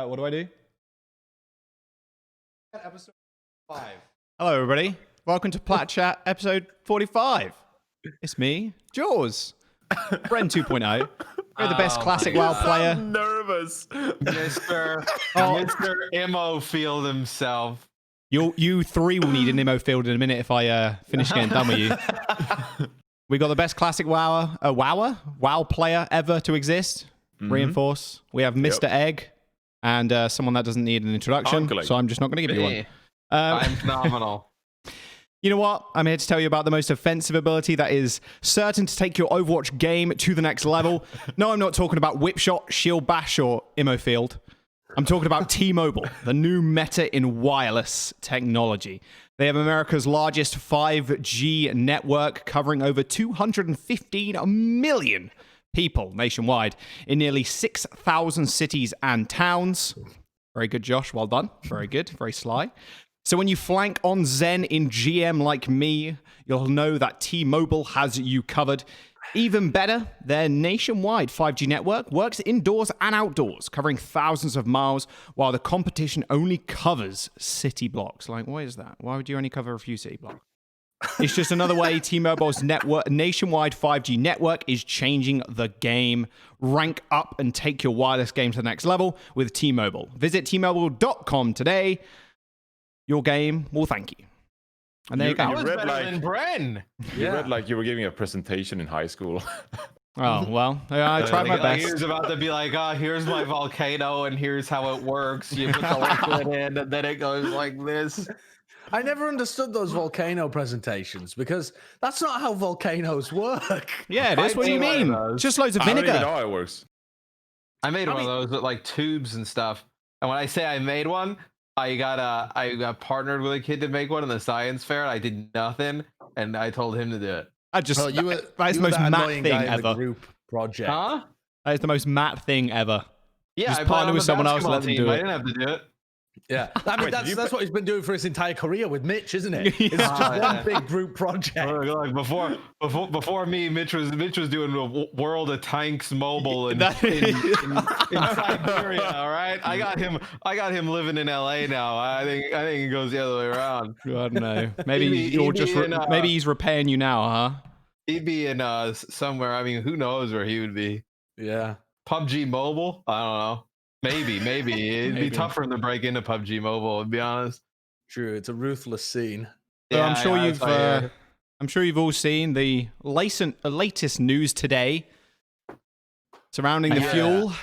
What do I do? Episode 5. Hello, everybody. Welcome to Plat Chat, episode 45. It's me, Jaws. Bren 2.0. You're the best classic WoW player. I'm nervous. Mr. Mr. Immo Field himself. You three will need an immo field in a minute if I finish getting done with you. We got the best classic WoW player ever to exist. Reinforce. We have Mr. Egg and someone that doesn't need an introduction. So I'm just not going to give you one. I'm phenomenal. You know what? I'm here to tell you about the most offensive ability that is certain to take your Overwatch game to the next level. No, I'm not talking about Whipshot, Shield Bash, or Immo Field. I'm talking about T-Mobile, the new meta in wireless technology. They have America's largest 5G network covering over 215 million people nationwide in nearly 6,000 cities and towns. Very good, Josh. Well done. Very good. Very sly. So when you flank on Zen in GM like me, you'll know that T-Mobile has you covered. Even better, their nationwide 5G network works indoors and outdoors, covering thousands of miles, while the competition only covers city blocks. Like, why is that? Why would you only cover a few city blocks? It's just another way T-Mobile's nationwide 5G network is changing the game. Rank up and take your wireless game to the next level with T-Mobile. Visit T-Mobile.com today. Your game will thank you. And there you go. That was better than Bren. You read like you were giving a presentation in high school. Oh, well, I tried my best. He was about to be like, here's my volcano and here's how it works. You put the liquid in and then it goes like this. I never understood those volcano presentations because that's not how volcanoes work. Yeah, it is. What do you mean? Just loads of vinegar. I don't even know how it works. I made one of those with like tubes and stuff. And when I say I made one, I got partnered with a kid to make one in the science fair. And I did nothing, and I told him to do it. That's the most Matt thing ever. Group project. Huh? That is the most Matt thing ever. Yeah, just I partner with someone else and let them do I it. didn't have to do it. Yeah, I mean that's what he's been doing for his entire career with Mitch, isn't it? It's just one big group project. Like before me, Mitch was doing a World of Tanks mobile in Siberia. All right, I got him living in LA now. I think it goes the other way around. I don't know. Maybe maybe he's repaying you now, huh? He'd be in somewhere. I mean, who knows where he would be? Yeah, PUBG Mobile. I don't know. Maybe it'd be tough for him to break into PUBG Mobile. To be honest, true. It's a ruthless scene. So yeah, I'm sure you've all seen the latest news today surrounding the fuel.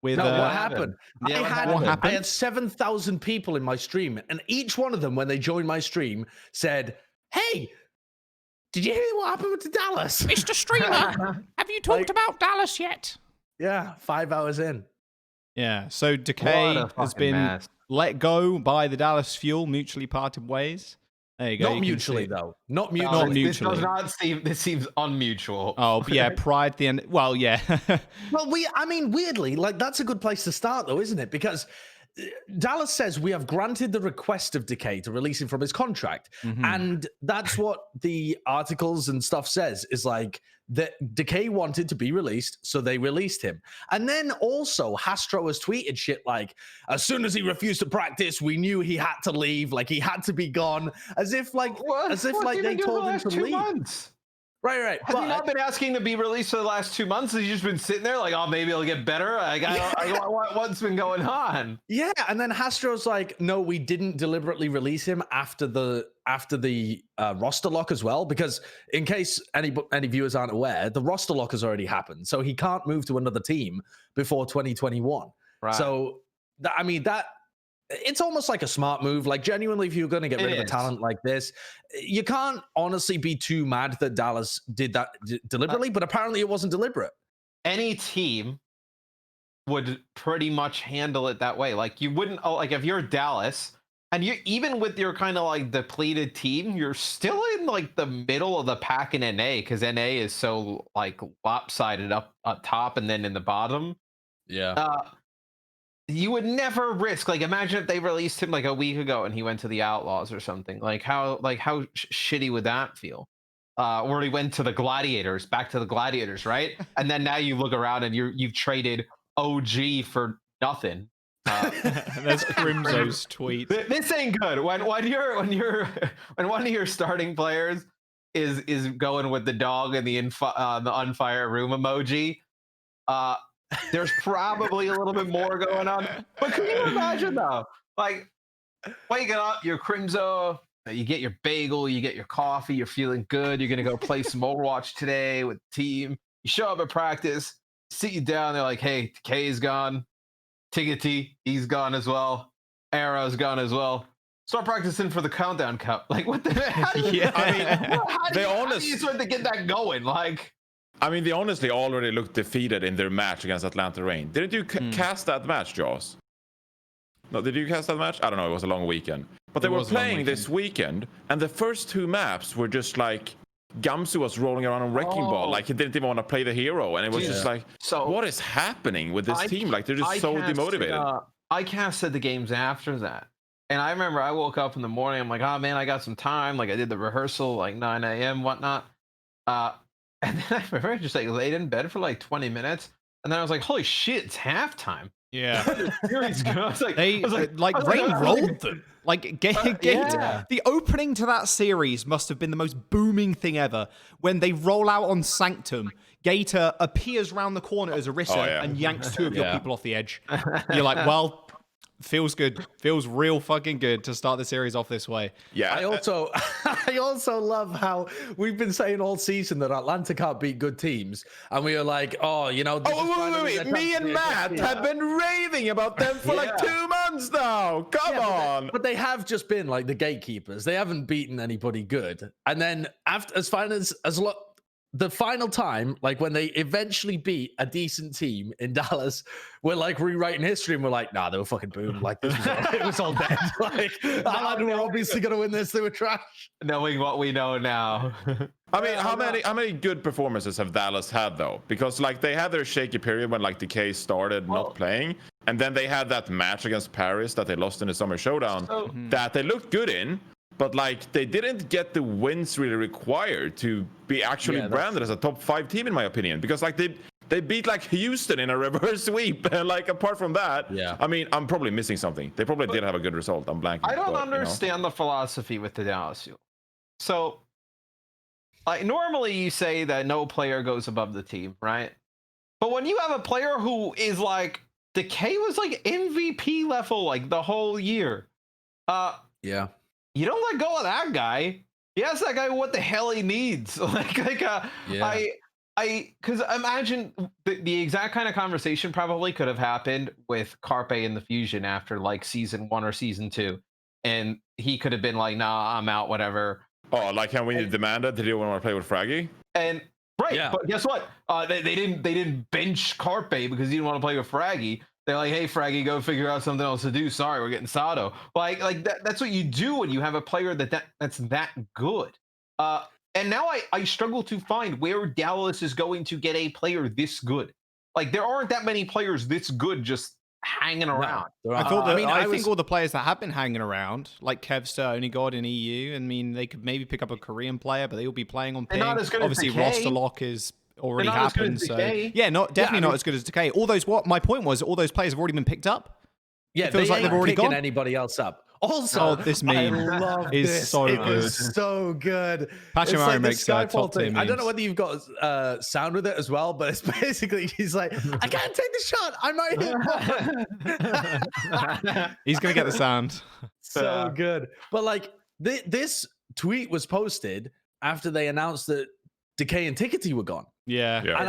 With what happened? Yeah, I had 7,000 people in my stream, and each one of them, when they joined my stream, said, "Hey, did you hear what happened with the Dallas, Mr. Streamer? Have you talked about Dallas yet?" Yeah, 5 hours in. Yeah, so Decay has been let go by the Dallas Fuel, mutually parted ways. There you go. Not mutually, though. Not mutually. Not mutually. This does not seem. This seems unmutual. Oh, yeah, pride the end. Well, yeah. Well, weirdly, like that's a good place to start, though, isn't it? Because Dallas says we have granted the request of Decay to release him from his contract, and that's what the articles and stuff says. Is like that Decay wanted to be released, so they released him. And then also Hastro has tweeted shit like, as soon as he refused to practice, we knew he had to leave, like he had to be gone, as if like they told him to leave. Months? Right. Has he not been asking to be released for the last 2 months? Has he just been sitting there like, maybe it'll get better? Like, what's been going on? Yeah, and then Hastro's like, no, we didn't deliberately release him after the roster lock as well, because in case any viewers aren't aware, the roster lock has already happened, so he can't move to another team before 2021. Right. So, that. It's almost like a smart move. Like, genuinely, if you're going to get rid of a talent like this, you can't honestly be too mad that Dallas did that deliberately, but apparently it wasn't deliberate. Any team would pretty much handle it that way. Like, you wouldn't, like, if you're Dallas, and you even with your kind of like depleted team, you're still in like the middle of the pack in NA, because NA is so like lopsided up top and then in the bottom. Yeah. You would never risk, like, imagine if they released him like a week ago and he went to the Outlaws or something. Like how shitty would that feel? Or he went to the Gladiators, back to the Gladiators, right? And then now you look around and you've traded OG for nothing. That's Crimso's tweet. This ain't good. When one of your starting players is going with the dog and the on fire room emoji, there's probably a little bit more going on. But can you imagine though, like waking up, you're Crimso, you get your bagel, you get your coffee, you're feeling good, you're gonna go play some Overwatch today with the team. You show up at practice, sit you down, they're like, hey, Decay's gone, Tiggity, he's gone as well, Arrow's gone as well. Start practicing for the countdown cup. Like, what the hell? Yeah. I mean, how do you start to get that going? Like, I mean, they honestly already looked defeated in their match against Atlanta Reign. Didn't you cast that match, Jaws? No, did you cast that match? I don't know. It was a long weekend. But they were playing this weekend, and the first two maps were just like Gamsu was rolling around on Wrecking Ball. Like, he didn't even want to play the hero. And it was just like, so what is happening with this team? Like, they're just so demotivated. I casted the games after that. And I remember I woke up in the morning. I'm like, oh, man, I got some time. Like, I did the rehearsal, like 9 a.m., whatnot. And then I remember just like laid in bed for like 20 minutes. And then I was like, holy shit, it's halftime. Yeah. I was like, Rain rolled them. Like, the opening to that series must have been the most booming thing ever. When they roll out on Sanctum, Gator appears round the corner as Orisa and yanks two of your people off the edge. You're like, well, feels good. Feels real fucking good to start the series off this way. Yeah. I also love how we've been saying all season that Atlanta can't beat good teams, and we are like, oh, you know. Wait. Me and Matt have been raving about them for like 2 months now. Come on. But they have just been like the gatekeepers. They haven't beaten anybody good. And then after, the final time, like when they eventually beat a decent team in Dallas, we're like rewriting history, and we're like, nah, they were fucking boomed. Like, this was it was all dead. Like, Atlanta were obviously going to win this. They were trash. Knowing what we know now. I mean, how many good performances have Dallas had though? Because like they had their shaky period when like Decay started not playing, and then they had that match against Paris that they lost in the Summer Showdown that they looked good in. But like they didn't get the wins really required to be actually branded as a top 5 team, in my opinion. Because like they beat like Houston in a reverse sweep, and like apart from that, I mean, I'm probably missing something. They probably did have a good result. I'm blanking. I don't understand the philosophy with the Dallas Fuel. So, like normally you say that no player goes above the team, right? But when you have a player who is like Decay was like MVP level like the whole year, you don't let go of that guy. You ask that guy what the hell he needs. Because imagine the exact kind of conversation probably could have happened with Carpe in the Fusion after like season 1 or season 2, and he could have been like, "Nah, I'm out, whatever." Oh, like how we demanded that he didn't want to play with Fraggy. And but guess what? They didn't bench Carpe because he didn't want to play with Fraggy. They're like, hey, Fraggy, go figure out something else to do. Sorry, we're getting Sato. Like that's what you do when you have a player that's that good. And now I struggle to find where Dallas is going to get a player this good. Like there aren't that many players this good just hanging around. I think all the players that have been hanging around, like Kevster, only got in EU. I mean, they could maybe pick up a Korean player, but they will be playing on ping. Not as good Obviously, as roster lock is already happened. So Decay. Definitely not as good as Decay. All those my point was all those players have already been picked up. Yeah, it feels like they've already gone. Anybody else up. Also, this meme is so good. It was so good. Pachimari makes top tier memes. I don't know whether you've got sound with it as well, but it's basically he's like, I can't take the shot. I might hit. He's gonna get the sound. So good. But like this tweet was posted after they announced that Decay and Tickety were gone. Yeah. And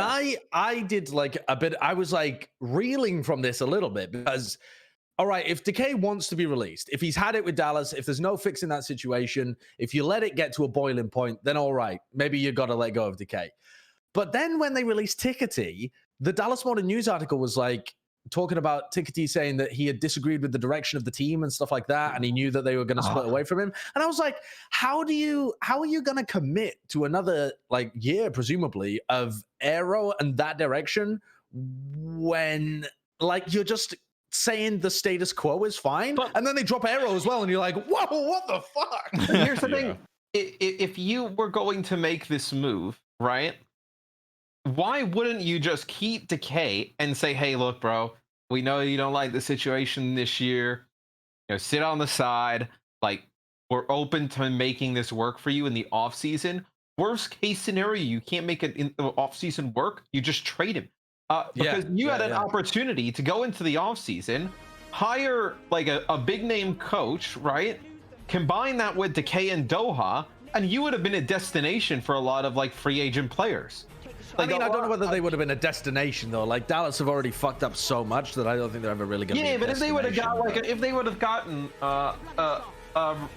I did like a bit. I was like reeling from this a little bit because. All right, if Decay wants to be released, if he's had it with Dallas, if there's no fixing that situation, if you let it get to a boiling point, then all right, maybe you got to let go of Decay. But then when they released Tickety, the Dallas Morning News article was like talking about Tickety saying that he had disagreed with the direction of the team and stuff like that, and he knew that they were going to split away from him. And I was like, how are you going to commit to another like year, presumably, of Aero and that direction when like you're just saying the status quo is fine, and then they drop Aero as well, and you're like, whoa, what the fuck? Here's the thing. If you were going to make this move, right, why wouldn't you just keep Decay and say, hey, look, bro, we know you don't like the situation this year. Sit on the side. Like, we're open to making this work for you in the off season. Worst case scenario, you can't make it in the off season work. You just trade him because you had an opportunity to go into the off season, hire like a big name coach, right? Combine that with Decay and Doha, and you would have been a destination for a lot of like free agent players. Like, I mean, I don't know whether they would have been a destination though. Like Dallas have already fucked up so much that I don't think they're ever really going to be. Yeah, but if they would have got like, if they would have gotten a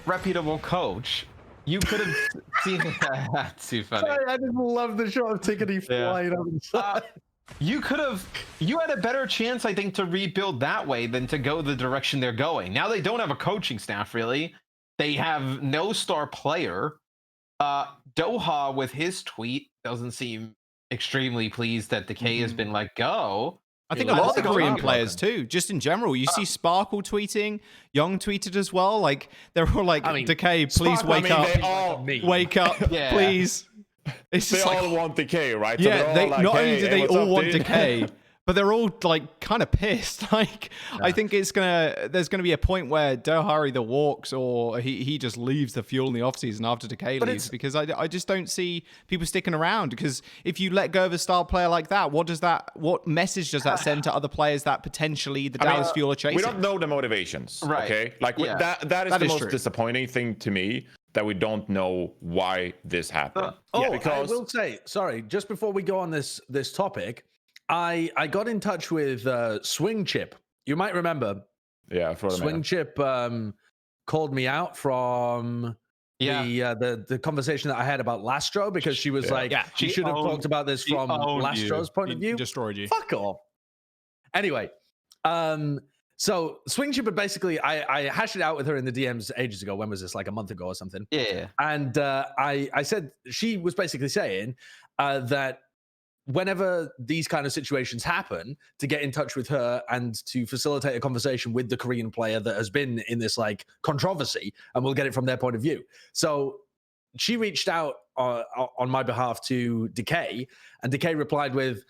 reputable coach, you could have seen that. That's too funny. Sorry, I just love the shot of Tickety flying up inside. You had a better chance, I think, to rebuild that way than to go the direction they're going. Now they don't have a coaching staff really. They have no star player. Doha with his tweet doesn't seem extremely pleased that Decay has been let go. I think a lot of the Korean players too, just in general. You see Sparkle tweeting, Young tweeted as well. Like they're all like, Decay, please wake up. Wake up, please. It's they just all want Decay, right? Yeah, so they like, not hey, only do they what's all up, want dude? Decay, but they're all like kind of pissed. Like I think there's gonna be a point where Doha either walks or he just leaves the fuel in the offseason after Decay leaves, because I just don't see people sticking around. Because if you let go of a star player like that, what message does that send to other players that potentially the Dallas Fuel are chasing? We don't know the motivations, right? Okay, like that is the most disappointing thing to me, that we don't know why this happened. Because I will say, sorry, just before we go on this topic, I got in touch with Swing Chip. You might remember. Yeah, for Swing Chip called me out from the conversation that I had about Lastro, because she was like, she should have talked about this from Lastro's point of view. Destroyed you. Fuck off. Anyway, so Swing Chip, basically, I hashed it out with her in the DMs ages ago. When was this? Like a month ago or something. Yeah. And I said, she was basically saying that whenever these kind of situations happen, to get in touch with her and to facilitate a conversation with the Korean player that has been in this like controversy, and we'll get it from their point of view. So she reached out on my behalf to Decay, and Decay replied with,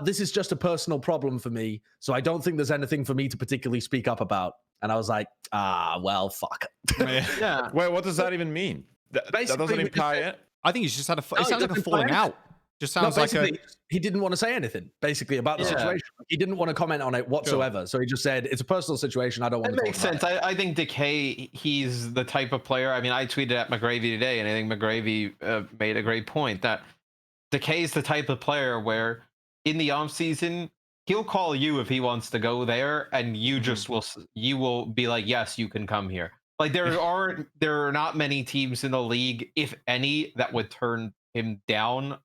this is just a personal problem for me, so I don't think there's anything for me to particularly speak up about. And I was like, well, fuck. Yeah. Wait, what does that even mean? That doesn't imply it. I think he's just had it sounds like a falling out. Just sounds like he didn't want to say anything basically about the situation. He didn't want to comment on it whatsoever. So he just said, it's a personal situation, I don't want to talk about it. Makes sense. I think Decay, he's the type of player. I mean, I tweeted at McGravy today, and I think McGravy made a great point that Decay is the type of player where in the off season he'll call you if he wants to go there, and you just will be like, yes, you can come here. Like there are not many teams in the league, if any, that would turn him down.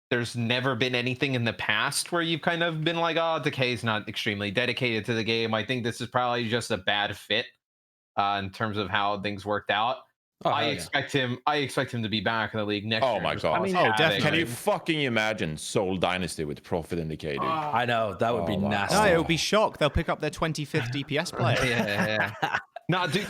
There's never been anything in the past where you've kind of been like, oh, Decay's not extremely dedicated to the game. I think this is probably just a bad fit in terms of how things worked out. I expect him to be back in the league next year. Oh my god! I mean, definitely. Can you fucking imagine Soul Dynasty with Profit indicated? I know, that would be nasty. No, it'll be shocked. They'll pick up their 25th DPS player. Yeah. No, dude,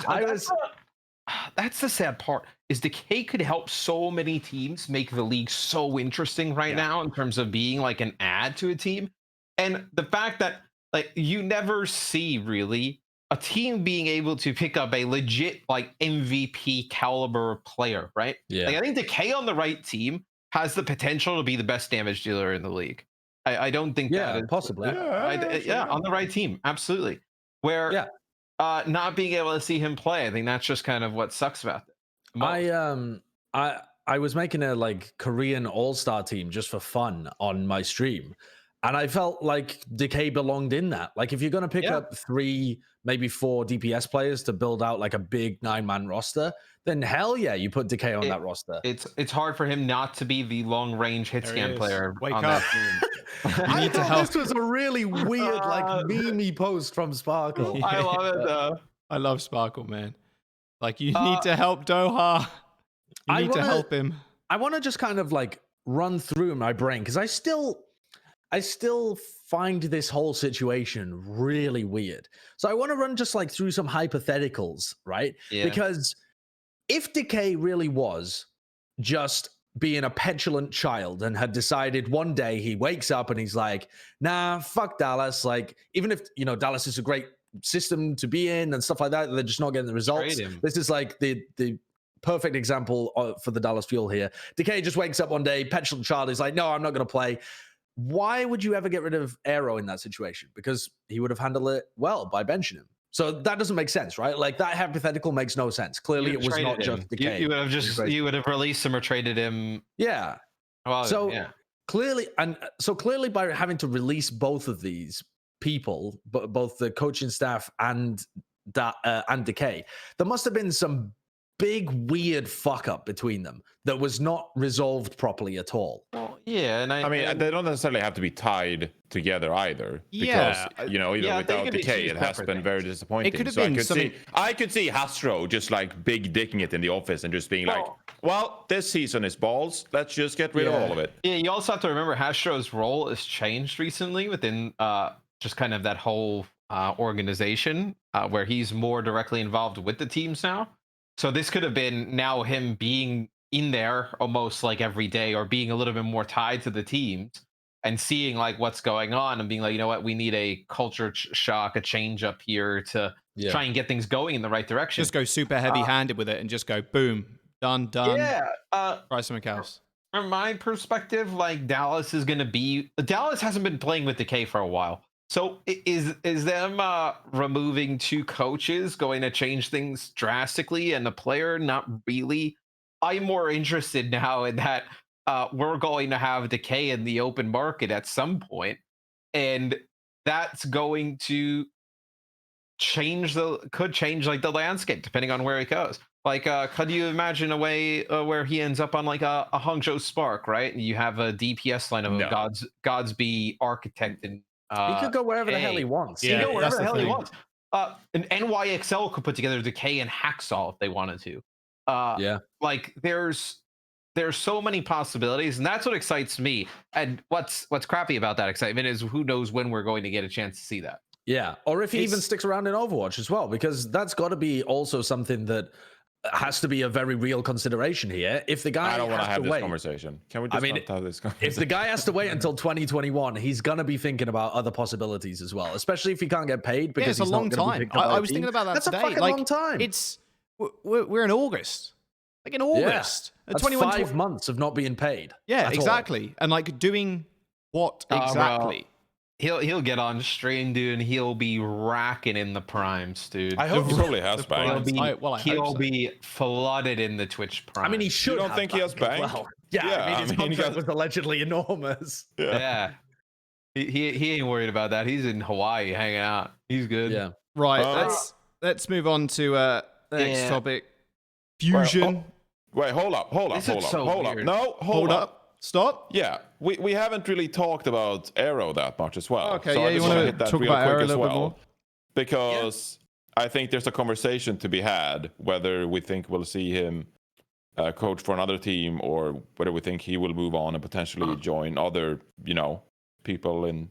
that's the sad part. Is Decay could help so many teams make the league so interesting right now in terms of being like an add to a team, and the fact that like you never see really a team being able to pick up a legit like MVP caliber player, right? Yeah. Like, I think Decay on the right team has the potential to be the best damage dealer in the league. I don't think that is possibly. On the right team, absolutely. Where not being able to see him play, I think that's just kind of what sucks about it. I was making a like Korean all-star team just for fun on my stream, and I felt like Decay belonged in that. Like if you're going to pick up 3, maybe 4 DPS players to build out like a big 9-man roster, then hell yeah, you put Decay on that roster. It's hard for him not to be the long-range hit scan player. Wake on up. That team. I thought this was a really weird like meme post from Sparkle. I love it though. I love Sparkle, man. Like you need to help Doha. You need to help him. I want to just kind of like run through my brain, because I still find this whole situation really weird. So I want to run just like through some hypotheticals, right? Yeah. Because if Decay really was just being a petulant child and had decided one day he wakes up and he's like, nah, fuck Dallas. Like, even if, Dallas is a great system to be in and stuff like that, they're just not getting the results. This is like the perfect example for the Dallas Fuel here. Decay just wakes up one day, petulant child, is like, no, I'm not going to play. Why would you ever get rid of Aero in that situation? Because he would have handled it well by benching him. So that doesn't make sense, right? Like, that hypothetical makes no sense. Clearly, it was not just Decay. You would have released him or traded him. Yeah. Well, clearly by having to release both of these people, both the coaching staff and Decay, there must have been some big weird fuck up between them that was not resolved properly at all. Well, yeah, and I mean, they don't necessarily have to be tied together either, because even without Decay, it has been very disappointing. It could have been something. I could see Hastro just like big dicking it in the office and just being like, "Well, this season is balls. Let's just get rid of all of it." Yeah, you also have to remember Hastro's role has changed recently within just kind of that whole organization, where he's more directly involved with the teams now. So this could have been now him being in there almost like every day, or being a little bit more tied to the teams and seeing like what's going on and being like, you know what, we need a culture shock, a change up here to try and get things going in the right direction. Just go super heavy handed with it and just go boom, done. Yeah. Try something else. From my perspective, like Dallas hasn't been playing with Decay for a while. So is them removing 2 coaches going to change things drastically, and the player not really? I'm more interested now in that we're going to have Decay in the open market at some point, and that's going to could change like the landscape depending on where he goes. Like, could you imagine a way where he ends up on like a Hangzhou Spark, right? And you have a DPS line of Godsby Architect and he could go wherever the hell he wants. Yeah, he could go wherever the hell he wants. And NYXL could put together Decay and Hacksaw if they wanted to. Like there's so many possibilities, and that's what excites me. And what's crappy about that excitement is who knows when we're going to get a chance to see that. Yeah, or if he even sticks around in Overwatch as well, because that's got to be also something that has to be a very real consideration here. If the guy, I don't want to have this conversation. Can we just not have this conversation? If the guy has to wait until 2021, he's gonna be thinking about other possibilities as well, especially if he can't get paid. Because it's a long time. I was thinking about that today. That's a fucking long time. We're in August. Like in August. That's 5 months of not being paid. Yeah, exactly. And like doing what exactly? He'll get on stream, dude, and he'll be racking in the primes, dude. I hope he probably has bank. He'll be flooded in the Twitch prime. I mean, he should. You don't think he has bank? Well. Yeah, his contract was allegedly enormous. Yeah. He ain't worried about that. He's in Hawaii hanging out. He's good. Yeah. Right. Let's move on to the next topic. Fusion. Wait, hold up. No, hold up. Stop. Yeah, we haven't really talked about Aero that much as well. Okay, so you want to talk about Aero a little bit more? Because I think there's a conversation to be had whether we think we'll see him coach for another team, or whether we think he will move on and potentially join other, people in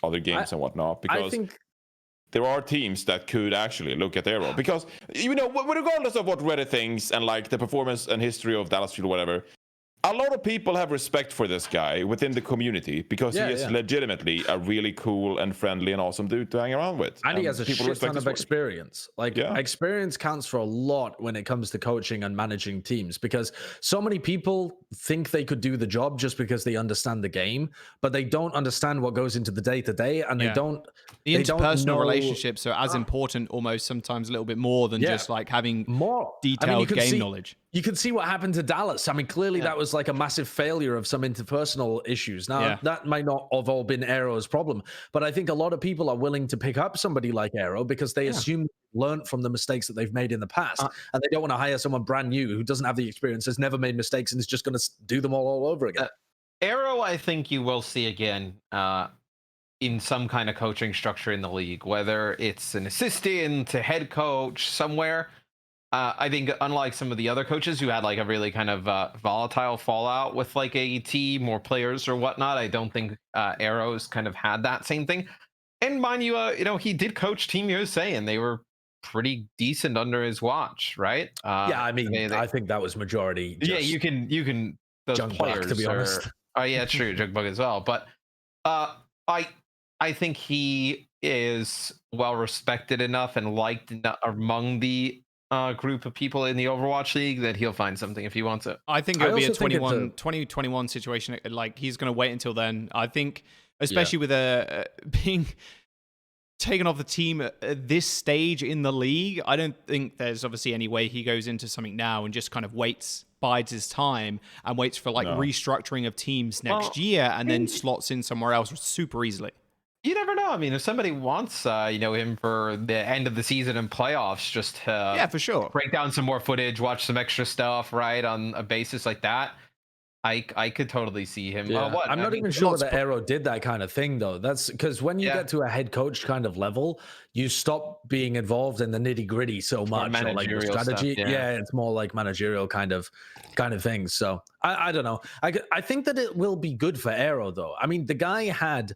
other games and whatnot. Because I think there are teams that could actually look at Aero, because regardless of what Reddit thinks and like the performance and history of Dallas Fuel or whatever, a lot of people have respect for this guy within the community because he is legitimately a really cool and friendly and awesome dude to hang around with. And he has a shit ton of experience. Experience counts for a lot when it comes to coaching and managing teams, because so many people think they could do the job just because they understand the game, but they don't understand what goes into the day-to-day, and they don't... The interpersonal relationships are as important, almost sometimes a little bit more than just like having more detailed game knowledge. You can see what happened to Dallas. I mean, clearly that was like a massive failure of some interpersonal issues. Now, that might not have all been Aero's problem, but I think a lot of people are willing to pick up somebody like Aero because they assume learned from the mistakes that they've made in the past, and they don't want to hire someone brand new who doesn't have the experience, has never made mistakes, and is just going to do them all over again. Aero, I think you will see again in some kind of coaching structure in the league, whether it's an assistant to head coach somewhere. I think unlike some of the other coaches who had like a really kind of volatile fallout with like a team or players or whatnot, I don't think Aero's kind of had that same thing. And mind you, he did coach Team USA, and they were pretty decent under his watch, right? I mean, I think that was majority. You can those Junk players. Buck, to be honest. Oh yeah, true, Junk Buck as well. But I think he is well respected enough and liked among the group of people in the Overwatch League that he'll find something if he wants it. I think I it'll be a also think it's 2021 situation. Like, he's going to wait until then. I think, especially with being taken off the team at this stage in the league, I don't think there's obviously any way he goes into something now and just kind of bides his time and waits for restructuring of teams next year and then slots in somewhere else super easily. You never know. I mean, if somebody wants, him for the end of the season and playoffs, just yeah, for sure, break down some more footage, watch some extra stuff, right, on a basis like that. I could totally see him. Yeah. I'm not even sure whether Aero did that kind of thing, though. That's because when you get to a head coach kind of level, you stop being involved in the nitty gritty so much, or like the strategy. Stuff, yeah. It's more like managerial kind of things. So I don't know. I think that it will be good for Aero, though. I mean, the guy had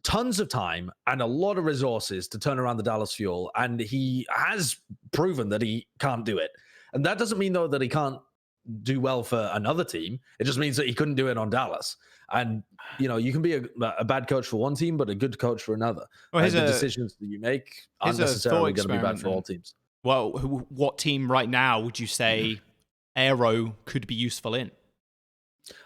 tons of time and a lot of resources to turn around the Dallas Fuel, and he has proven that he can't do it. And that doesn't mean, though, that he can't do well for another team. It just means that he couldn't do it on Dallas. And you can be a bad coach for one team but a good coach for another. Well, the decisions that you make aren't necessarily going to be bad for all teams. Well, what team right now would you say Aero could be useful in?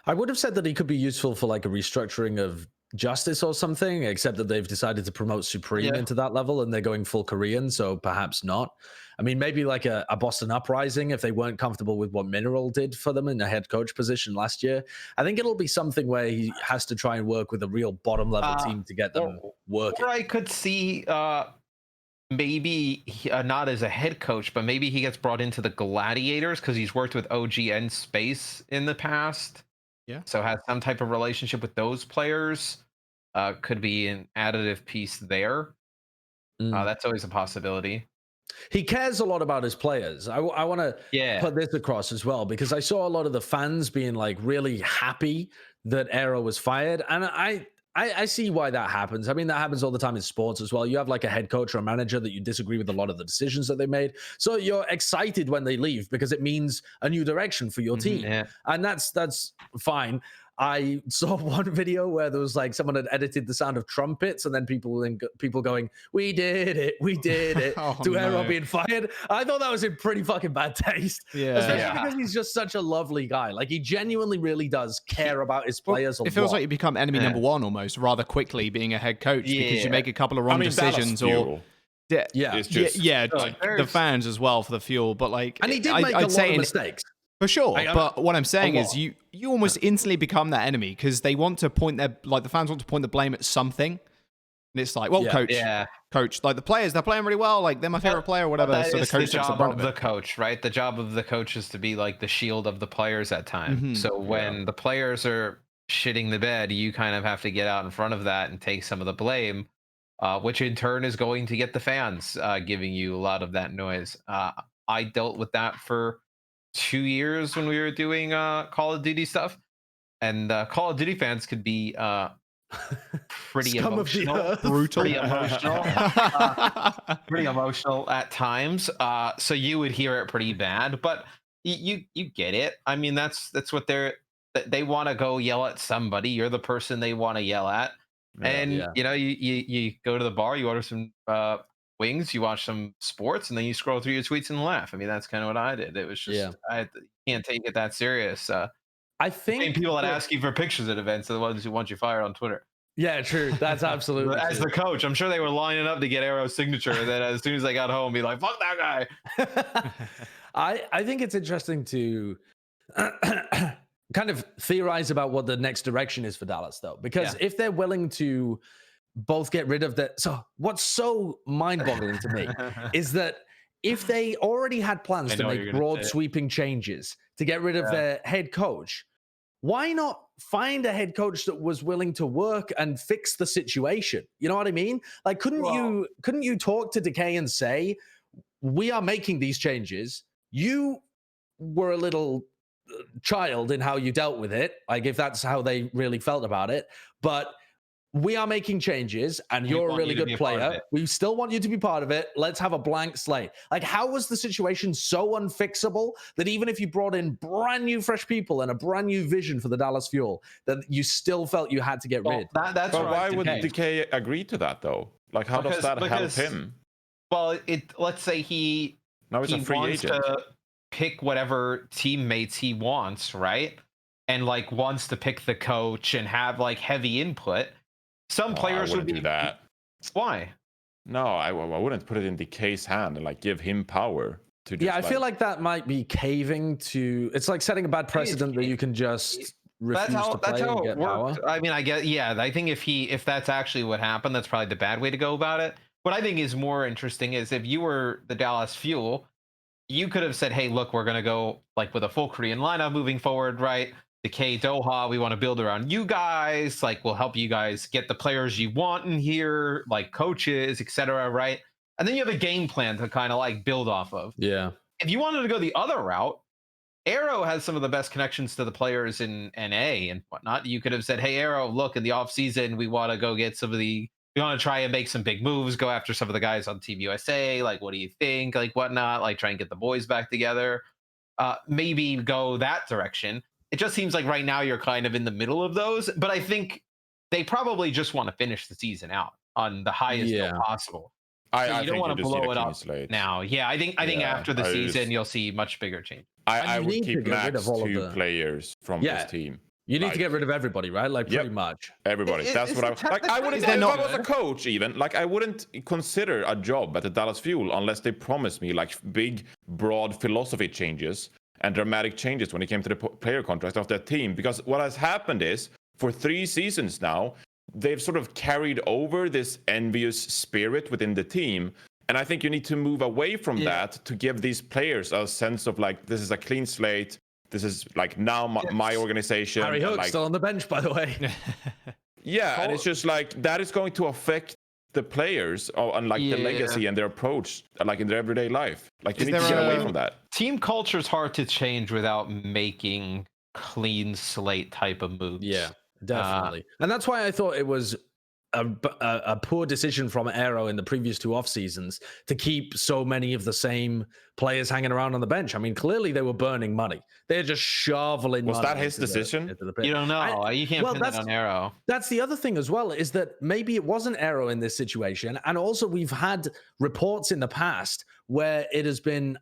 I would have said that he could be useful for like a restructuring of Justice or something, except that they've decided to promote Supreme into that level and they're going full Korean, so perhaps not. I mean, maybe like a Boston Uprising if they weren't comfortable with what Mineral did for them in the head coach position last year. I think it'll be something where he has to try and work with a real bottom level team to get them working. Or I could see maybe not as a head coach, but maybe he gets brought into the Gladiators because he's worked with OG and Space in the past. Yeah. So has some type of relationship with those players. Could be an additive piece there. That's always a possibility. He cares a lot about his players. I want to put this across as well, because I saw a lot of the fans being like really happy that Aero was fired. And I see why that happens. I mean, that happens all the time in sports as well. You have like a head coach or a manager that you disagree with a lot of the decisions that they made. So you're excited when they leave because it means a new direction for your team. Yeah. And that's fine. I saw one video where there was like someone had edited the sound of trumpets and then people going, we did it to Aero being fired. I thought that was in pretty fucking bad taste. Especially because he's just such a lovely guy. Like, he genuinely really does care about his players a lot. It feels like you become enemy number one almost rather quickly being a head coach because you make a couple of wrong decisions or the fans as well for the Fuel. But like, and he did make a lot of mistakes. For sure, but what I'm saying is you almost instantly become that enemy because they want to point the fans want to point the blame at something, and it's like, well, coach, like the players, they're playing really well, like they're my favorite player or whatever. So the coach takes the brunt of it. The coach, right? The job of the coach is to be like the shield of the players at times. So when the players are shitting the bed, you kind of have to get out in front of that and take some of the blame, which in turn is going to get the fans giving you a lot of that noise. I dealt with that for 2 years when we were doing Call of Duty stuff, and Call of Duty fans could be pretty emotional, brutal, pretty emotional, pretty emotional at times. So you would hear it pretty bad, but you get it. I mean, that's what they want to go yell at somebody. You're the person they want to yell at, and you go to the bar, you order some wings, you watch some sports, and then you scroll through your tweets and laugh. I mean, that's kind of what I did. It was just I can't take it that serious. I think same people that ask you for pictures at events are the ones who want you fired on Twitter. Yeah, true. That's absolutely as the coach, I'm sure they were lining up to get Aero's signature, and then as soon as they got home, be like, "Fuck that guy." I think it's interesting to kind of theorize about what the next direction is for Dallas, though, because if they're willing to both get rid of that. So what's so mind-boggling to me is that if they already had plans to make broad sweeping changes to get rid of their head coach, why not find a head coach that was willing to work and fix the situation? You know what I mean? Like, couldn't you talk to Decay and say, we are making these changes. You were a little child in how you dealt with it. Like, if that's how they really felt about it, but we are making changes and We you're a want really you to good be a part of player. it. We still want you to be part of it. Let's have a blank slate. Like, how was the situation so unfixable that even if you brought in brand new fresh people and a brand new vision for the Dallas Fuel, that you still felt you had to get rid? That's But right. why would Decay. Decay agree to that though? Like, how does that help him? Well, let's say he Now he's a free wants agent. to pick whatever teammates he wants, right? And like wants to pick the coach and have like heavy input. Some players I would wouldn't do that. Why? No, I wouldn't put it in Decay's hand and like give him power to just, Yeah, I feel like that might be caving to. It's like setting a bad precedent that you can just refuse to play That's how and it get power. worked. I mean, I get, yeah. I think if that's actually what happened, that's probably the bad way to go about it. What I think is more interesting is if you were the Dallas Fuel, you could have said, "Hey, look, we're gonna go like with a full Korean lineup moving forward, right? Decay, Doha, we want to build around you guys. Like, we'll help you guys get the players you want in here, like coaches, etc. Right? And then you have a game plan to kind of like build off of. Yeah. If you wanted to go the other route, Arrow has some of the best connections to the players in NA and whatnot. You could have said, "Hey, Arrow, look, in the off season, we want to go get some of the, we want to try and make some big moves, go after some of the guys on Team USA. Like, what do you think? Like, whatnot? Like, try and get the boys back together. Maybe go that direction." It just seems like right now you're kind of in the middle of those, but I think they probably just want to finish the season out on the highest note possible. I you don't want to blow it up slate. now. Yeah, I think after the season just, you'll see much bigger change. I would need to keep get rid max of all of 2 the- players from this team. You need Like- to get rid of everybody, right? Like pretty Yep. much. Everybody. That's what I like. I wouldn't. If I was a coach, even like I wouldn't consider a job at the Dallas Fuel unless they promised me like big, broad philosophy changes and dramatic changes when it came to the player contract of that team. Because what has happened is for 3 seasons now, they've sort of carried over this envious spirit within the team. And I think you need to move away from that to give these players a sense of like, this is a clean slate. This is like now my organization. Harry Hook's like, still on the bench, by the way. yeah, and it's just like that is going to affect the players and like the legacy and their approach, like in their everyday life. Like you need to get away from that. Team culture is hard to change without making clean slate type of moves. Yeah, definitely. And that's why I thought it was a poor decision from Aero in the previous 2 off seasons to keep so many of the same players hanging around on the bench. I mean, clearly they were burning money. They're just shoveling money. Was that his decision? You don't know. You can't pin that on Aero. That's the other thing as well, is that maybe it wasn't Aero in this situation. And also we've had reports in the past where it has been,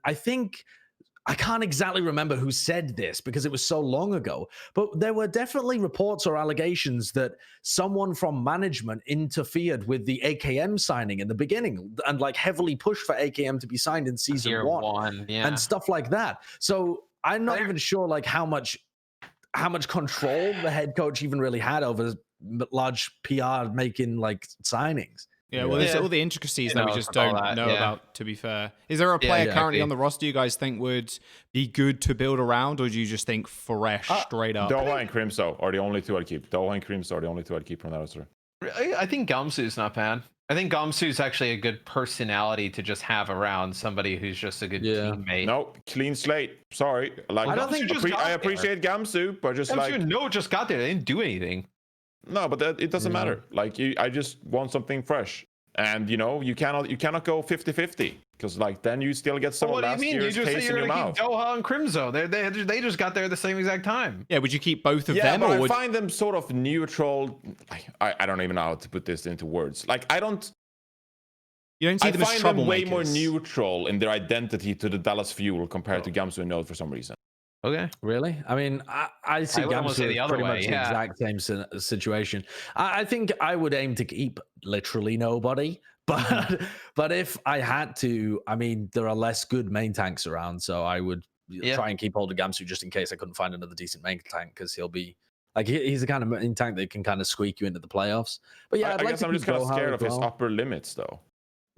I can't exactly remember who said this because it was so long ago, but there were definitely reports or allegations that someone from management interfered with the AKM signing in the beginning and like heavily pushed for AKM to be signed in season Year one, and stuff like that. So I'm not even sure like how much control the head coach even really had over large PR making like signings. Yeah, well, there's all the intricacies that we just don't know about, to be fair. Is there a player currently on the roster you guys think would be good to build around, or do you just think fresh, straight up? Doha and Crimso are the only 2 I'd keep. Doha and Crimso are the only 2 I'd keep from that roster. I think Gamsu's not bad. I think Gamsu's actually a good personality to just have around, somebody who's just a good teammate. No, clean slate. Sorry. Like, I don't think I appreciate Gamsu, but just Gamsu, just got there. They didn't do anything. No, but it doesn't matter. Like I just want something fresh. And you know, you cannot go 50-50 because like then you still get some of last year's taste in your mouth. Doha and Crimso, they just got there at the same exact time. Yeah, would you keep both of them? But or I find them sort of neutral. I don't even know how to put this into words. Like I don't. You don't see them as I find them way troublemakers. more neutral in their identity to the Dallas Fuel compared to Gamsu and Node for some reason. Okay. Really? I mean, I see Gamsu the other pretty way, much the exact same situation. I think I would aim to keep literally nobody, but if I had to, I mean, there are less good main tanks around, so I would try and keep hold of Gamsu just in case I couldn't find another decent main tank because he'll be like he's the kind of main tank that can kind of squeak you into the playoffs. But yeah, I guess I'm just kind of scared of his upper limits though.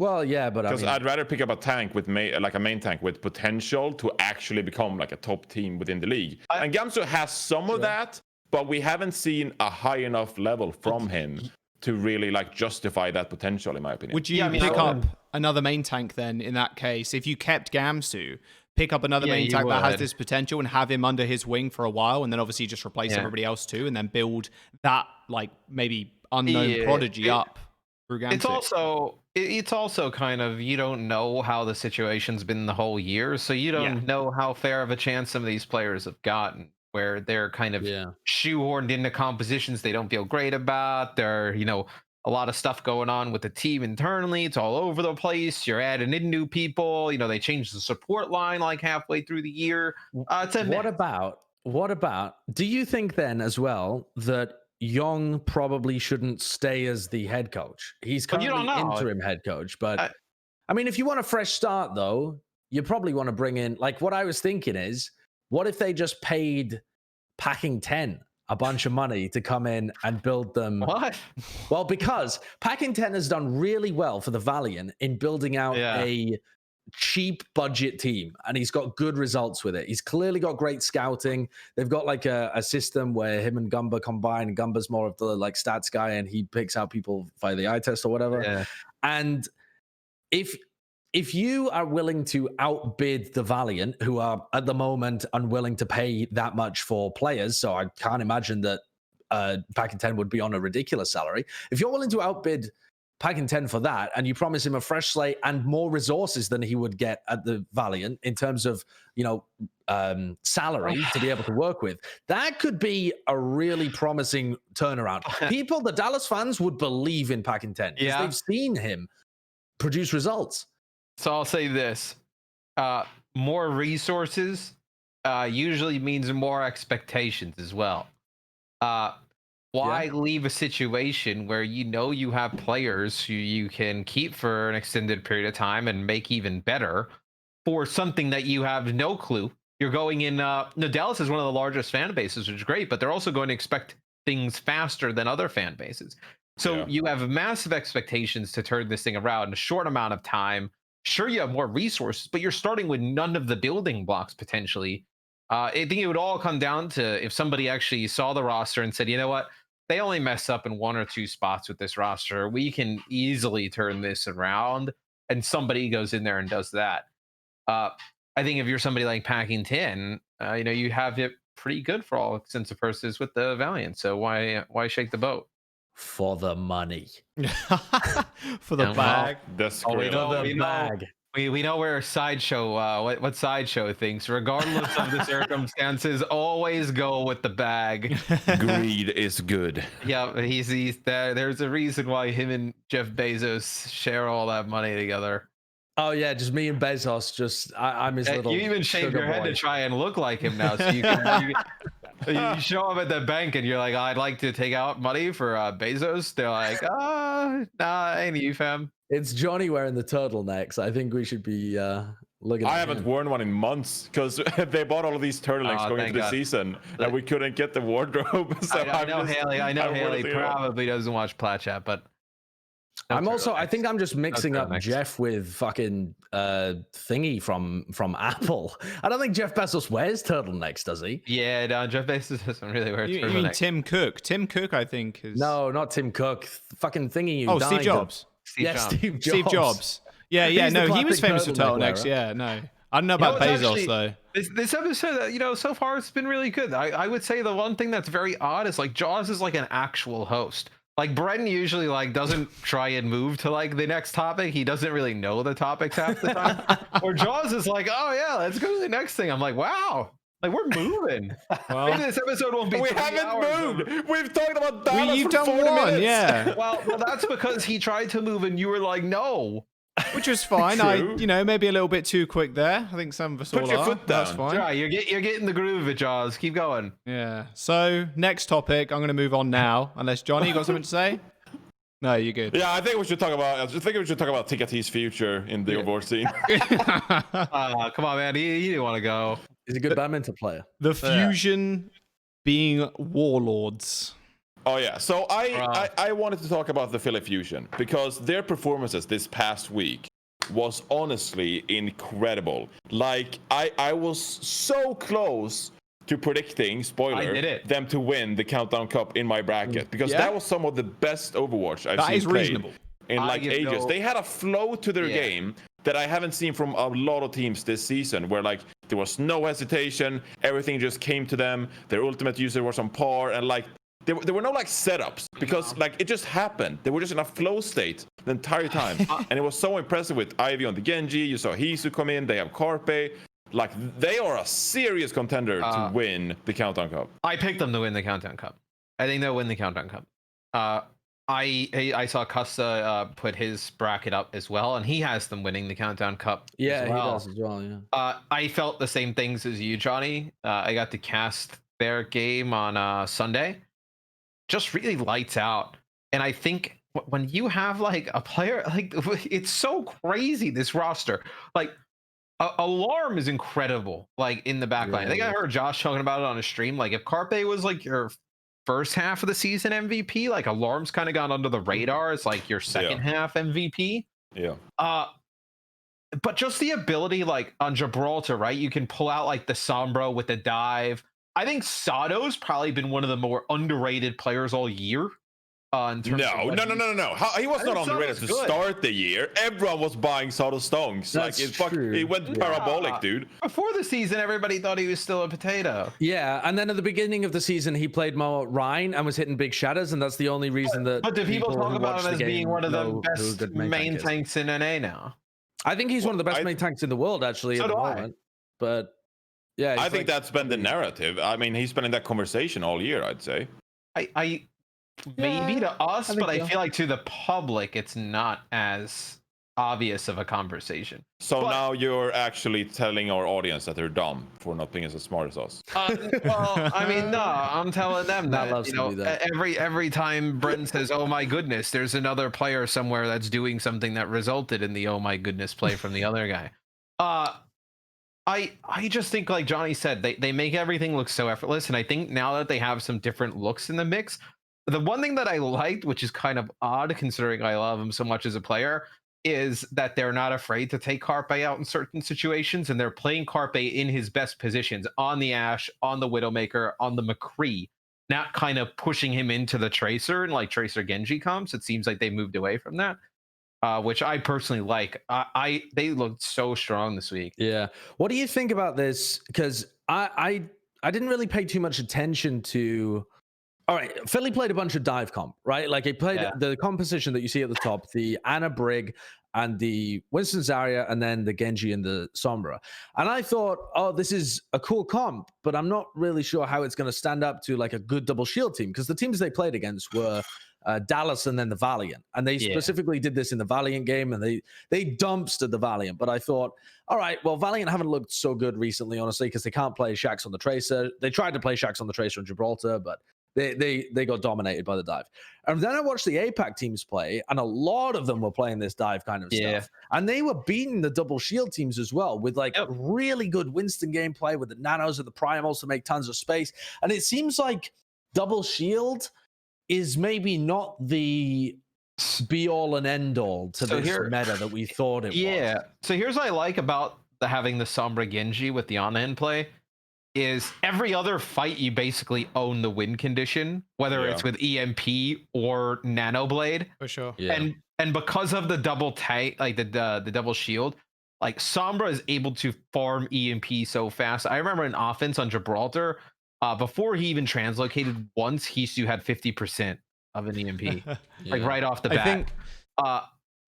Well, yeah, but because I'd rather pick up a tank with like a main tank with potential to actually become like a top team within the league. And Gamsu has some of that, but we haven't seen a high enough level from him to really like justify that potential, in my opinion. Would you pick up another main tank then? In that case, if you kept Gamsu, pick up another main tank that has this potential and have him under his wing for a while, and then obviously just replace everybody else too, and then build that like maybe unknown prodigy up through Gantic. It's also kind of, you don't know how the situation's been the whole year, so you don't know how fair of a chance some of these players have gotten, where they're kind of shoehorned into compositions they don't feel great about. They're, a lot of stuff going on with the team internally. It's all over the place. You're adding in new people. They changed the support line like halfway through the year. What about, do you think then as well that Young probably shouldn't stay as the head coach? He's currently interim head coach, but I mean, if you want a fresh start though, you probably want to bring in, like, what I was thinking is, what if they just paid Packing 10 a bunch of money to come in and build them? What? Well, because Packing 10 has done really well for the Valiant in building out a cheap budget team, and he's got good results with it. He's clearly got great scouting. They've got like a system where him and Gumba combine. Gumba's more of the like stats guy, and he picks out people via the eye test or whatever. Yeah. And if you are willing to outbid the Valiant, who are at the moment unwilling to pay that much for players, so I can't imagine that Packing 10 would be on a ridiculous salary. If you're willing to outbid Packing 10 for that, and you promise him a fresh slate and more resources than he would get at the Valiant in terms of, salary to be able to work with, that could be a really promising turnaround. The Dallas fans would believe in Packing 10 because they've seen him produce results. So I'll say this, more resources usually means more expectations as well. Why leave a situation where you have players who you can keep for an extended period of time and make even better for something that you have no clue? You're going in, Dallas is one of the largest fan bases, which is great, but they're also going to expect things faster than other fan bases. So you have massive expectations to turn this thing around in a short amount of time. Sure, you have more resources, but you're starting with none of the building blocks potentially. I think it would all come down to if somebody actually saw the roster and said, you know what, they only mess up in one or two spots with this roster. We can easily turn this around, and somebody goes in there and does that. I think if you're somebody like Packing 10, you have it pretty good for all intents and purposes with the Valiant. So why shake the boat? For the money. For the bag. We know where Sideshow, what Sideshow thinks. Regardless of the circumstances, always go with the bag. Greed is good. Yeah, he's there. There's a reason why him and Jeff Bezos share all that money together. Oh yeah, just me and Bezos. I'm his little. You even shaved your head to try and look like him now, so you can. You show up at the bank and you're like, I'd like to take out money for Bezos. They're like, nah, ain't you, fam. It's Johnny wearing the turtlenecks. I think we should be looking at I haven't worn one in months because they bought all of these turtlenecks going into the season, and we couldn't get the wardrobe. So I know Haley probably doesn't watch Plat chat, but I think I'm just mixing up Jeff with fucking thingy from Apple. I don't think Jeff Bezos wears turtlenecks, does he? Yeah, no, Jeff Bezos doesn't really wear turtlenecks. You mean Tim Cook? Tim Cook, I think is. No, not Tim Cook. Fucking thingy. Steve Jobs. Steve Jobs. Yeah. No, he was famous for turtlenecks. Yeah, no. I don't know about Bezos though. This episode, so far it's been really good. I would say the one thing that's very odd is like Jaws is like an actual host. Like Bren usually doesn't try and move to the next topic. He doesn't really know the topics half the time. Or Jaws is like, oh yeah, let's go to the next thing. I'm like, wow, we're moving. Well, maybe this episode won't be. We haven't moved. We've talked about Dallas You've for done 40 one, minutes. yeah. Well, that's because he tried to move and you were like, no. Which was fine. Maybe a little bit too quick there. I think some of us all are. Put your foot down. That's fine. Yeah, you're getting the groove of it, Jaws. Keep going. Yeah. So next topic, I'm going to move on now. Unless Johnny, you got something to say? No, you're good. Yeah, I think we should talk about. Ticket's future in the Overwatch scene. Come on, man. He didn't want to go. He's a good badminton player. The Fusion being Warlords. Oh yeah, so I wanted to talk about the Philly Fusion because their performances this past week was honestly incredible. Like I was so close to predicting, spoiler, them to win the Countdown Cup in my bracket because that was some of the best Overwatch I've seen played in ages. They had a flow to their game that I haven't seen from a lot of teams this season, where there was no hesitation, everything just came to them. Their ultimate user was on par, and there were no like setups because like it just happened. They were just in a flow state the entire time, and it was so impressive with Ivy on the Genji. You saw Hisu come in. They have Carpe. Like they are a serious contender to win the Countdown Cup. I picked them to win the Countdown Cup. I think they'll win the Countdown Cup. I saw Custa put his bracket up as well, and he has them winning the Countdown Cup. Yeah, as well. he does as well. Yeah. I felt the same things as you, Johnny. I got to cast their game on Sunday. Just really lights out, and I think when you have like a player like it's so crazy this roster. Like Alarm is incredible. Like in the backline, I think I heard Josh talking about it on a stream. Like if Carpe was like your first half of the season MVP, like Alarm's kind of gone under the radar. It's like your second half MVP. Yeah. But just the ability, like on Gibraltar, right? You can pull out like the Sombra with the dive. I think Sato's probably been one of the more underrated players all year. No. He was not underrated to start the year. Everyone was buying Sato Stones. That's true. He went parabolic, dude. Before the season, everybody thought he was still a potato. Yeah, and then at the beginning of the season, he played more Rhine and was hitting big shatters, and that's the only reason that. But do people talk about him as being one of the best main tanks in NA now? I think he's one of the best main tanks in the world, actually, at the moment. But yeah, I think that's been the narrative. I mean, he's been in that conversation all year, I'd say. Maybe to us, but I feel like to the public, it's not as obvious of a conversation. So now you're actually telling our audience that they're dumb for not being as smart as us. Well, I mean, no, I'm telling them that, you know, every time Bren says, "Oh my goodness," there's another player somewhere that's doing something that resulted in the "Oh my goodness" play from the other guy. I just think, like Johnny said, they make everything look so effortless, and I think now that they have some different looks in the mix, the one thing that I liked, which is kind of odd considering I love him so much as a player, is that they're not afraid to take Carpe out in certain situations, and they're playing Carpe in his best positions on the Ashe, on the Widowmaker, on the McCree, not kind of pushing him into the Tracer and like Tracer Genji comps. It seems like they moved away from that, which I personally like. They looked so strong this week. Yeah. What do you think about this? Because I didn't really pay too much attention to. All right, Philly played a bunch of dive comp, right? Like he played the composition that you see at the top, the Ana Brig and the Winston Zarya, and then the Genji and the Sombra. And I thought, oh, this is a cool comp, but I'm not really sure how it's going to stand up to like a good double shield team, because the teams they played against were Dallas and then the Valiant. And they specifically did this in the Valiant game, and they dumpstered the Valiant. But I thought, all right, well, Valiant haven't looked so good recently, honestly, because they can't play Shax on the Tracer. They tried to play Shax on the Tracer in Gibraltar, but they got dominated by the dive. And then I watched the APAC teams play, and a lot of them were playing this dive kind of stuff. And they were beating the double shield teams as well with like really good Winston gameplay with the nanos and the primals to make tons of space. And it seems like double shield is maybe not the be all and end all to this meta that we thought it was. So here's what I like about having the Sombra Genji with the on-end play. Is every other fight you basically own the win condition, whether it's with EMP or Nanoblade. For sure. Yeah. And because of the double tank, like the double shield, like Sombra is able to farm EMP so fast. I remember in offense on Gibraltar, before he even translocated once, Hisu had 50% of an EMP. Like right off the bat.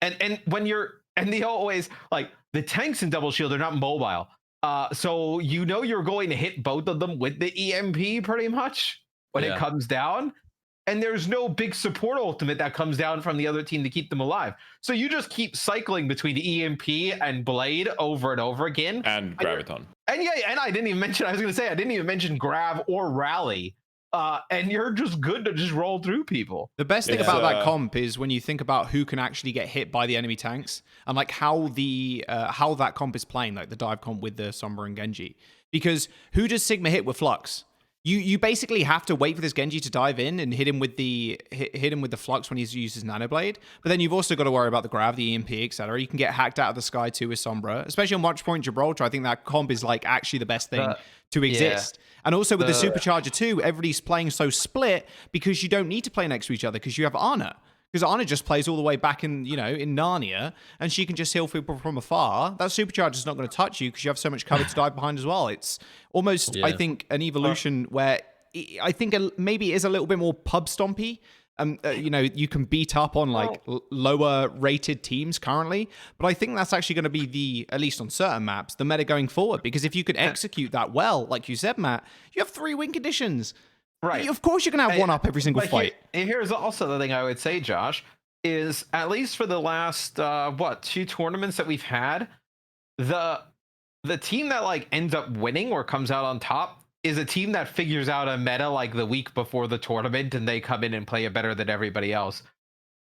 And when they always like the tanks in double shield, they're not mobile. So you know you're going to hit both of them with the EMP pretty much when it comes down, and there's no big support ultimate that comes down from the other team to keep them alive. So you just keep cycling between the EMP and Blade over and over again. And Graviton. And I didn't even mention Grav or Rally. And you're just good to just roll through people. The best thing about that comp is when you think about who can actually get hit by the enemy tanks, and like how that comp is playing, like the dive comp with the Sombra and Genji. Because who does Sigma hit with Flux? You basically have to wait for this Genji to dive in and hit him with the Flux when he uses Nanoblade. But then you've also got to worry about the Grav, the EMP, etc. You can get hacked out of the sky too with Sombra, especially on Watch Point Gibraltar. I think that comp is like actually the best thing to exist. And also with the Supercharger too, everybody's playing so split because you don't need to play next to each other because you have Ana. Because Ana just plays all the way back in Narnia, and she can just heal people from afar. That Supercharger's not going to touch you because you have so much cover to dive behind as well. It's almost, I think, an evolution where I think maybe it is a little bit more pub stompy. You can beat up on like lower rated teams currently, but I think that's actually going to be at least on certain maps, the meta going forward. Because if you can execute that well, like you said, Matt, you have 3 win conditions. Right. Of course you're going to have one up every single fight. Here's also the thing I would say, Josh, is at least for the last 2 tournaments that we've had, the team that like ends up winning or comes out on top is a team that figures out a meta like the week before the tournament, and they come in and play it better than everybody else.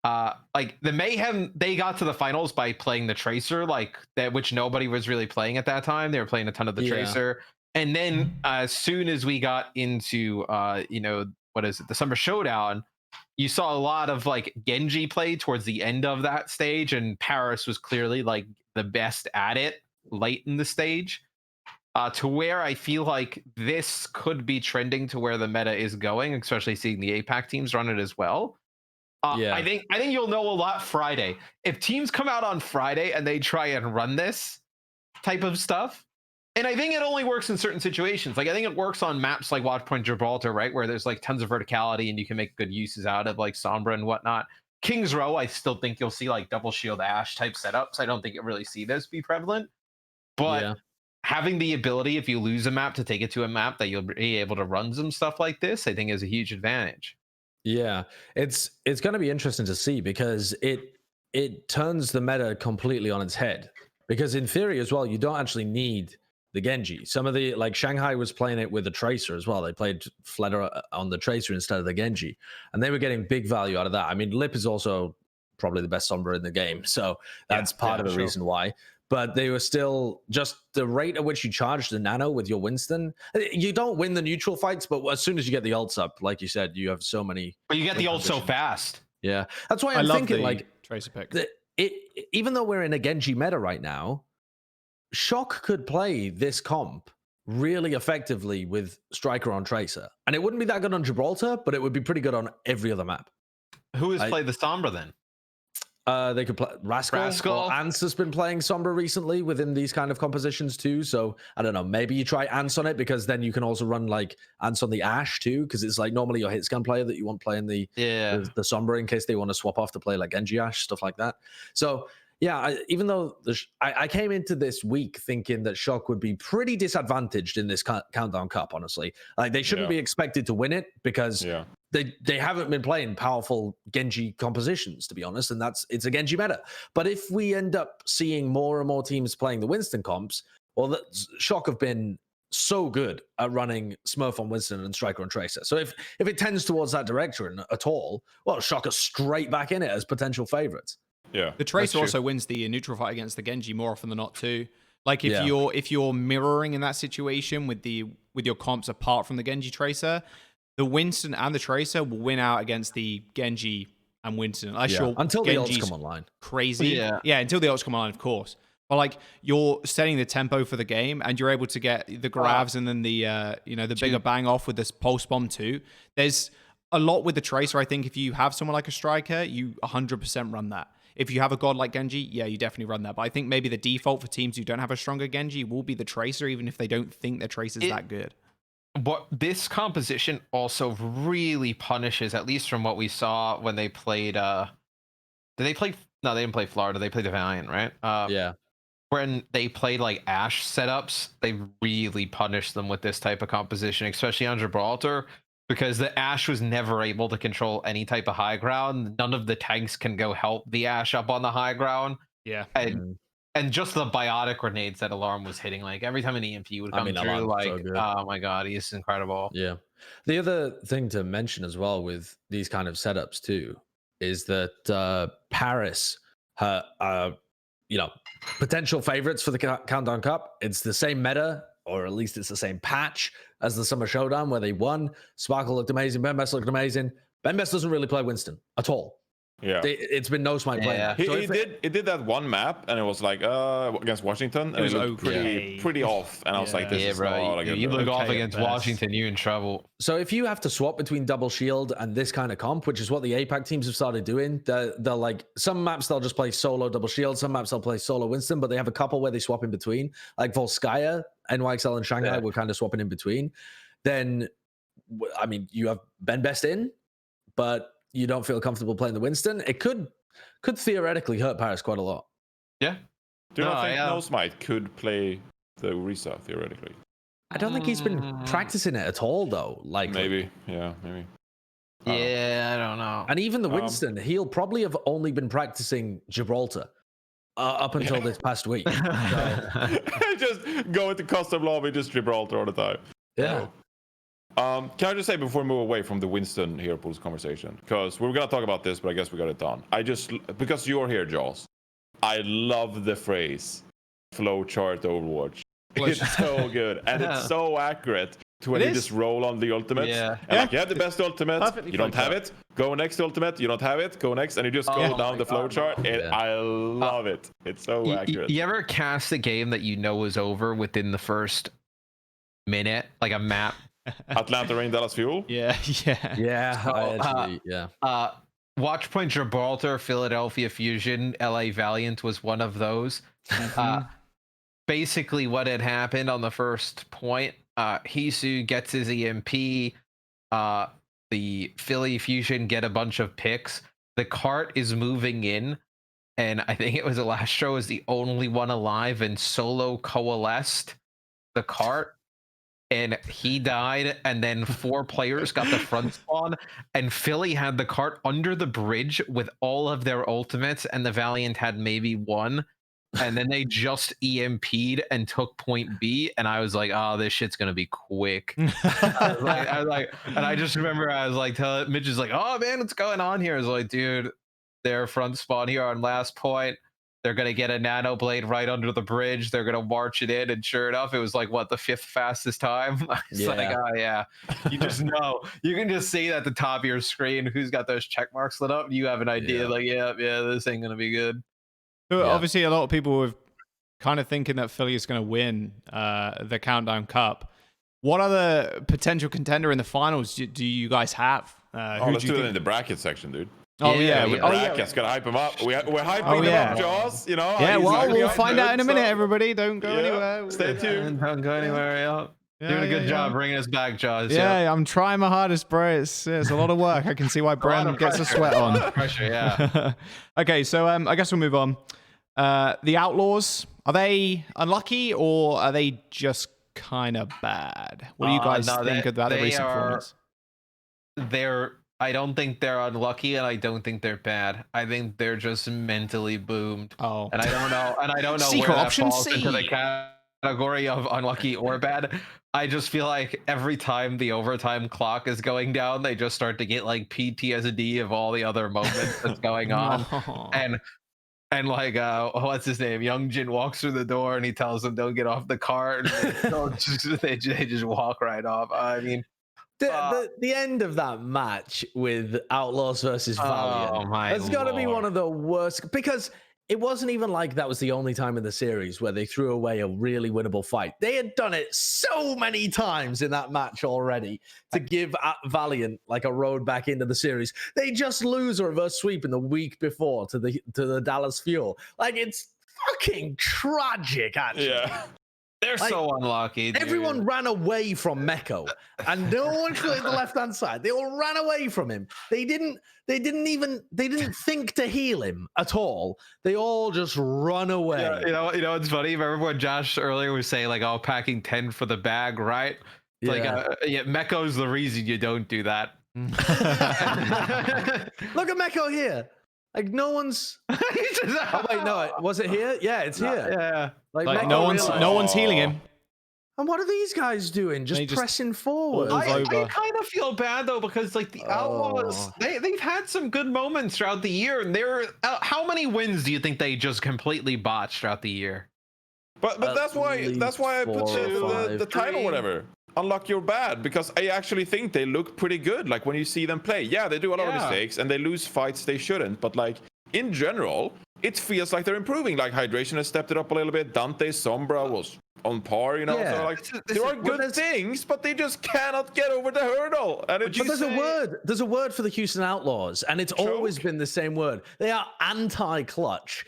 Like the Mayhem, they got to the finals by playing the Tracer, like that, which nobody was really playing at that time. They were playing a ton of the Tracer, and then as soon as we got into the Summer Showdown, you saw a lot of like Genji play towards the end of that stage, and Paris was clearly like the best at it late in the stage. To where I feel like this could be trending to where the meta is going, especially seeing the APAC teams run it as well. I think you'll know a lot Friday. If teams come out on Friday and they try and run this type of stuff, and I think it only works in certain situations. Like I think it works on maps like Watchpoint Gibraltar, right, where there's like tons of verticality and you can make good uses out of like Sombra and whatnot. King's Row, I still think you'll see like double shield Ash type setups. I don't think you really see this be prevalent, but having the ability, if you lose a map, to take it to a map that you'll be able to run some stuff like this, I think is a huge advantage. Yeah, it's going to be interesting to see, because it turns the meta completely on its head. Because in theory as well, you don't actually need the Genji. Some of the, like Shanghai was playing it with the Tracer as well. They played Fleder on the Tracer instead of the Genji, and they were getting big value out of that. I mean, Lip is also probably the best Sombra in the game, so that's part of the reason why. But they were still just the rate at which you charge the nano with your Winston. You don't win the neutral fights, but as soon as you get the ults up, like you said, you have so many. But you get the ult so fast. Yeah, that's why I'm thinking like Tracer pick. Even though we're in a Genji meta right now, Shock could play this comp really effectively with Striker on Tracer, and it wouldn't be that good on Gibraltar, but it would be pretty good on every other map. Who has played the Sombra then? They could play Rascal. Ants has been playing Sombra recently within these kind of compositions too. So I don't know. Maybe you try Ants on it, because then you can also run like Ants on the Ash too, because it's like normally your hit scan player that you want playing the Sombra in case they want to swap off to play like Genji Ash, stuff like that. So yeah, even though I came into this week thinking that Shock would be pretty disadvantaged in this Countdown Cup, honestly. Like they shouldn't be expected to win it, because they haven't been playing powerful Genji compositions, to be honest, and it's a Genji meta. But if we end up seeing more and more teams playing the Winston comps, well, Shock have been so good at running Smurf on Winston and Striker on Tracer. So if it tends towards that direction at all, well, Shock are straight back in it as potential favorites. Yeah, the Tracer also wins the neutral fight against the Genji more often than not too. Like if you're mirroring in that situation with your comps apart from the Genji Tracer, the Winston and the Tracer will win out against the Genji and Winston. Until Genji's the ults come online. Crazy. Yeah, until the ults come online, of course. But like you're setting the tempo for the game, and you're able to get the grabs and then the bigger bang off with this pulse bomb too. There's a lot with the Tracer. I think if you have someone like a Striker, you 100% run that. If you have a god like Genji, yeah, you definitely run that. But I think maybe the default for teams who don't have a stronger Genji will be the Tracer, even if they don't think their Tracer's that good. What this composition also really punishes, at least from what we saw when they played. No, they didn't play Florida. They played the Valiant, right? When they played like Ash setups, they really punished them with this type of composition, especially on Gibraltar, because the Ash was never able to control any type of high ground. None of the tanks can go help the Ash up on the high ground. Yeah. And just the biotic grenades that Alarm was hitting, like every time an EMP would come through, like, so oh my God, he's incredible. Yeah. The other thing to mention as well with these kind of setups too is that Paris, potential favorites for the Countdown Cup. It's the same meta, or at least it's the same patch as the Summer Showdown where they won. Sparkle looked amazing. Ben Best looked amazing. Ben Best doesn't really play Winston at all. Yeah, it's been no smite playing. Yeah. He did that one map, and it was like against Washington, and it looked pretty off. And I was like, "This is bro, you look off against Washington, you're in trouble." So if you have to swap between double shield and this kind of comp, which is what the APAC teams have started doing, they're like some maps they'll just play solo double shield, some maps they'll play solo Winston, but they have a couple where they swap in between. Like Volskaya, NYXL, and Shanghai were kind of swapping in between. Then I mean, you have Ben Best in, but you don't feel comfortable playing the Winston. It could theoretically hurt Paris quite a lot. Yeah. Do you not think No Smite could play the Orisa theoretically? I don't think he's been practicing it at all, though. Like maybe, yeah, maybe. Yeah, I don't know. And even the Winston, he'll probably have only been practicing Gibraltar up until this past week. So. Just go into custom lobby, just Gibraltar all the time. Yeah. Can I just say before we move away from the Winston Hero Pools conversation, because we were gonna talk about this, but I guess we got it done. Because you're here, Jaws, I love the phrase "flowchart Overwatch." It's so good and it's so accurate to when you just roll on the ultimate. Yeah. And like you have the best ultimate, Perfectly you don't have it, go next ultimate, you don't have it, go next, and you just go down the flowchart. I love it. It's so accurate. You ever cast a game that you know is over within the first minute, like a map? Atlanta Rain, Dallas Fuel. Yeah. Watchpoint Gibraltar, Philadelphia Fusion, LA Valiant was one of those. Basically, what had happened on the first point, Hisu gets his EMP. The Philly Fusion get a bunch of picks. The cart is moving in, and I think it was Elastro is the only one alive, and solo coalesced the cart. And he died, and then 4 players got the front spawn, and Philly had the cart under the bridge with all of their ultimates, and the Valiant had maybe 1, and then they just EMP'd and took point B, and I was like, oh, this shit's gonna be quick. I was like, and I just remember I was like, Mitch is like, oh man, what's going on here? I was like, dude, their front spawn here on last point. They're going to get a nano blade right under the bridge. They're going to march it in. And sure enough, it was like, what, the 5th fastest time? It's like, oh, yeah. You just know. You can just see at the top of your screen who's got those check marks lit up. You have an idea like, yeah, this ain't going to be good. So obviously, a lot of people were kind of thinking that Philly is going to win the Countdown Cup. What other potential contender in the finals do you guys have? Let's do it in the bracket section, dude. Brackets, gotta hype him up. We're hyping them up, Jaws. You know. Yeah, well, we'll find out in a minute, everybody. Don't go anywhere. Stay tuned. Don't go anywhere. Doing a good job bringing us back, Jaws. Yeah, I'm trying my hardest, bro. It's a lot of work. I can see why Bren gets a sweat on. Pressure, yeah. Okay, so I guess we'll move on. The Outlaws, are they unlucky or are they just kind of bad? What do you guys think about the recent performance? I don't think they're unlucky, and I don't think they're bad. I think they're just mentally boomed. Oh, and I don't know where that falls into the category of unlucky or bad. I just feel like every time the overtime clock is going down, they just start to get like PTSD of all the other moments that's going on, and like what's his name? Youngjin walks through the door and he tells them don't get off the cart. They just walk right off. I mean. The end of that match with Outlaws versus Valiant, it's got to be one of the worst, because it wasn't even like that was the only time in the series where they threw away a really winnable fight. They had done it so many times in that match already to give Valiant like a road back into the series. They just lose a reverse sweep in the week before to the Dallas Fuel. Like, it's fucking tragic, actually. Yeah. They're so unlucky. Dude. Everyone ran away from Meko, and no one cleared the left-hand side. They all ran away from him. They didn't think to heal him at all. They all just run away. Yeah, you know, it's funny. Remember when Josh earlier was saying like, "Oh, packing 10 for the bag," right? It's like, Meko's the reason you don't do that. Look at Meko here. Like no one's. Oh wait, no, was it here? Yeah, it's here. Yeah, like no one's healing him. And what are these guys doing? Just pressing forward. I kind of feel bad though, because like the Outlaws, they've had some good moments throughout the year, and they're how many wins do you think they just completely botched throughout the year? But that's why I put the title whatever. Unlucky or bad, because I actually think they look pretty good. Like when you see them play, they do a lot of mistakes and they lose fights they shouldn't. But like in general, it feels like they're improving. Like Hydration has stepped it up a little bit. Dante Sombra was on par, you know. So like there are good things, but they just cannot get over the hurdle. And but there's a word for the Houston Outlaws, and it's always been the same word. They are anti-clutch.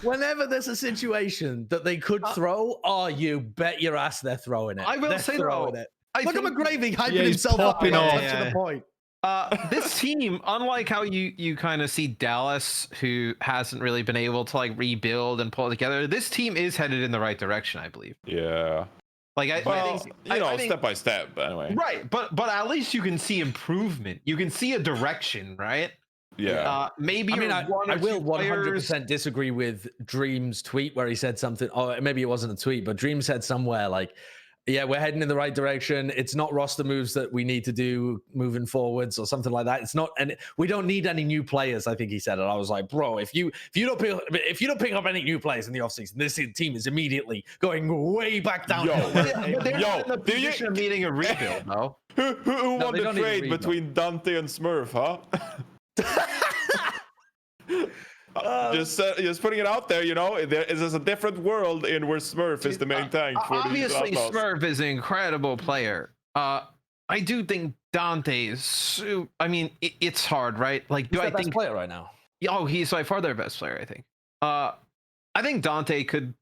Whenever there's a situation that they could throw, you bet your ass they're throwing it. I will say though, Look at McGravy hyping he's himself up popping without off. touching the point. This team, unlike how you kind of see Dallas, who hasn't really been able to like rebuild and pull it together, this team is headed in the right direction, I believe. Yeah. Like I think, I think step by step. Anyway. right, but at least you can see improvement. You can see a direction, right? Yeah. Maybe I mean, I will 100% 100% disagree with Dream's tweet where he said something, or maybe it wasn't a tweet, but Dream said somewhere like, yeah, we're heading in the right direction. It's not roster moves that we need to do moving forwards or something like that. It's not, and we don't need any new players. I think he said it. I was like, bro, if you don't pick up any new players in the offseason, this team is immediately going way back down. But they're not in the position of needing a rebuild, no. Who won the trade between Dante and Smurf, huh? Just putting it out there, there is a different world in where Smurf is the main tank. For Obviously, the Smurf is an incredible player. I do think Dante is. I mean, it's hard, right? Like, do I think player right now? Oh, he's by far their best player, I think. I think Dante could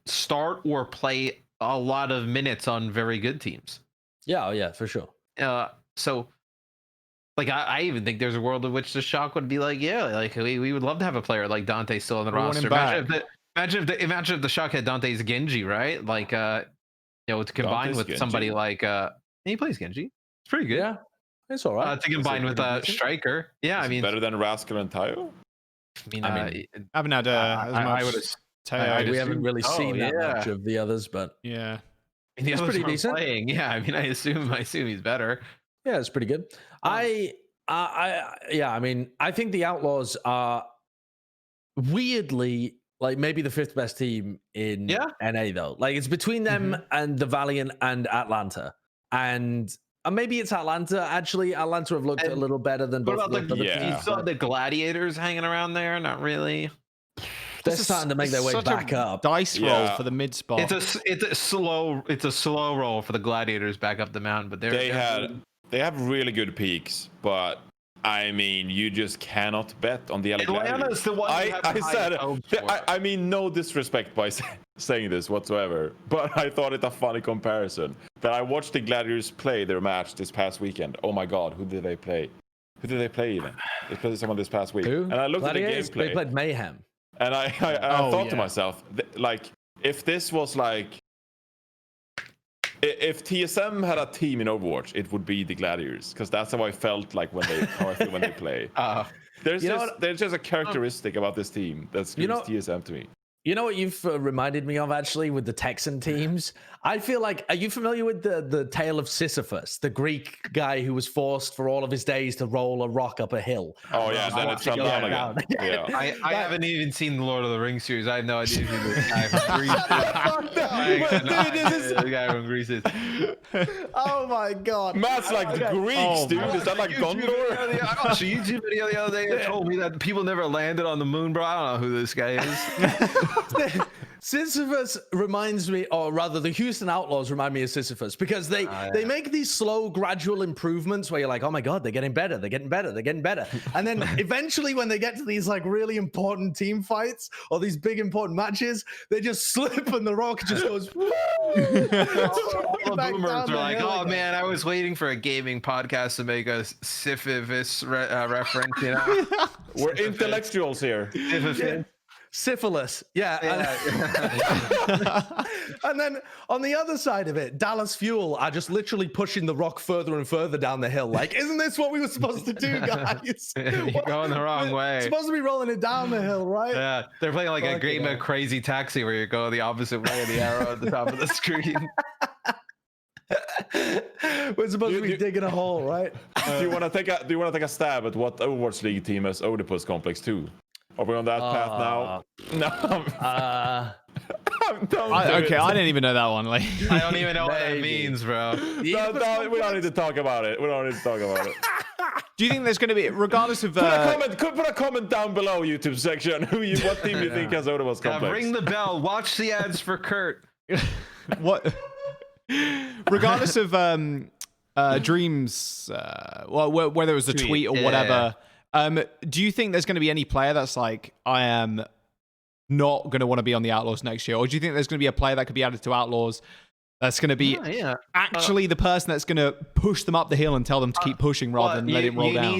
start or play a lot of minutes on very good teams. Yeah, yeah, for sure. So. Like, I even think there's a world in which the Shock would be like, yeah, like we would love to have a player like Dante still on the roster. Imagine if the Shock had Dante's Genji, right? Like, to combine Dante's with Genji. somebody like, he plays Genji. It's pretty good. Yeah, it's all right. To combine with a striker. Yeah, I mean, better than Rascal and Tayo. I haven't had as much. We haven't really seen that much of the others, but yeah, the others pretty decent. Playing. Yeah, I mean, I assume he's better. Yeah, it's pretty good. I mean, I think the Outlaws are weirdly like maybe the fifth best team in NA though. Like it's between them and the Valiant and Atlanta, and maybe it's Atlanta. Actually, Atlanta have looked a little better than both. You saw the Gladiators hanging around there? Not really. They're starting to make their way back up. Dice roll for the mid spot. It's a slow roll for the Gladiators back up the mountain, but they have really good peaks, but I mean, you just cannot bet on the Atlanta's the one. I mean, no disrespect by saying this whatsoever, but I thought it a funny comparison. That I watched the Gladiators play their match this past weekend. Oh my God, who did they play? Who did they play even? They played someone this past week. Who? And I looked Gladiators? at the gameplay. They played Mayhem. And I thought to myself, like, if this was like, if TSM had a team in Overwatch, it would be the Gladiators, because that's how I felt like when they play. There's just a characteristic about this team that screams TSM to me. You know what you've reminded me of actually with the Texan teams? I feel like, are you familiar with the tale of Sisyphus, the Greek guy who was forced for all of his days to roll a rock up a hill? Oh yeah, then it fell down again. Yeah. I haven't even seen the Lord of the Rings series. I have no idea who this guy from Greece is. The guy from Greece is. Oh my God. Matt's like the Greeks, dude. Is that like Gondor? I watched a YouTube video the other day that told me that people never landed on the moon, bro. I don't know who this guy is. Sisyphus reminds me, or rather the Houston Outlaws remind me of Sisyphus, because they make these slow gradual improvements where you're like, oh my God, they're getting better, and then eventually when they get to these like really important team fights or these big important matches, they just slip and the rock just goes the boomers are like, oh man, I was waiting for a gaming podcast to make a Sisyphus reference, We're intellectuals here. Syphilis, yeah. And then on the other side of it, Dallas Fuel are just literally pushing the rock further and further down the hill. Like, isn't this what we were supposed to do, guys? You're going the wrong way. Supposed to be rolling it down the hill, right? Yeah, they're playing like a game of Crazy Taxi where you go the opposite way of the arrow at the top of the screen. We're supposed to be digging a hole, right? Do you want to take a stab at what Overwatch League team has Oedipus Complex 2? Are we on that path now? No. Okay, I didn't even know that one. Like, I don't even know what that means, bro. We don't need to talk about it. do you think there's going to be, regardless of put a comment down below, YouTube section. What team you think has Oedipus Complex? Ring the bell. Watch the ads for Kurt. What? Regardless of Dreams, whether it was a tweet or whatever. Do you think there's going to be any player that's like, I am not going to want to be on the Outlaws next year? Or do you think there's going to be a player that could be added to Outlaws That's going to be actually the person that's going to push them up the hill and tell them to keep pushing rather than let it roll down.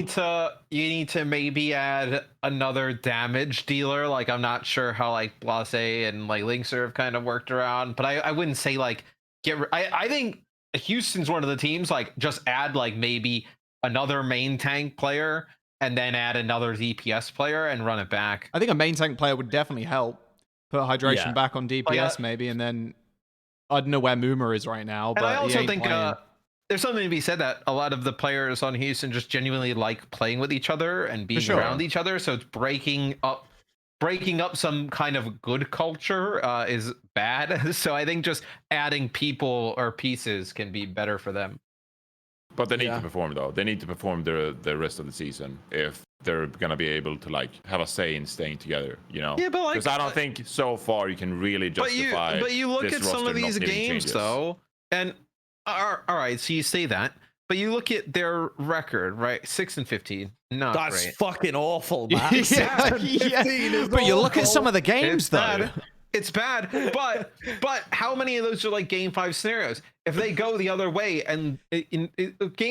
You need to maybe add another damage dealer. Like, I'm not sure how like Blase and like Linkser have kind of worked around, but I wouldn't say like I think Houston's one of the teams, like just add like maybe another main tank player and then add another DPS player and run it back. I think a main tank player would definitely help. Put hydration back on DPS maybe, and then I don't know where Moomer is right now, but I also think playing. There's something to be said that a lot of the players on Houston just genuinely like playing with each other and being around each other. So it's breaking up some kind of good culture is bad. So I think just adding people or pieces can be better for them. But they need to perform, though. They need to perform the rest of the season if they're gonna be able to like have a say in staying together. You know? Yeah, but like, because I don't think so far you can really justify. But you look at some of these games though, and all right, so you say that, but you look at their record, right? 6-15, not That's great. fucking awful, man. But you look at some of the games though. It's bad, but how many of those are like game 5 scenarios? If they go the other way, and game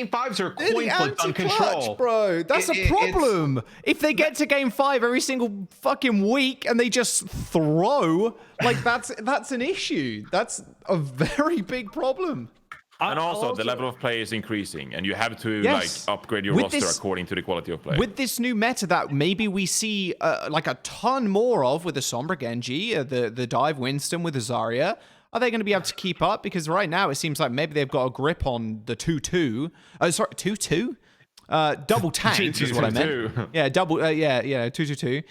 5s are coin flips on control, bro. That's a problem. If they get to game 5 every single fucking week and they just throw, like that's an issue. That's a very big problem. And also, the level of play is increasing, and you have to like upgrade your roster according to the quality of play. With this new meta that maybe we see like a ton more of with the Sombra Genji, the Dive Winston with the Zarya, are they going to be able to keep up? Because right now it seems like maybe they've got a grip on the 2-2. Oh, sorry, 2-2? Double tank is what I meant. Yeah, double. 2-2-2.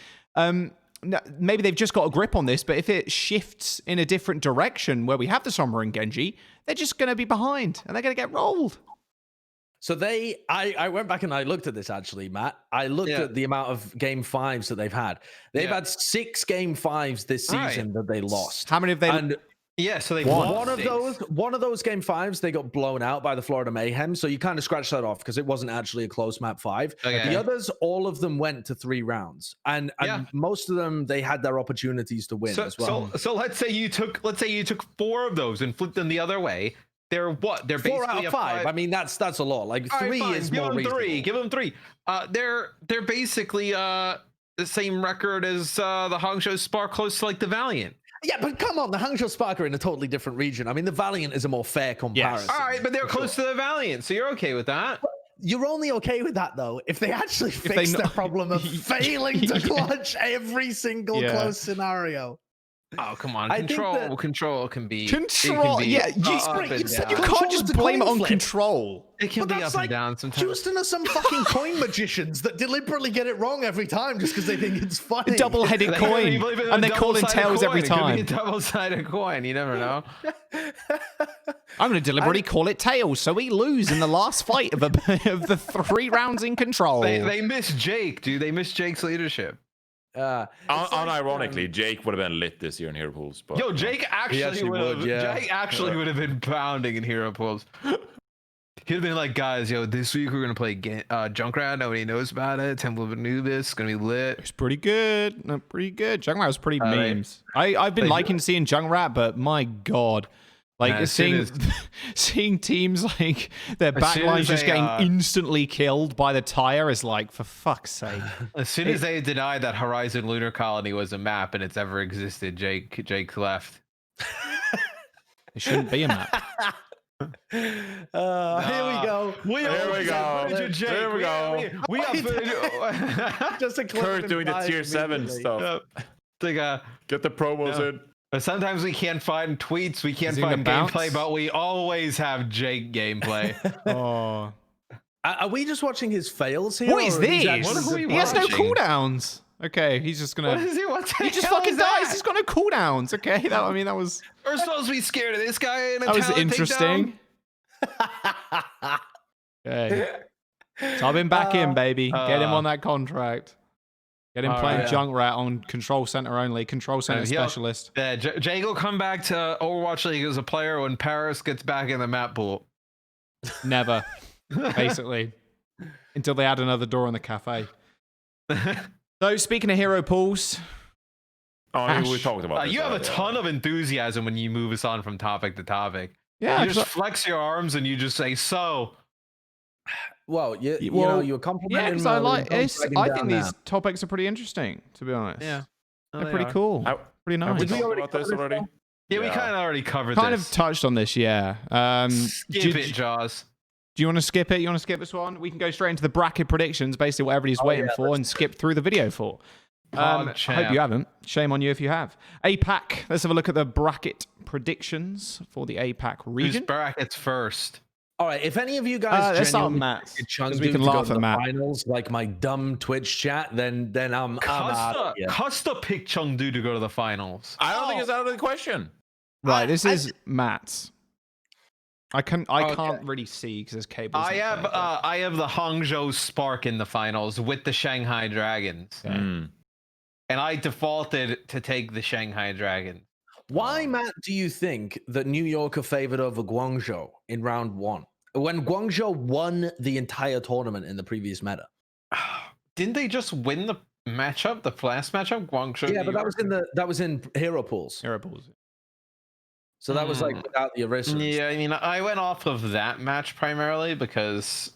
Maybe they've just got a grip on this, but if it shifts in a different direction where we have the Sombra and Genji, they're just going to be behind and they're going to get rolled. So I went back and I looked at this actually, Matt. I looked at the amount of game 5s that they've had. They've had 6 game 5s this season that they lost. How many have they? So they won. One of those game 5s they got blown out by the Florida Mayhem, so you kind of scratch that off because it wasn't actually a close map 5. Okay. The others, all of them went to 3 rounds, and most of them they had their opportunities to win as well. So let's say you took 4 of those and flipped them the other way. They're what? They're 4 out of 5. I mean, that's a lot. Like 3 is more reasonable. Give them 3. They're basically the same record as the Hangzhou Spark, close to like the Valiant. Yeah, but come on, the Hangzhou Spark are in a totally different region. I mean, the Valiant is a more fair comparison. All right, but they're close to the Valiant, so you're okay with that. You're only okay with that, though, if they actually fix the problem of failing to clutch every single close scenario. Oh, come on. Control can be... Control, you can't just blame it on control. It can be up and down sometimes. Houston are some fucking coin magicians that deliberately get it wrong every time just because they think it's funny. Double-headed coin, and they call in tails every time. It could be a double-sided coin, you never know. I'm going to deliberately call it tails, so we lose in the last fight of the 3 rounds in control. They miss Jake, dude. They miss Jake's leadership. Unironically, Jake would have been lit this year in Hero Pools. But, yo, Jake actually would have been pounding in Hero Pools. He'd have been like, guys, yo, this week we're gonna play Junkrat. Nobody knows about it. Temple of Anubis. It's gonna be lit. It's pretty good. Junkrat was pretty memes. I've been liking seeing Junkrat, but my god. Like seeing teams like their backlines just getting instantly killed by the tire is like, for fuck's sake. As soon as they denied that Horizon Lunar Colony was a map and it's ever existed, Jake left. It shouldn't be a map. Here we go. Here we go. We got just a Kurt doing the tier 7 stuff. Get the promos in. Sometimes we can't find tweets, we can't find gameplay, but we always have Jake gameplay. Oh. Are we just watching his fails here? What is this? He has no cooldowns. Okay, he's just gonna. He just fucking dies. He's got no cooldowns. Okay, that was. We're supposed to be scared of this guy. That was interesting. Okay, sub him back in, baby. Get him on that contract. Get him playing Junkrat on Control Center only. Control Center specialist. Yeah, Jake will come back to Overwatch League as a player when Paris gets back in the map pool. Never, basically, until they add another door in the cafe. So, speaking of hero pools, we talked about this. You have a ton of enthusiasm when you move us on from topic to topic. Yeah, You just flex your arms and you just say, so. Well, you Well, know, you're complimenting. yeah, because I like. I think these now. topics are pretty interesting, to be honest. Yeah. They're pretty cool. Pretty Have we nice. talked about this already? Yeah, we kind of already covered Kind this. of touched on this, yeah. Skip it, Jaws. Do you want to skip it? You want to skip this one? We can go straight into the bracket predictions, basically what everybody's waiting for, and skip through the video for. I hope you haven't. Shame on you if you have. APAC. Let's have a look at the bracket predictions for the APAC region. Whose brackets first? All right, if any of you guys let's start with genuinely Matt's, think Chengdu 'cause we can to go laugh to at the Matt. finals, like my dumb Twitch chat, then I'm out of here. Custa picked Chengdu to go to the finals. I don't think it's out of the question. Right, this is Matt's. I can't really see because there's cables. I have the Hangzhou Spark in the finals with the Shanghai Dragons. Mm. And I defaulted to take the Shanghai Dragons. Why, Matt, do you think that New York are favored over Guangzhou in round 1 when Guangzhou won the entire tournament in the previous meta? Didn't they just win the matchup, the last matchup? Guangzhou. Yeah, New but York? that was in hero pools. Hero pools. So that was like without the erasers. Yeah, I mean, I went off of that match primarily because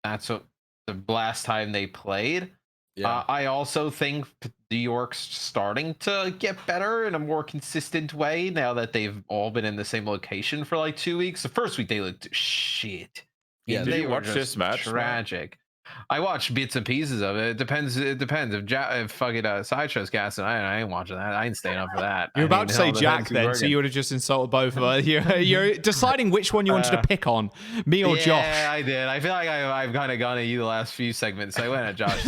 that's what the last time they played. Yeah. I also think New York's starting to get better in a more consistent way now that they've all been in the same location for like 2 weeks. The first week they looked shit. Yeah, Did they you were watch just this match? tragic. I watched bits and pieces of it. It depends. If fucking Sideshow's gassing, I ain't watching that. I ain't staying up for that. You're about to say Jack then, so you would have just insulted both of us. You're deciding which one you wanted to pick on, me or Josh. Yeah, I did. I feel like I've kind of gone at you the last few segments. I went at Josh.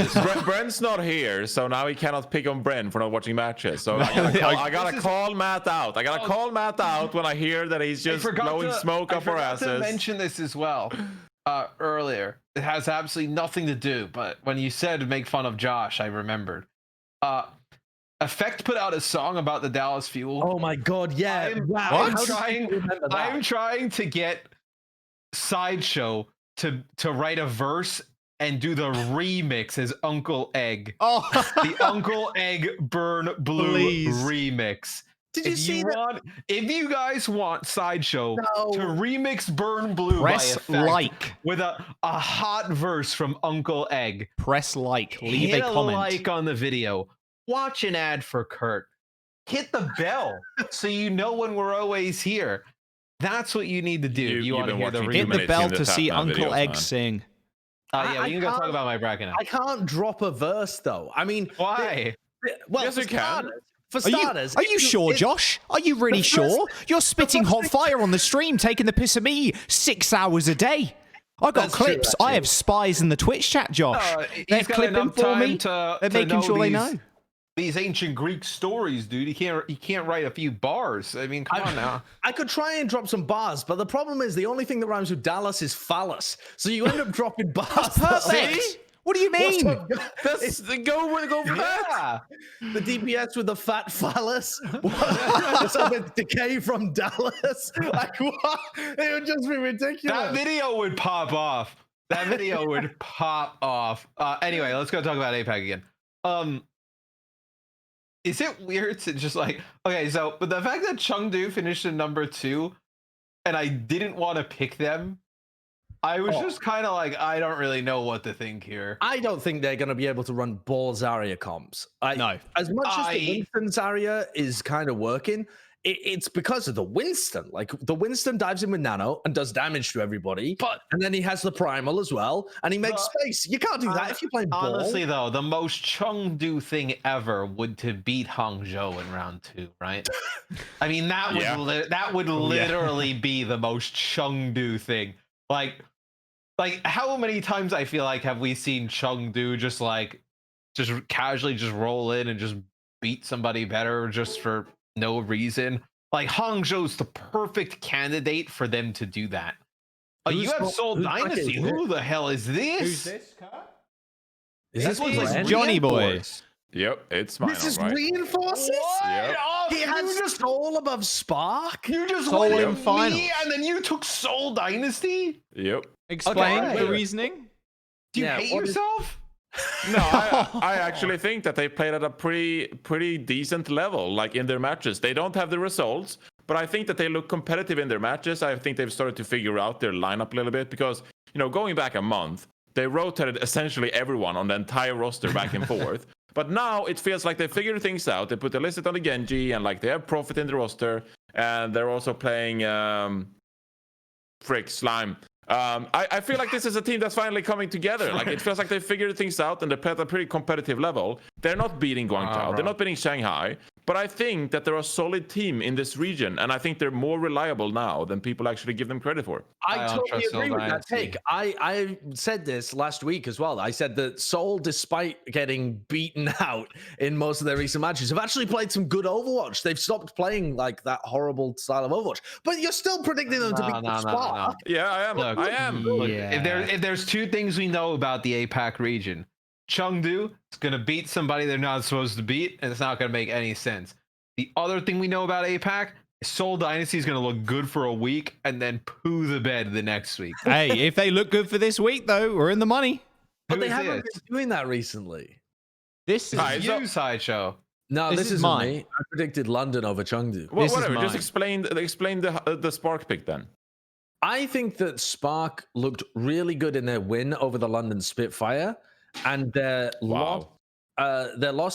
Bren's not here, so now he cannot pick on Bren for not watching matches. So I gotta call Matt out. I gotta call Matt out when I hear that he's just blowing smoke up our asses. I forgot to mention this as well earlier. It has absolutely nothing to do, but when you said make fun of Josh, I remembered. Effect put out a song about the Dallas Fuel. Oh my god, yeah. I'm trying to get Sideshow to write a verse and do the remix as Uncle Egg. Oh, The Uncle Egg Burn Blue remix. Did you see that? If you guys want Sideshow to remix Burn Blue press by Effect like with a hot verse from Uncle Egg, press like, leave hit a comment. like on the video, watch an ad for Kurt, hit the bell so you know when we're always here. That's what you need to do. You want to hear the Hit the remix. bell to see Tapman Uncle videos, Egg man. sing. Yeah, we can go talk about my bracket now. I can't drop a verse though. I mean, Why? well, Yes, for you can. starters, for starters, Are you sure, Josh? Are you really sure? You're spitting hot fire on the stream, taking the piss of me 6 hours a day. I got That's true, clips. I have spies in the Twitch chat, Josh. They're He's got clipping enough for time me. to They're making sure they know. these ancient Greek stories, dude. You can't write a few bars. I mean, come on now. I could try and drop some bars, but the problem is the only thing that rhymes with Dallas is phallus. So you end up dropping bars. Perfect. What do you mean? That's go for that. The DPS with the fat phallus. It's like a Decay from Dallas. Like what? It would just be ridiculous. That video would pop off. Anyway, let's go talk about APAC again. Is it weird to just like, okay, so but the fact that Chengdu finished in number 2 and I didn't want to pick them, I was just kind of like, I don't really know what to think here. I don't think they're going to be able to run ball Zarya comps. No. As much as the Winston Zarya is kind of working, it's because of the Winston. Like the Winston dives in with nano and does damage to everybody, and then he has the primal as well, and he makes space. You can't do that if you're playing ball. Honestly, though, the most Chengdu thing ever would to beat Hangzhou in round 2, right? I mean, that would literally be the most Chengdu thing. Like how many times I feel like have we seen Chengdu just casually just roll in and just beat somebody better just for no reason? Like Hangzhou's the perfect candidate for them to do that. You have Soul Dynasty. Who the hell is this? Who's this, Kurt? This is Johnny Boy. Yep, it's mine. This is right. Reinforces? Yep. He has Soul above Spark? You just Soul went in at finals. me and then you took Soul Dynasty? Yep. Explain Okay. the reasoning. Do you hate yourself? No, I actually think that they played at a pretty decent level, like in their matches. They don't have the results, but I think that they look competitive in their matches. I think they've started to figure out their lineup a little bit because, going back a month, they rotated essentially everyone on the entire roster back and forth. But now it feels like they figured things out. They put the list on the Genji, and like they have Profit in the roster, and they're also playing Slime. I feel like this is a team that's finally coming together. Like it feels like they figured things out and they play at a pretty competitive level. They're not beating Guangzhou, they're not beating Shanghai, but I think that they're a solid team in this region, and I think they're more reliable now than people actually give them credit for. I totally agree with that take. I said this last week as well. I said that Seoul, despite getting beaten out in most of their recent matches, have actually played some good Overwatch. They've stopped playing like that horrible style of Overwatch, but you're still predicting them to beat the Spark. Yeah, I am. Look, I am. Yeah. If there's two things we know about the APAC region, Chengdu is going to beat somebody they're not supposed to beat, and it's not going to make any sense. The other thing we know about APAC is Seoul Dynasty is going to look good for a week and then poo the bed the next week. Hey, if they look good for this week, though, we're in the money. But they haven't been doing that recently. This is you, Sideshow. No, this is mine. Me. I predicted London over Chengdu. Well, whatever. Just explain the Spark pick then. I think that Spark looked really good in their win over the London Spitfire, and their loss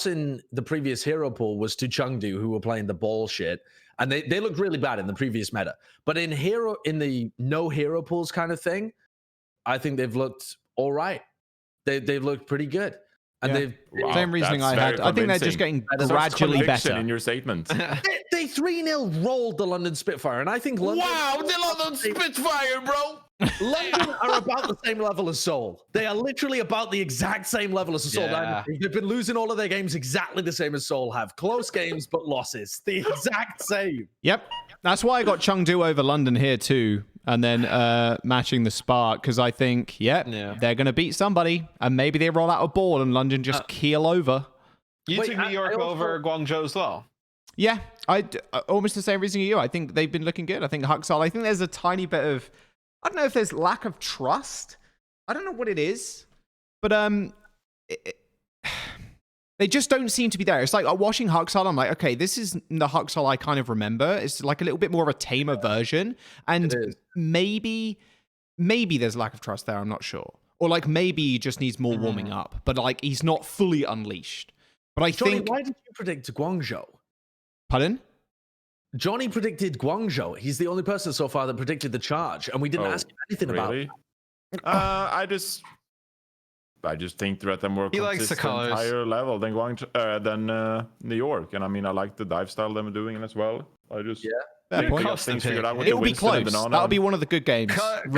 in the previous hero pool was to Chengdu, who were playing the ball shit, and they looked really bad in the previous meta. But in the no hero pools kind of thing, I think they've looked all right. They've looked pretty good. And they've same reasoning I had. I think they're just getting gradually better. In your statement, they 3-0 rolled the London Spitfire, and I think London. Wow, the London Spitfire, bro! London are about the same level as Seoul. They are literally about the exact same level as the Seoul Dynasty. They've been losing all of their games exactly the same as Seoul have. Close games, but losses. The exact same. Yep. That's why I got Chengdu over London here too. And then matching the Spark, because I think, they're going to beat somebody. And maybe they roll out a ball and London just keel over. You took New York over Guangzhou as well. Yeah, I almost the same reason you. I think they've been looking good. I think Huxal, I think there's a tiny bit of, I don't know if there's lack of trust. I don't know what it is. But they just don't seem to be there. It's like watching Huxal, I'm like, okay, this is the Huxal I kind of remember. It's like a little bit more of a tamer version. And maybe there's lack of trust there. I'm not sure. Or like maybe he just needs more warming up. But like he's not fully unleashed. But I think... why did you predict Guangzhou? Pardon? Johnny predicted Guangzhou. He's the only person so far that predicted the charge. And we didn't ask him anything about it. I just think they're at a more consistent, higher level than New York. And I mean, I like the dive style they're doing as well. I just things figured out with It'll be close. That'll be one of the good games. You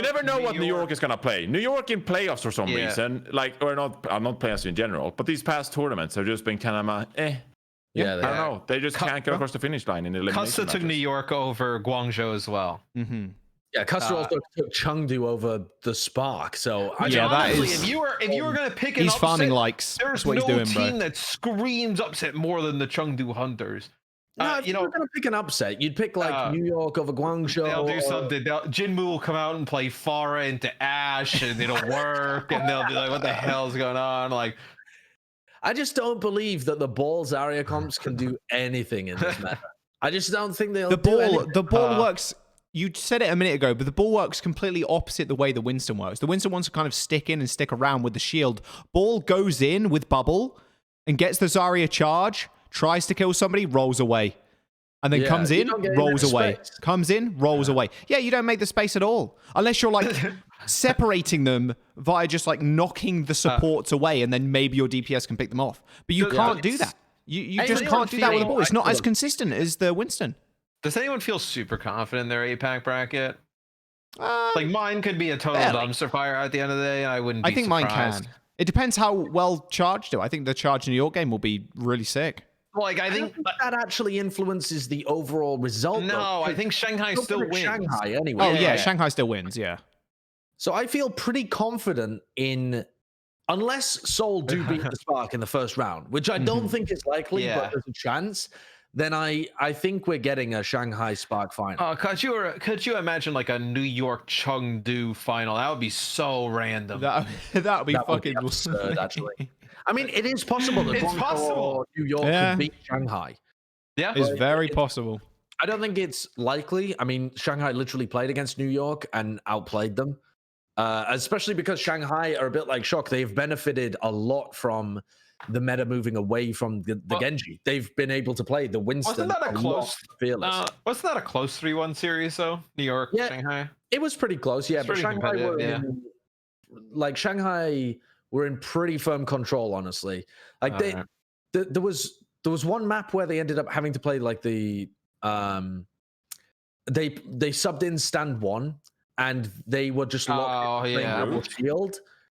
never know what New York is gonna play. New York in playoffs for some reason, I'm not playoffs in general, but these past tournaments have just been kind of I don't know. They just can't get across the finish line in the elimination Custa took New York over Guangzhou as well. Mm-hmm. Yeah, Custer also took Chengdu over the Spark. So honestly, if you were going to pick an he's upset, farming likes. There's no team that screams upset more than the Chengdu Hunters. No, if you were going to pick an upset, you'd pick like New York over Guangzhou. They'll do something. Jinmu will come out and play Pharah into Ash, and it'll work. And they'll be like, "What the hell's going on?" Like, I just don't believe that the ball Zarya comps can do anything in this meta. I just don't think they'll. The ball works. You said it a minute ago, but the ball works completely opposite the way the Winston works. The Winston wants to kind of stick in and stick around with the shield. Ball goes in with bubble and gets the Zarya charge, tries to kill somebody, rolls away. And then comes in, rolls away. Comes in, rolls away. Yeah, you don't make the space at all. Unless you're like separating them via just like knocking the supports away, and then maybe your DPS can pick them off. But you can't do that. You just can't do that with the ball. It's not as consistent as the Winston. Does anyone feel super confident in their APAC bracket? Like mine could be a total dumpster fire at the end of the day. I wouldn't be surprised. Mine can. It depends how well charged it. I think the charge in your game will be really sick. Like I think that actually influences the overall result. No, I think Shanghai still wins. Shanghai anyway. Oh yeah, Shanghai still wins. Yeah. So I feel pretty confident in, unless Seoul do beat the Spark in the first round, which I don't think is likely, but there's a chance. Then I think we're getting a Shanghai Spark final. Could you imagine like a New York Chengdu final? That would be so random. That would be fucking absurd, actually. I mean, it is possible that New York could beat Shanghai. Yeah. It's But very possible. I don't think it's likely. I mean, Shanghai literally played against New York and outplayed them, especially because Shanghai are a bit like Shock. They've benefited a lot from the meta moving away from the Genji. They've been able to play the Winston. Wasn't that a close? Fearless. Wasn't that a close 3-1 series though? New York, Yeah. Shanghai. It was pretty close, yeah. It's But pretty Shanghai were competitive, in, like Shanghai were in pretty firm control, honestly. Like Alright. there was one map where they ended up having to play like the they subbed in stand one and they were just locked in playing double shield.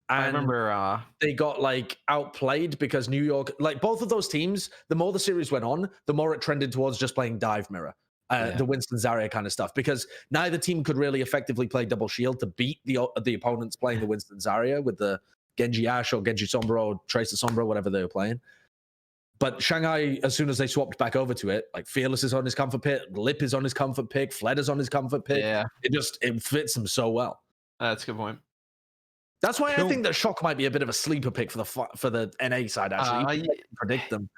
And I remember they got like outplayed because New York, like both of those teams, the more the series went on, the more it trended towards just playing dive mirror. The Winston Zarya kind of stuff, because neither team could really effectively play double shield to beat the opponents playing the Winston Zarya with the Genji Ash or Genji Sombra or Tracer Sombra, whatever they were playing. But Shanghai, as soon as they swapped back over to it, like Fearless is on his comfort pick, Lip is on his comfort pick, Fled is on his comfort pick. Yeah. It fits them so well. That's a good point. That's why I think that Shock might be a bit of a sleeper pick for the NA side. Actually, you can't predict them.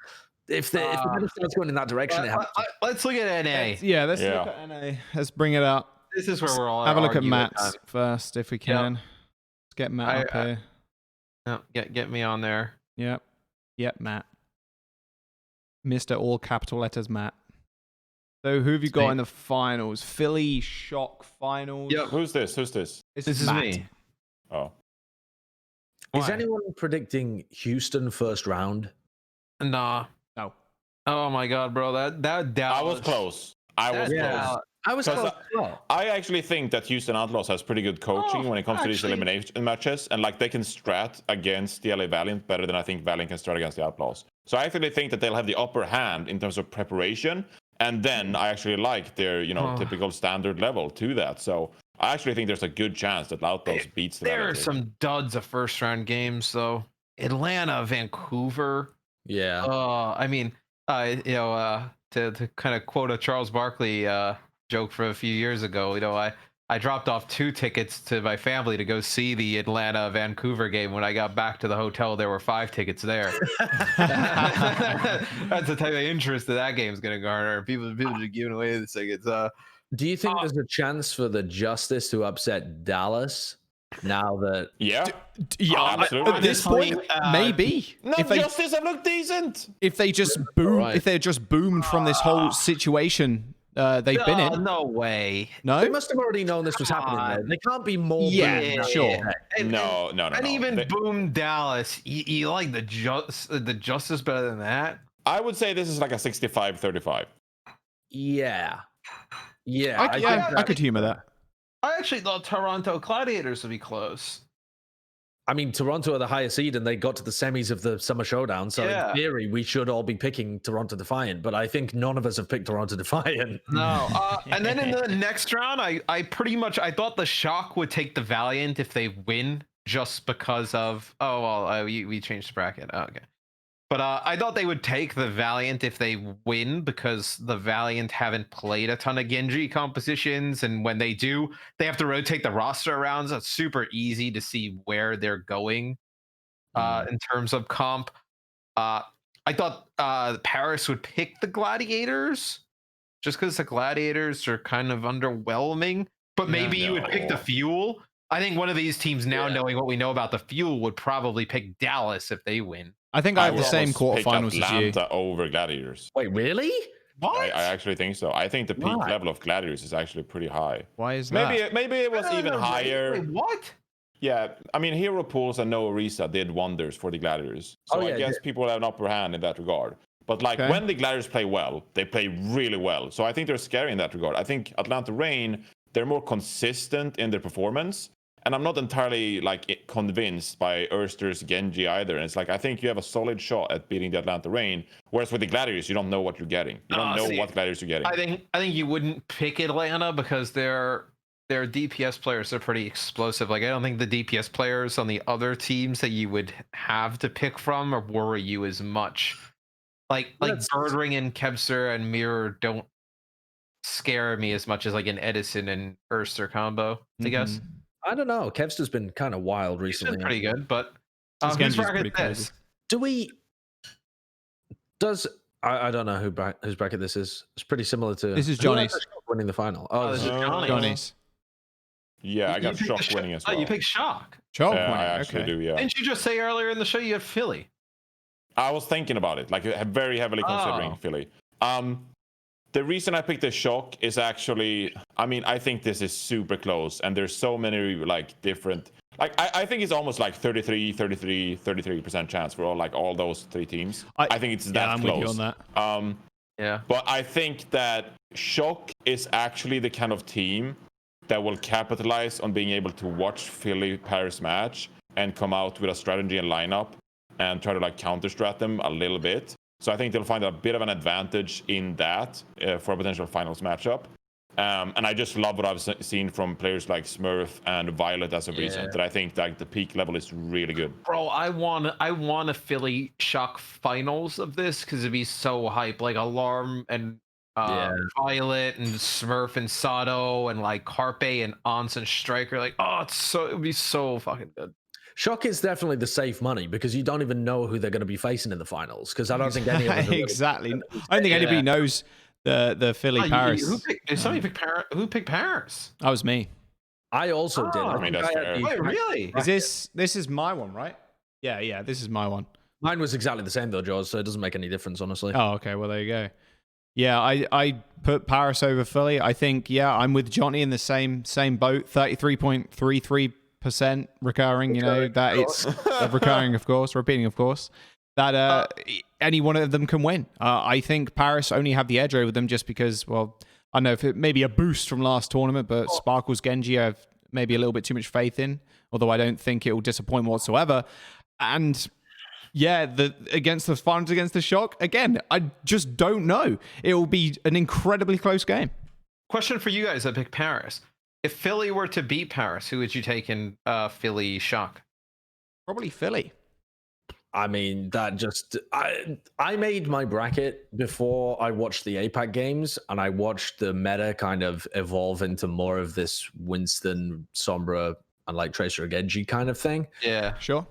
If the meta starts going in that direction, let's look at NA. Let's look at NA. Let's bring it up. This is where we're all have a look at Matt's first, if we can. Let's get Matt up here. No, get me on there. Yep, Matt. Mr. All capital letters Matt. So who have you got in the finals? Philly Shock finals. Yeah. Who's this? This is me. Oh. Is anyone predicting Houston first round? Nah. No. Oh my god, bro. That Dallas. I was close. I was close. I was close. I actually think that Houston Outlaws has pretty good coaching when it comes to these elimination matches, and like they can strat against the LA Valiant better than I think Valiant can strat against the Outlaws. So I actually think that they'll have the upper hand in terms of preparation, and then I actually like their typical standard level to that. So I actually think there's a good chance that Outlaws beats the There are Valiant. some duds of first round games though. Atlanta, Vancouver. Yeah. I mean, to kind of quote a Charles Barkley joke from a few years ago, I dropped off 2 tickets to my family to go see the Atlanta Vancouver game. When I got back to the hotel, there were 5 tickets there. That's the type of interest that game's going to garner. People are giving away the tickets. Do you think there's a chance for the Justice to upset Dallas now that? Yeah, absolutely. At this point, maybe. If Justice have looked decent. If they just if they're just boomed from this whole situation they've been in. No way. No, they must have already known this was happening. Though. They can't be more. Yeah, sure. No. And even boom Dallas. You like the Justice better than that? I would say this is like a 65-35. Yeah. I could humor that. I actually thought Toronto Gladiators would be close. I mean, Toronto are the higher seed, and they got to the semis of the Summer Showdown. So in theory, we should all be picking Toronto Defiant. But I think none of us have picked Toronto Defiant. No. And then in the next round, I thought the Shock would take the Valiant if they win, just because of we changed the bracket. Oh, okay. But I thought they would take the Valiant if they win, because the Valiant haven't played a ton of Genji compositions, and when they do, they have to rotate the roster around, so it's super easy to see where they're going in terms of comp. I thought Paris would pick the Gladiators, just because the Gladiators are kind of underwhelming, but maybe you would pick the Fuel. I think one of these teams, now knowing what we know about the Fuel, would probably pick Dallas if they win. I think I have the same quarterfinals as you. Atlanta over Gladiators. Wait, really? What? I actually think so. I think the peak level of Gladiators is actually pretty high. Why is that? Maybe it was even higher. Wait, what? Yeah, I mean, Hero Pools and No Orisa did wonders for the Gladiators. So I guess people have an upper hand in that regard. But when the Gladiators play well, they play really well. So I think they're scary in that regard. I think Atlanta Reign, they're more consistent in their performance. And I'm not entirely convinced by Erster's Genji either. And it's I think you have a solid shot at beating the Atlanta Reign. Whereas with the Gladiators, you don't know what you're getting. You don't know what Gladiators you're getting. I think you wouldn't pick Atlanta because their DPS players are pretty explosive. I don't think the DPS players on the other teams that you would have to pick from or worry you as much. Birdring and Kevster and Mirror don't scare me as much as an Edison and Erster combo, I guess. I don't know. Kevster's been kind of wild recently. He's been pretty good, but whose bracket is this? I don't know whose bracket this is. It's pretty similar to. This is who had Johnny's. the Shock winning the final. Oh, This this is is Johnny's. Johnny's. Yeah, I got picked Shock the winning as Oh, well. you picked Shock. Shock Yeah, winning. I actually Okay. do. Yeah, Didn't you just say earlier in the show you had Philly? I was thinking about it, like very heavily considering Oh. Philly. The reason I picked the Shock is actually, I mean, I think this is super close, and there's so many like different. Like I think it's almost like 33% chance for all those three teams. I think it's that I'm close. with you on that. Yeah. But I think that Shock is actually the kind of team that will capitalize on being able to watch Philly Paris match and come out with a strategy and lineup and try to like counter strat them a little bit. So I think they'll find a bit of an advantage in that for a potential finals matchup. And I just love what I've seen from players like Smurf and Violet as of recent. That I think that the peak level is really good. Bro, I want a Philly Shock finals of this because it'd be so hype. Like Alarm and Violet and Smurf and Sato and like Carpe and Ons and Striker. Like, it'd be so fucking good. Shock is definitely the safe money because you don't even know who they're going to be facing in the finals. Because I don't think any of them exactly. I don't think anybody knows the Philly Paris. Who picked Paris? That was me. I also did. I mean, that's fair. Wait, really? Is this is my one, right? Yeah, this is my one. Mine was exactly the same though, Jaws. So it doesn't make any difference, honestly. Oh, okay. Well, there you go. Yeah, I put Paris over Philly. I think I'm with Johnny in the same boat. 33.33% recurring. You know that it's recurring, of course, repeating, of course. That any one of them can win. I think Paris only have the edge over them just because, well, I don't know if it may be a boost from last tournament, but Sparkle's Genji I have maybe a little bit too much faith in, although I don't think it will disappoint whatsoever. And yeah, against the finals against the Shock, again, I just don't know. It will be an incredibly close game. Question for you guys that pick Paris. If Philly were to beat Paris, who would you take in Philly Shock? Probably Philly. I mean, that just I made my bracket before I watched the APAC games, and I watched the meta kind of evolve into more of this Winston, Sombra, and like Tracer Genji kind of thing. Yeah, sure.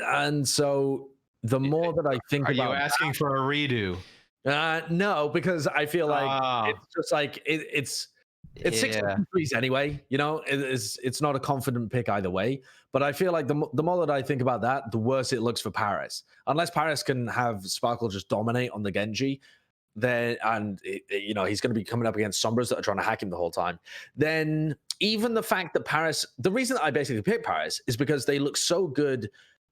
And so the more that I think Are about, you asking for a redo? No, because I feel like it's just like it's 6-3s anyway. You know, it's not a confident pick either way. But I feel like the more that I think about that, the worse it looks for Paris. Unless Paris can have Sparkle just dominate on the Genji, then he's going to be coming up against Sombras that are trying to hack him the whole time. Then even the fact that Paris, the reason that I basically picked Paris is because they look so good,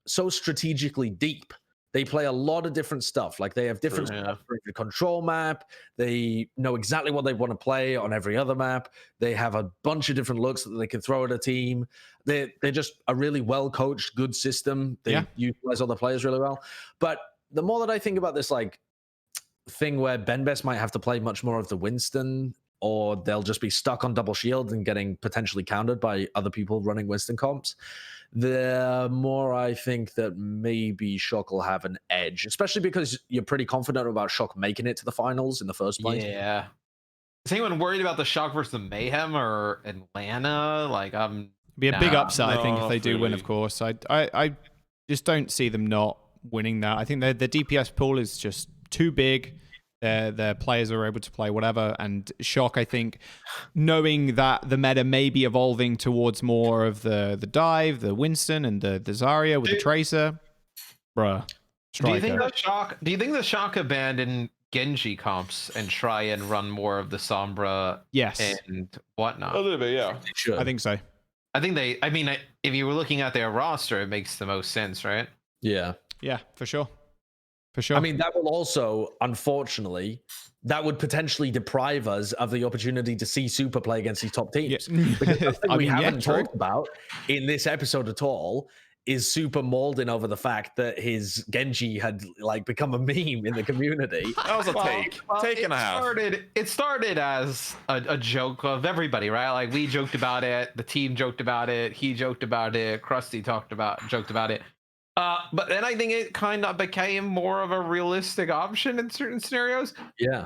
so strategically deep. They play a lot of different stuff. Like they have different stuff for every control map. They know exactly what they want to play on every other map. They have a bunch of different looks that they can throw at a team. They're just a really well-coached, good system. They utilize all the players really well. But the more that I think about this like thing where Benbest might have to play much more of the Winston, or they'll just be stuck on double shield and getting potentially countered by other people running Winston comps, the more I think that maybe Shock will have an edge, especially because you're pretty confident about Shock making it to the finals in the first place. Yeah. Is anyone worried about the Shock versus the Mayhem or Atlanta? Like, be a big upset, I think, if they do win. really. Of course, I just don't see them not winning that. I think the DPS pool is just too big. Their players are able to play whatever, and Shock, I think, knowing that the meta may be evolving towards more of the dive, the Winston, and the Zarya with the Tracer, bruh. Do you think Striker. the Shock abandon Genji comps and try and run more of the Sombra Yes, and whatnot? A little bit, yeah. Sure. I think so. I think if you were looking at their roster, it makes the most sense, right? Yeah. Yeah, for sure. For sure. I mean, that will also, unfortunately, that would potentially deprive us of the opportunity to see Super play against these top teams. Yeah. Because the thing we haven't true. talked about in this episode at all is Super molding over the fact that his Genji had like become a meme in the community. That was a take and a half. It started as a joke of everybody, right? Like we joked about it, the team joked about it, he joked about it, Krusty joked about it. But then I think it kind of became more of a realistic option in certain scenarios. Yeah.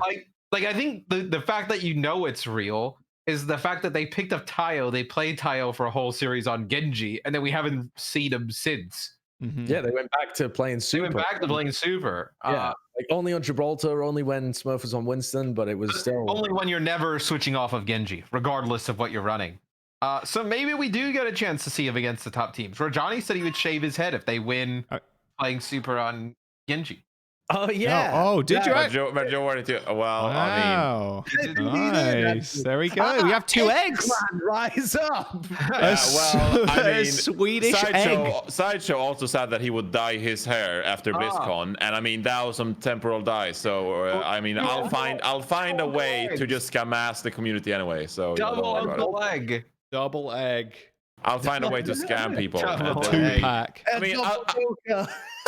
Like I think the fact that you know it's real is the fact that they picked up Tayo, they played Tayo for a whole series on Genji, and then we haven't seen him since. Yeah, they went back to playing They super. went back to playing super. Yeah, like only on Gibraltar, only when Smurf was on Winston, but it was still Only when you're never switching off of Genji, regardless of what you're running. So maybe we do get a chance to see him against the top teams. Rajani said he would shave his head if they win playing super on Genji. Oh yeah. Oh, did you? Majority. Well, Wow. I mean, Nice. There we go. We have 2 eggs. Rise up. A Swedish egg. Sideshow also said that he would dye his hair after BlizzCon, and I mean that was some temporal dye. So I mean, I'll find a way to just scam the community anyway. So Double egg. Double egg. I'll find a way to scam people. 2-pack. I mean,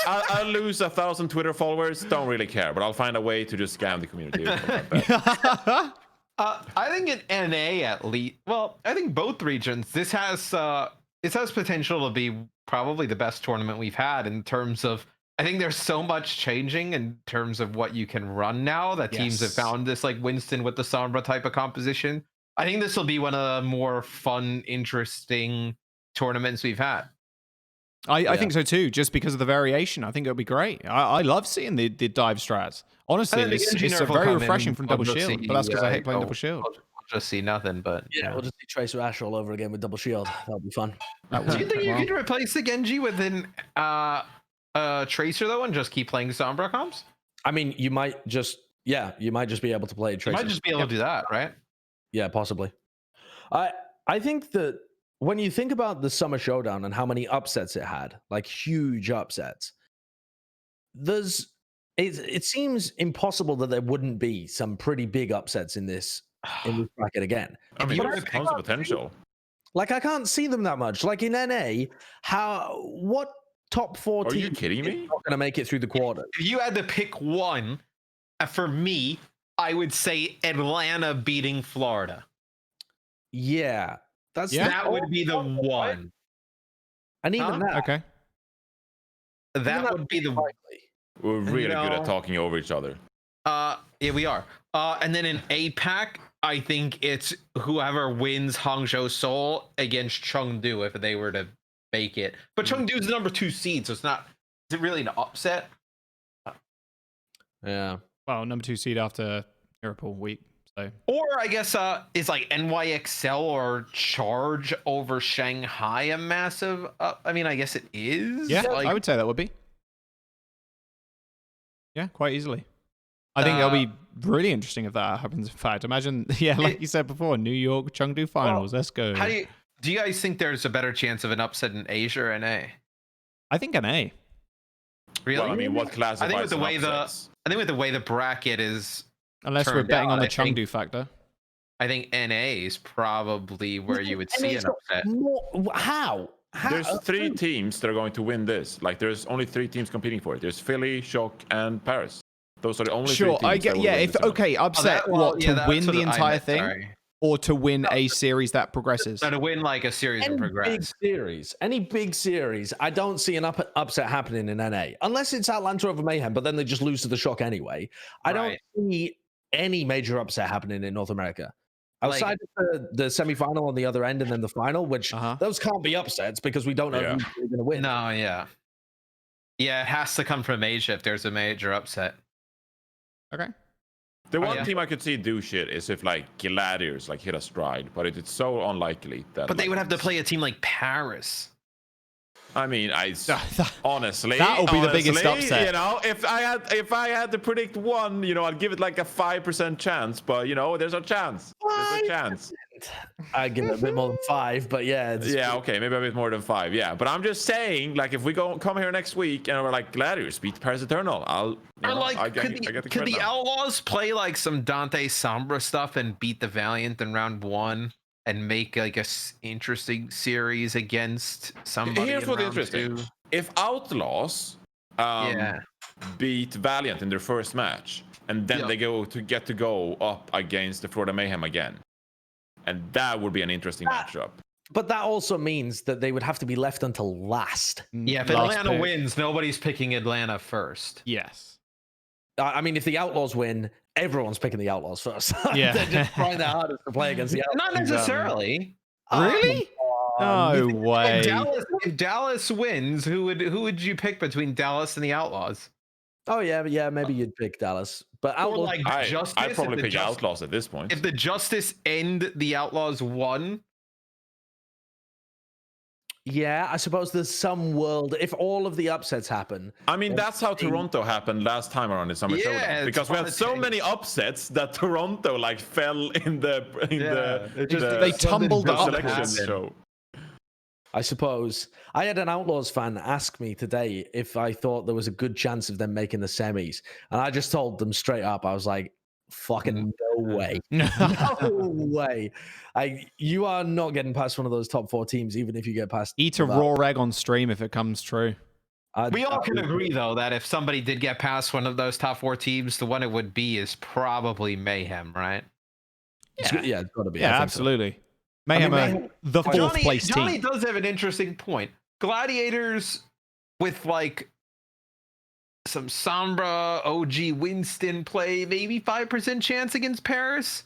I'll lose 1,000 Twitter followers. Don't really care, but I'll find a way to just scam the community. I think in NA at least. Well, I think both regions. This has potential to be probably the best tournament we've had in terms of. I think there's so much changing in terms of what you can run now that teams have found this like Winston with the Sombra type of composition. I think this will be one of the more fun, interesting tournaments we've had. I think so too, just because of the variation. I think it'll be great. I love seeing the dive strats. Honestly, it's very refreshing from Double Shield, but that's because I hate playing Double Shield. We'll just see nothing, but we'll just see Tracer Ash all over again with Double Shield. That'll be fun. Do you think you could replace the Genji with an Tracer though, and just keep playing Sombra comps? I mean, you might just be able to play a Tracer. You might just be able to do that, right? Yeah, possibly. I think that when you think about the Summer Showdown and how many upsets it had, like huge upsets, it seems impossible that there wouldn't be some pretty big upsets in this bracket again. I mean, there's tons of potential. Like, I can't see them that much. Like in NA, what top 4 teams? Are you kidding me? Not going to make it through the quarter. If you had to pick one, for me, I would say Atlanta beating Florida. Yeah, that would be the one. And even that, okay, that would be the one. We're really good at talking over each other. Yeah, we are. And then in APAC, I think it's whoever wins Hangzhou Seoul against Chengdu if they were to make it. But Chengdu's the number 2 seed, so it's not. Is it really an upset? Yeah. Well, number 2 seed after Liverpool week. So. Or I guess is like NYXL or Charge over Shanghai a massive? I mean, I guess it is. Yeah, like, I would say that would be. Yeah, quite easily. I think it'll be really interesting if that happens. In fact, imagine, like you said before, New York Chengdu finals. Let's go. Do you guys think there's a better chance of an upset in Asia or NA? I think NA. Really? Well, I mean, what classifies? I think with the way the bracket is. Unless we're betting on the Chengdu factor. I think NA is probably where you would see an upset. How? There's 3 teams that are going to win this. Like, there's only 3 teams competing for it. There's Philly, Shock, and Paris. Those are the only 3 teams. Sure, I get. Yeah, upset. To win the entire thing, or to win a series that progresses. So to win like a series and progress. Any big series, I don't see an upset happening in NA unless it's Atlanta over Mayhem. But then they just lose to the Shock anyway. I don't see any major upset happening in North America. Outside of the semifinal on the other end and then the final, which those can't be upsets because we don't know who's going to win. No, yeah. Yeah, it has to come from Asia if there's a major upset. Okay. The one team I could see do shit is if like Gladiators like hit a stride, but it's so unlikely that. But they would have to play a team like Paris. I mean, honestly, that'll be the biggest upset. You know, if I had to predict one, you know, I'd give it like a 5% chance. But you know, there's a chance. There's a chance. I'd give it a bit more than 5, but okay, maybe a bit more than 5. Yeah, but I'm just saying, like, if we come here next week and we're like Gladiators beat Paris Eternal, could the Outlaws play like some Dante Sombra stuff and beat the Valiant in round 1? And make like a interesting series against somebody. Here's what's interesting: if Outlaws beat Valiant in their first match, and then they get to go up against the Florida Mayhem again, and that would be an interesting matchup. But that also means that they would have to be left until last. Yeah, if Atlanta wins, nobody's picking Atlanta first. Yes. I mean, if the Outlaws win, everyone's picking the Outlaws first. Yeah. They're just trying their hardest to play against the Outlaws. Not necessarily. Really? No way. If Dallas wins, who would you pick between Dallas and the Outlaws? Oh yeah, maybe you'd pick Dallas, but Or Outlaws. like Justice? I'd probably If the pick Justice- Outlaws at this point. If the Justice and the Outlaws won, Yeah, I suppose there's some world if all of the upsets happen. I mean, that's how Toronto happened last time around in Summer Yeah, Showdown. it's Because we had so fun. many upsets that Toronto like fell in the They tumbled the up. selection show. I suppose I had an Outlaws fan ask me today if I thought there was a good chance of them making the semis, and I just told them straight up. I was like, "Fucking no way, no way! You are not getting past one of those top 4 teams, even if you get past." Eat a raw egg on stream if it comes true. we all can agree though that if somebody did get past one of those top 4 teams, the one it would be is probably Mayhem, right? It's got to be. Yeah, absolutely. Mayhem, Mayhem- the fourth place Johnny team. does have an interesting point. Gladiators with like some Sombra, OG Winston play, maybe 5% chance against Paris.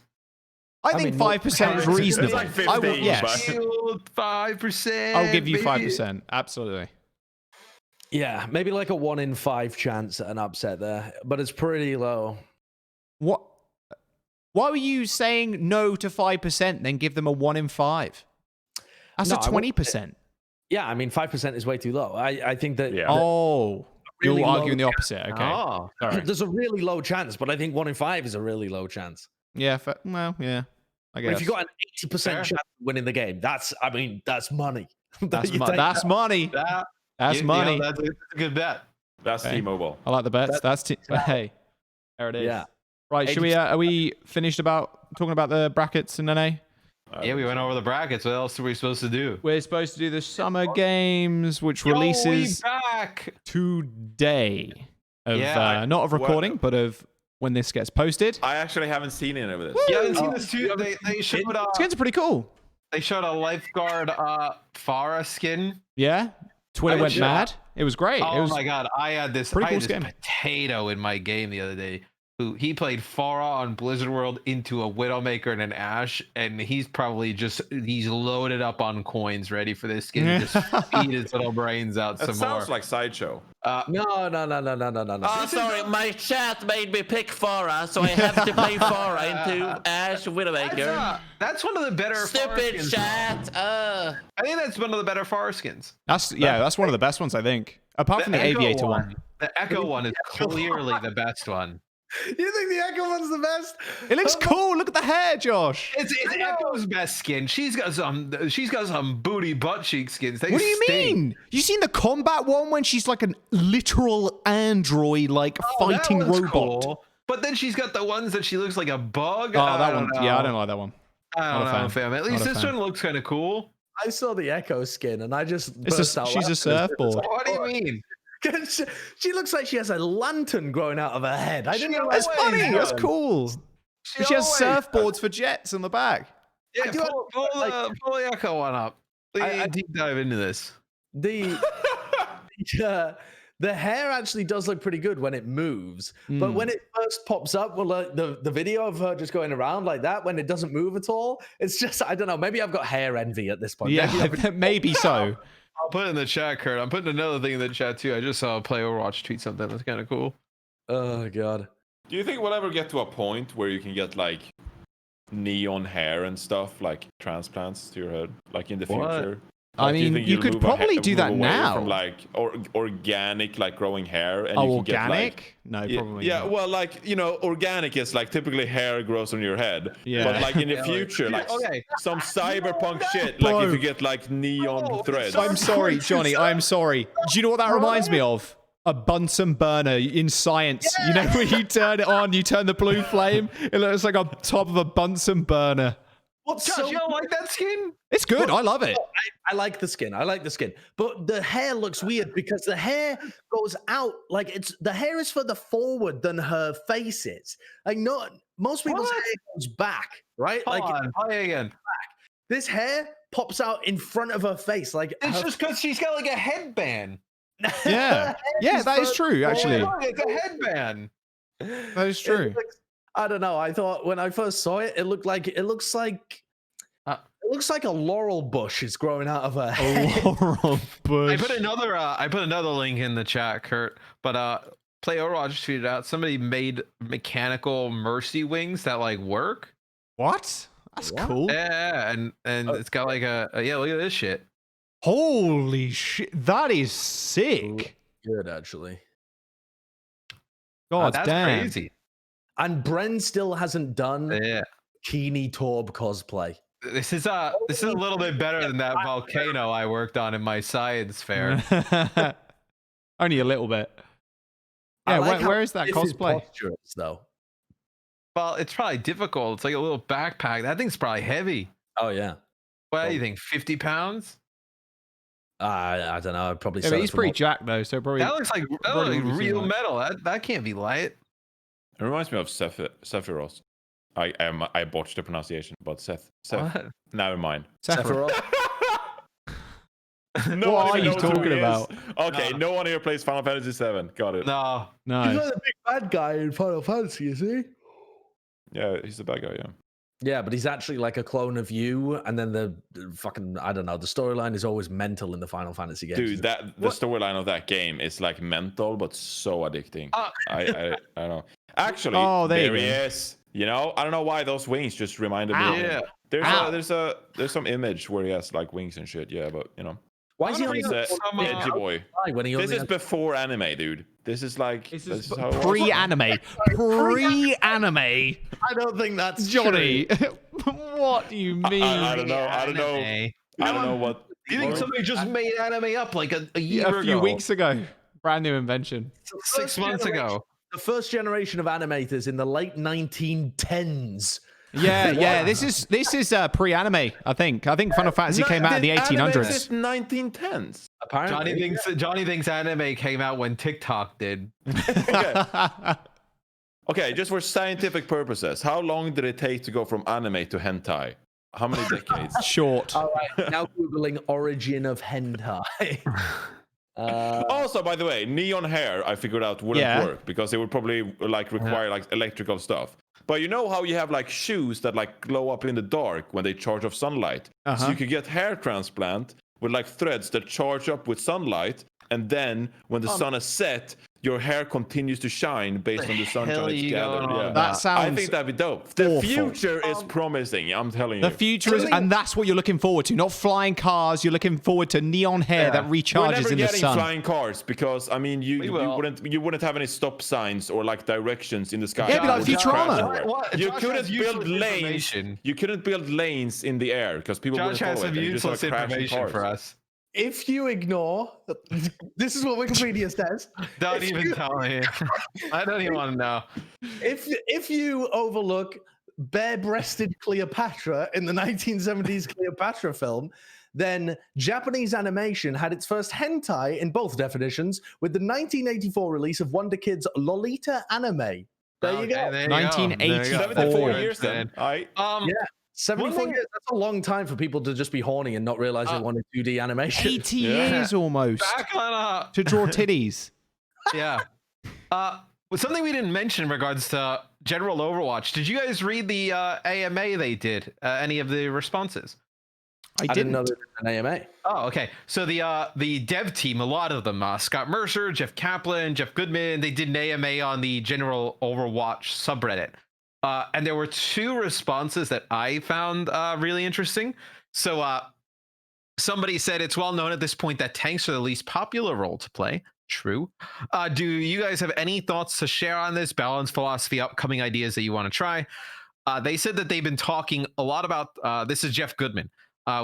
I think mean, 5% is It's reasonable. like 15, I will, yes. but- Shield, 5%. I'll give you maybe. 5%. Absolutely. Yeah, maybe like a 1 in 5 chance at an upset there, but it's pretty low. What? Why were you saying no to 5%, then give them a 1 in 5? That's No, a I won't- 20%. Yeah, I mean 5% is way too low. I think that Yeah. Oh, really you're low arguing the opposite. Okay. Oh. Sorry. there's a really low chance, but I think 1 in 5 is a really low chance. Yeah. Well, yeah. I But guess. if you got an 80% Fair. chance of winning the game, that's money. That's, You money. take that. That's money. That's a good bet. That's Okay. T-Mobile. I like the bets. Hey, there it is. Yeah. Right. Should we? Are we finished about talking about the brackets in NA? Yeah, we went over the brackets. What else are we supposed to do? We're supposed to do the Summer Games, which Yo, releases we back. today. Of Yeah, not of recording, but of when this gets posted. I actually haven't seen any of this. You haven't seen this too? They showed Skins are pretty cool. they showed a lifeguard Farah skin. Yeah. Twitter I went shot- mad. It was great. Oh It was my god, I had this pretty cool skin. potato in my game the other day. Who he played Farah on Blizzard World into a Widowmaker and an Ashe, and he's loaded up on coins, ready for this skin to just feed his little brains out That some more. sounds like Sideshow. No. Oh, sorry, my chat made me pick Farah, so I have to play Farah into Ash Widowmaker. That's one of the better Farah Stupid skins. chat. I think that's one of the better Farah skins. That's one of the best ones, I think. Apart from the Echo Aviator one. The Echo one is clearly the best one. You think the Echo one's the best? It looks cool. Look at the hair, Josh. It's Echo's best skin. She's got some booty butt cheek skins. They What do you stink. mean? You seen the combat one when she's like a literal android, like fighting That one's robot? cool. But then she's got the ones that she looks like a bug. Oh, I that don't one. Yeah, I know. don't like that one. I Not don't a know, fan. fam. At Not least a this fan. one looks kind of cool. I saw the Echo skin and I just She's a laughing. surfboard. What do you mean? She looks like she has a lantern growing out of her head. I didn't know That's always funny. That's does. cool. She has always surfboards for jets on the back. Yeah, I do pull the Echo one up. I- Deep dive into this. The the hair actually does look pretty good when it moves, but when it first pops up, well, the video of her just going around like that when it doesn't move at all, it's just I don't know. Maybe I've got hair envy at this point. Yeah, maybe so. I'll put it in the chat, Kurt. I'm putting another thing in the chat too. I just saw Play Overwatch tweet something that's kind of cool. Oh god. Do you think we'll ever get to a point where you can get like neon hair and stuff, like transplants to your head, like in the What? future? I Like, do mean, think you you'll could move probably do that away now. from like organic, like growing hair, and Oh, you can get like organic? No, probably yeah, not. well, like organic is like typically hair grows on your head. Yeah. But like in the future, like Okay. some cyberpunk shit, Bro. like if you get like neon threads. I'm sorry, Johnny. I'm sorry. Do you know what that reminds me of? A Bunsen burner in science. You know, when you turn it on, you turn the blue flame. It looks like on top of a Bunsen burner. What's Josh, so you don't like that skin? It's good. I love it. I like the skin. I like the skin. But the hair looks weird because the hair goes out like the hair is further forward than her face is. Like not most people's What? hair goes back, right? Hold Like on, play again. this hair pops out in front of her face. Like It's her- just because she's got like a headband. Yeah. Yeah, that is true, actually. Look, it's a headband. That is true. I don't know. I thought when I first saw it, it looks like looks like a laurel bush is growing out of her A head. laurel bush. I put another link in the chat, Kurt. But Play Overwatch tweeted out somebody made mechanical mercy wings that like work. What? That's cool. Yeah, and it's got like a yeah. Look at this shit. Holy shit! That is sick. Good, actually. God That's damn. crazy. And Bren still hasn't done Yeah. Keeny Torb cosplay. This is a little bit better than that volcano I worked on in my science fair. Only a little bit. I Yeah, like how where is that stiff his cosplay? posture is, though. Well, it's probably difficult. It's like a little backpack. That thing's probably heavy. Oh yeah. What do you think? 50 pounds? I don't know. I'd probably Yeah, say but he's pretty jacked though, so probably. That looks like real metal. That can't be light. It reminds me of Sephiroth. I botched the pronunciation, but Seth. What? Never mind. Sephiroth. No What one are even you knows who talking he is. about? Okay, no one here plays Final Fantasy VII. Got it. No. No. He's not the big bad guy in Final Fantasy, is he? Yeah, he's the bad guy. Yeah. Yeah, but he's actually like a clone of you, and then the fucking I don't know. The storyline is always mental in the Final Fantasy games. Dude, the storyline of that game is like mental, but so addicting. I don't know. Actually, Oh, there there you he go. is. You know, I don't know why those wings just reminded me. Of him. Yeah. There's some image where he has like wings and shit. Yeah, but you know, Why is he only he's a some, edgy boy. when he This only is has- before anime, dude. This is like This is how it was. pre-anime. Pre-anime. I don't think that's Johnny, what do you mean? I don't know. I don't know. Anime. I don't know what. Do you think somebody just made anime up like a year A few ago? weeks ago. Brand new invention. 6 months ago. the first generation of animators in the late 1910s. Yeah. This is pre-anime. I think Final Fantasy came out in the Anime 1800s. is 1910s. Apparently, Johnny thinks anime came out when TikTok did. Okay, just for scientific purposes, how long did it take to go from anime to hentai? How many decades? Short. All right, now googling origin of hentai. Also, by the way, neon hair I figured out wouldn't work because it would probably like require like electrical stuff. But you know how you have like shoes that like glow up in the dark when they charge off sunlight? So you could get hair transplant with like threads that charge up with sunlight, and then when the sun is set, your hair continues to shine based on the sunshine it's gathered. Yeah. That sounds I think that'd be dope. The awful. future is promising, I'm telling you. The future is, and that's what you're looking forward to. Not flying cars. You're looking forward to neon hair that We're recharges never in the getting sun. flying cars because I mean you wouldn't have any stop signs or like directions in the sky. Yeah, it'd be like It would just Futurama. crash everywhere. What? You Josh couldn't has build useless lanes. information. You couldn't build lanes in the air because people Josh wouldn't has follow some it. You just have useless crashing information cars. for us. If you ignore, this is what Wikipedia says. Don't even tell me. I don't even want to know. If you overlook bare-breasted Cleopatra in the 1970s Cleopatra film, then Japanese animation had its first hentai in both definitions with the 1984 release of Wonder Kid's Lolita anime. There you go. 1984. 74 years then. Yeah. 74 thing- years, that's a long time for people to just be horny and not realize they wanted 2D animation. 80 years almost Back on to draw titties. yeah. Something we didn't mention in regards to general Overwatch. Did you guys read the AMA they did? Any of the responses? I I didn't know didn't. there was an AMA. Oh, okay. So the dev team, a lot of them, Scott Mercer, Jeff Kaplan, Jeff Goodman, they did an AMA on the general Overwatch subreddit. And there were two responses that I found really interesting. So somebody said it's well known at this point that tanks are the least popular role to play. True. Do you guys have any thoughts to share on this balance philosophy, upcoming ideas that you want to try? They said that they've been talking a lot about, this is Jeff Goodman.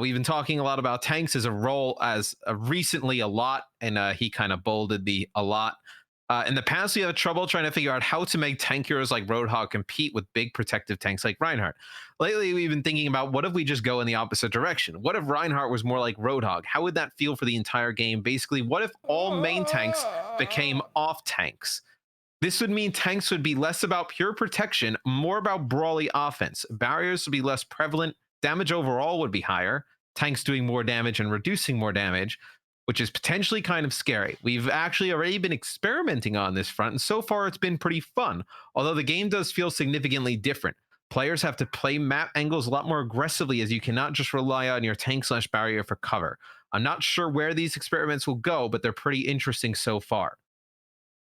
We've been talking a lot about tanks as a role as recently a lot, and he kind of bolded the a lot. In the past, we have trouble trying to figure out how to make tank heroes like Roadhog compete with big protective tanks like Reinhardt. Lately, we've been thinking about what if we just go in the opposite direction? What if Reinhardt was more like Roadhog? How would that feel for the entire game? Basically, what if all main tanks became off tanks? This would mean tanks would be less about pure protection, more about brawly offense. Barriers would be less prevalent. Damage overall would be higher. Tanks doing more damage and reducing more damage, which is potentially kind of scary. We've actually already been experimenting on this front, and so far it's been pretty fun, although the game does feel significantly different. Players have to play map angles a lot more aggressively, as you cannot just rely on your tank/barrier for cover. I'm not sure where these experiments will go, but they're pretty interesting so far.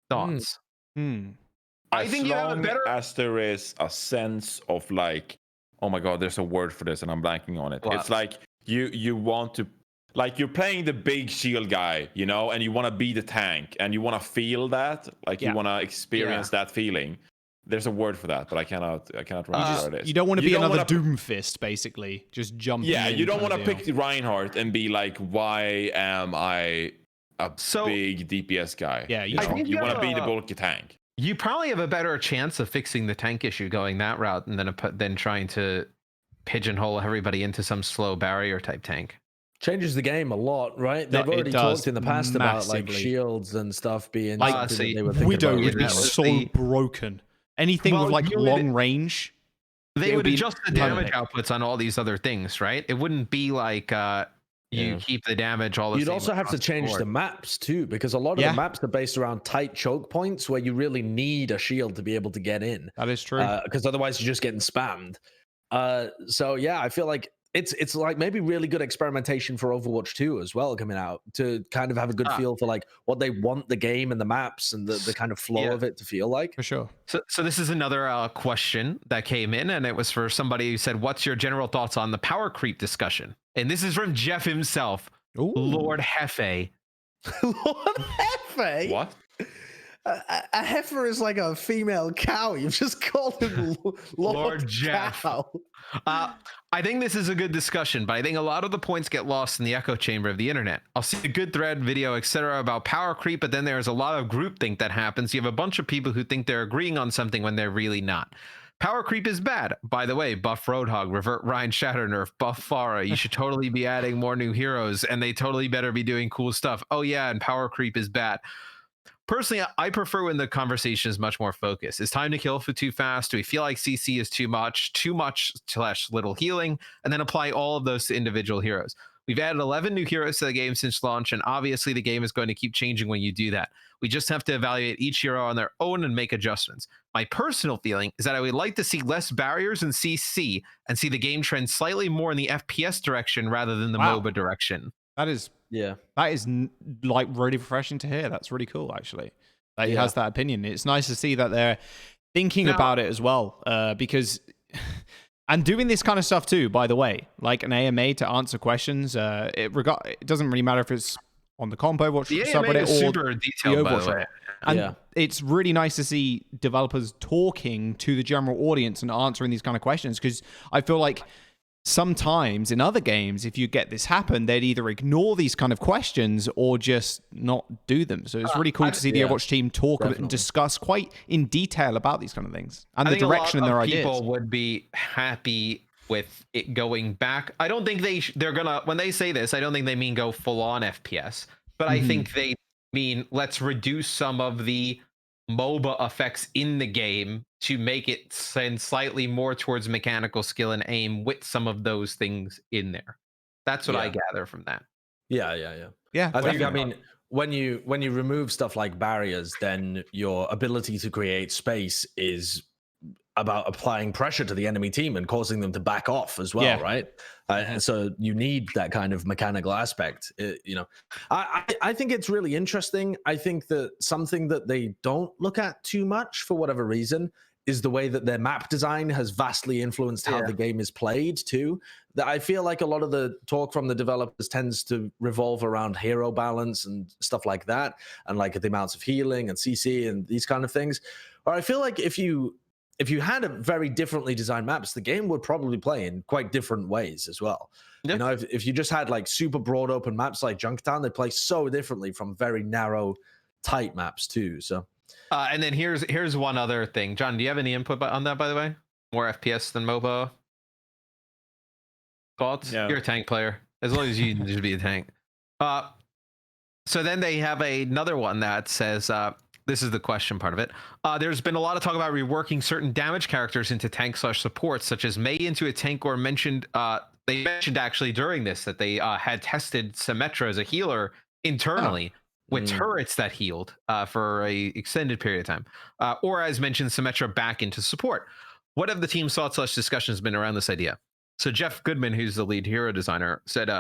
Thoughts? I think you have a better, as there is a sense of like, oh my god, there's a word for this and I'm blanking on it. It's like you want to, like, you're playing the big shield guy, you know, and you want to be the tank and you want to feel that, like you want to experience that feeling. There's a word for that, but I cannot remember what it is. You don't want to be another Doomfist, basically, just jumping. Yeah, you don't want to pick Reinhardt and be like, why am I a big DPS guy? Yeah, you want to be the bulky tank. You probably have a better chance of fixing the tank issue going that route than trying to pigeonhole everybody into some slow barrier type tank. Changes the game a lot, right? They've already talked in the past about like shields and stuff being like Widow would be so broken. Anything with like long range, they would adjust the damage outputs on all these other things, right? It wouldn't be like you keep the damage all the same. You'd also have to change the maps too, because a lot of the maps are based around tight choke points where you really need a shield to be able to get in. That is true. Because otherwise you're just getting spammed. So yeah, I feel like it's like maybe really good experimentation for Overwatch 2 as well coming out, to kind of have a good feel for like what they want the game and the maps and the kind of flow of it to feel like. For sure. So this is another question that came in, and it was for somebody who said, what's your general thoughts on the power creep discussion? And this is from Jeff himself. Ooh. Lord Hefe. Lord Hefe? What? A heifer is like a female cow. You've just called him Lord Jeff. Cow. I think this is a good discussion, but I think a lot of the points get lost in the echo chamber of the internet. I'll see a good thread, video, etc. about power creep, but then there's a lot of groupthink that happens. You have a bunch of people who think they're agreeing on something when they're really not. Power creep is bad. By the way, buff Roadhog, revert Ryan Shatter Nerf, buff Pharah. You should totally be adding more new heroes, and they totally better be doing cool stuff. Oh yeah, and power creep is bad. Personally, I prefer when the conversation is much more focused. Is time to kill for too fast? Do we feel like CC is too much / little healing? And then apply all of those to individual heroes. We've added 11 new heroes to the game since launch, and obviously the game is going to keep changing when you do that. We just have to evaluate each hero on their own and make adjustments. My personal feeling is that I would like to see less barriers in CC and see the game trend slightly more in the FPS direction rather than the MOBA direction. That is like really refreshing to hear. That's really cool, actually. That he has that opinion. It's nice to see that they're thinking about it as well, because and doing this kind of stuff too, by the way, like an AMA to answer questions. It doesn't really matter if it's on the comp Overwatch subreddit or super detailed, the Overwatch. And it's really nice to see developers talking to the general audience and answering these kind of questions, because I feel like sometimes in other games, if you get this happen, they'd either ignore these kind of questions or just not do them. So it's really cool to see the Overwatch team talk and discuss quite in detail about these kind of things and the direction in their ideas. People would be happy with it going back. I don't think they're gonna, when they say this, I don't think they mean go full on FPS, but I think they mean let's reduce some of the MOBA effects in the game to make it send slightly more towards mechanical skill and aim with some of those things in there. That's what I gather from that. Yeah. I think, I mean, when you remove stuff like barriers, then your ability to create space is about applying pressure to the enemy team and causing them to back off as well, right? So you need that kind of mechanical aspect. I think it's really interesting. I think that something that they don't look at too much for whatever reason is the way that their map design has vastly influenced how the game is played too. That I feel like a lot of the talk from the developers tends to revolve around hero balance and stuff like that, and like the amounts of healing and CC and these kind of things. Or I feel like if you had a very differently designed maps, the game would probably play in quite different ways as well. Yep. You know, if you just had like super broad open maps like Junktown, they play so differently from very narrow, tight maps too. So, and then here's one other thing. John, do you have any input on that, by the way? More FPS than MOBA? Thoughts? Yeah. You're a tank player. As long as you just be a tank. So then they have another one that says, this is the question part of it. There's been a lot of talk about reworking certain damage characters into tank/support, such as Mei into a tank, or mentioned they mentioned actually during this that they had tested Symmetra as a healer internally with turrets that healed for a extended period of time, or as mentioned, Symmetra back into support. what have the team's thoughts / discussions been around this idea? So Jeff Goodman, who's the lead hero designer, said,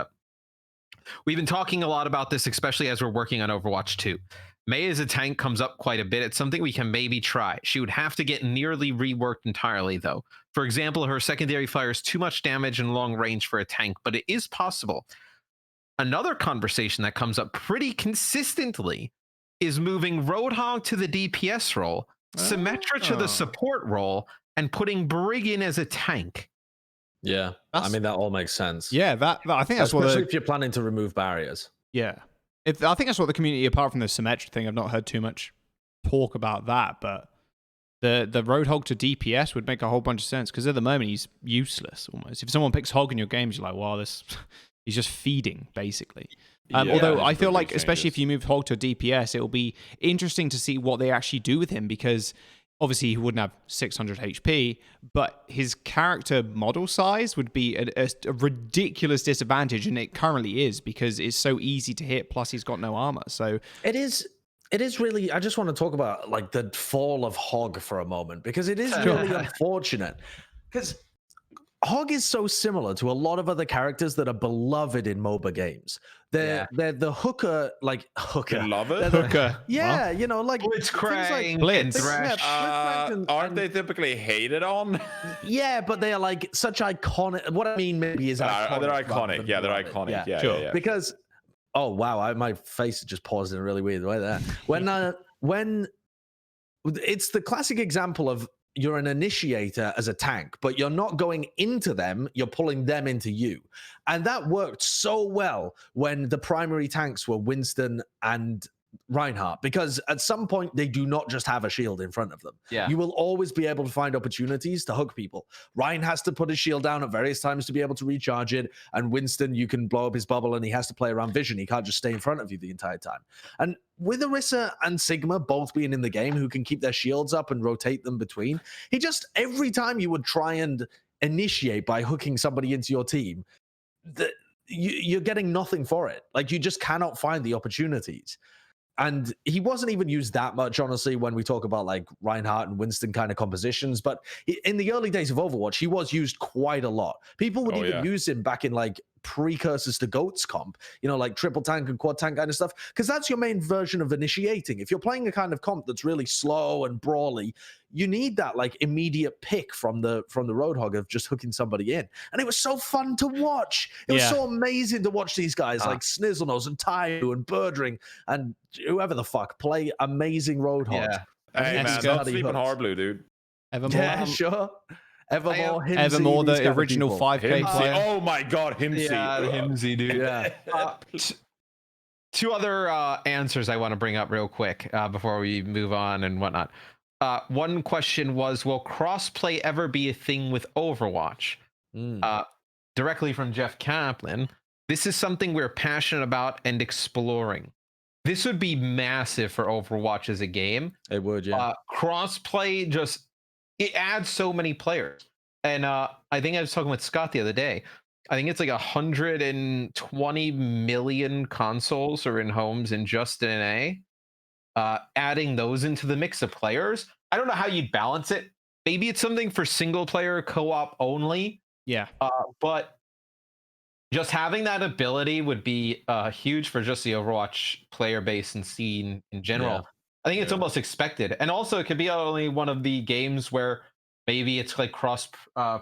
we've been talking a lot about this, especially as we're working on Overwatch 2. Mei as a tank comes up quite a bit. It's something we can maybe try. She would have to get nearly reworked entirely, though. For example, her secondary fires too much damage and long range for a tank, but it is possible. Another conversation that comes up pretty consistently is moving Roadhog to the DPS role, Symmetra to the support role, and putting Brig in as a tank. Yeah, I mean, that all makes sense. Yeah, that I think that's especially what if you're planning to remove barriers. Yeah. I think that's what the community, apart from the Symmetra thing, I've not heard too much talk about that, but the Roadhog to DPS would make a whole bunch of sense, because at the moment he's useless almost. If someone picks Hog in your games, you're like, wow, he's just feeding, basically. Although I feel like, especially if you move Hog to DPS, it'll be interesting to see what they actually do with him, because obviously he wouldn't have 600 HP, but his character model size would be a ridiculous disadvantage, and it currently is, because it's so easy to hit, plus he's got no armor. So it is really, I just want to talk about like the fall of Hog for a moment, because it is really unfortunate, because Hog is so similar to a lot of other characters that are beloved in MOBA games. They're the hooker, like hooker. Hooker. Yeah, you know, like Blitzcrank, Blitz. Aren't they typically hated on? Yeah, but they are like such iconic. What I mean maybe is iconic. They're iconic. Yeah, they're iconic. Yeah, sure. yeah. Because, oh wow, my face just paused in a really weird way there. When it's the classic example of, you're an initiator as a tank, but you're not going into them, you're pulling them into you. And that worked so well when the primary tanks were Winston and Reinhardt, because at some point they do not just have a shield in front of them. Yeah. You will always be able to find opportunities to hook people. Ryan has to put his shield down at various times to be able to recharge it, and Winston, you can blow up his bubble and he has to play around vision. He can't just stay in front of you the entire time. And with Orisa and Sigma both being in the game, who can keep their shields up and rotate them between, he just, every time you would try and initiate by hooking somebody into your team, you're getting nothing for it. Like, you just cannot find the opportunities. And he wasn't even used that much, honestly, when we talk about like Reinhardt and Winston kind of compositions. But in the early days of Overwatch, he was used quite a lot. People would even use him back in like precursors to GOATS comp, you know, like triple tank and quad tank kind of stuff, because that's your main version of initiating. If you're playing a kind of comp that's really slow and brawly, you need that like immediate pick from the Roadhog of just hooking somebody in. And it was so fun to watch. It was so amazing to watch these guys like Snizzlenose and Taiyu and Birdring and whoever the fuck play amazing Roadhog. Yeah. Hey man, don't sleep on Harblue, dude. Evermore. Yeah, sure. Evermore, Himsy, Evermore, the original 5K player. Oh my god, Himsy. Yeah, Himsy, dude. Yeah. Two other answers I want to bring up real quick before we move on and whatnot. One question was, will crossplay ever be a thing with Overwatch? Directly from Jeff Kaplan. This is something we're passionate about and exploring. This would be massive for Overwatch as a game. It would, yeah. Crossplay just, it adds so many players. And I think I was talking with Scott the other day. I think it's like 120 million consoles are in homes in just NA. Adding those into the mix of players, I don't know how you'd balance it. Maybe it's something for single player co-op only. Yeah. But just having that ability would be huge for just the Overwatch player base and scene in general. Yeah. I think it's almost expected. And also it could be only one of the games where maybe it's like cross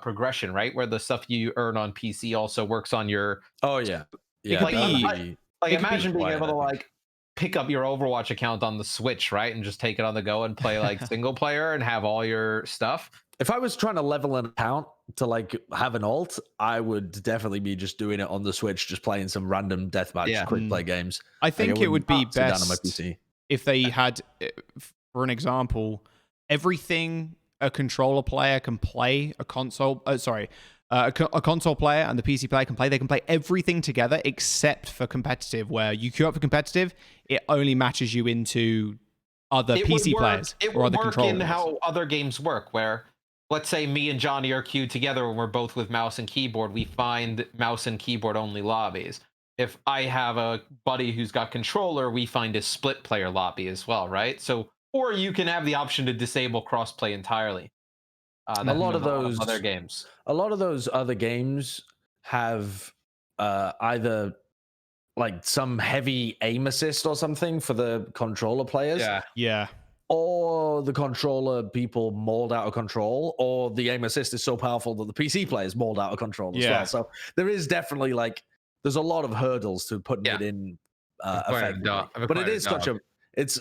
progression, right? Where the stuff you earn on PC also works on your... Oh, yeah. Yeah. Like imagine being able to like pick up your Overwatch account on the Switch, right? And just take it on the go and play like single player and have all your stuff. If I was trying to level an account to like have an alt, I would definitely be just doing it on the Switch, just playing some random deathmatch quick play games. I think it would be best on my PC. If they had, for an example, everything a controller player can play, a console player and the PC player can play. They can play everything together except for competitive, where you queue up for competitive, it only matches you into other PC players or other controllers. It would work in how other games work, where let's say me and Johnny are queued together and we're both with mouse and keyboard. We find mouse and keyboard only lobbies. If I have a buddy who's got controller, we find a split player lobby as well, right? So, or you can have the option to disable crossplay entirely. than A lot of those other games. A lot of those other games have either like some heavy aim assist or something for the controller players. Yeah. Or the controller people mauled out of control, or the aim assist is so powerful that the PC players mauled out of control as well. So there is definitely there's a lot of hurdles to putting it in effectively. But it is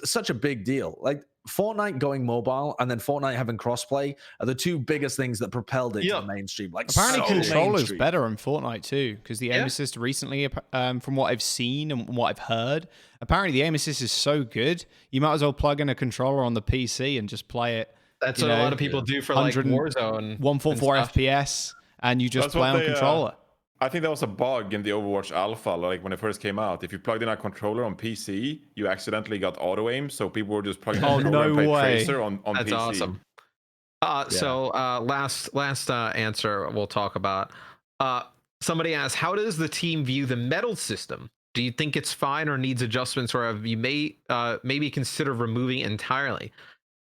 such a big deal. Like Fortnite going mobile and then Fortnite having crossplay are the two biggest things that propelled it to the mainstream. Like apparently controller's mainstream. better on Fortnite too, because the aim assist recently, from what I've seen and what I've heard, apparently the aim assist is so good, you might as well plug in a controller on the PC and just play it. That's what a lot of people do for like Warzone. 144 FPS, and you just play on controller. I think that was a bug in the Overwatch alpha, like when it first came out. If you plugged in a controller on PC, you accidentally got auto aim, so people were just plugging in a controller and play Tracer on That's PC. Awesome. So last answer we'll talk about. Somebody asked, how does the team view the medal system? Do you think it's fine or needs adjustments, or have you maybe consider removing it entirely?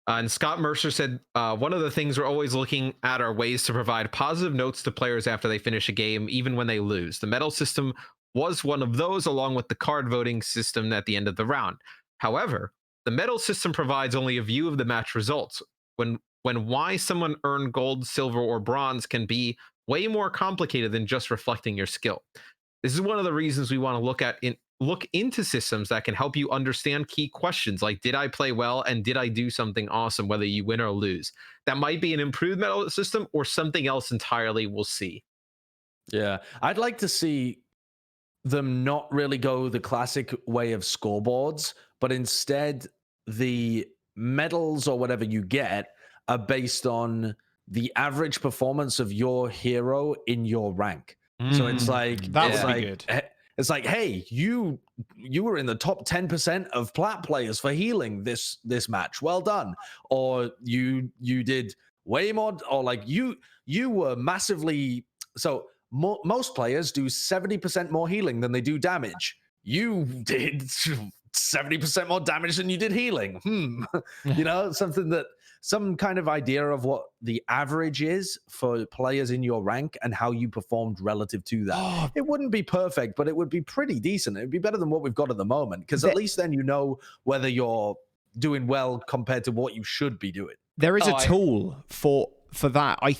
And Scott Mercer said, one of the things we're always looking at are ways to provide positive notes to players after they finish a game, even when they lose. The medal system was one of those, along with the card voting system at the end of the round. However, the medal system provides only a view of the match results. When why someone earned gold, silver, or bronze can be way more complicated than just reflecting your skill. This is one of the reasons we want to look into systems that can help you understand key questions like, did I play well and did I do something awesome, whether you win or lose? That might be an improved medal system or something else entirely. We'll see. Yeah, I'd like to see them not really go the classic way of scoreboards, but instead the medals or whatever you get are based on the average performance of your hero in your rank. So it's like that would be good. It's like, hey, you were in the top 10% of Plat players for healing this match. Well done. Or you did way more, or like you were massively. So most players do 70% more healing than they do damage. You did 70% more damage than you did healing. You know, some kind of idea of what the average is for players in your rank and how you performed relative to that. It wouldn't be perfect, but it would be pretty decent. It would be better than what we've got at the moment, because at least then you know whether you're doing well compared to what you should be doing. There is a tool for that. I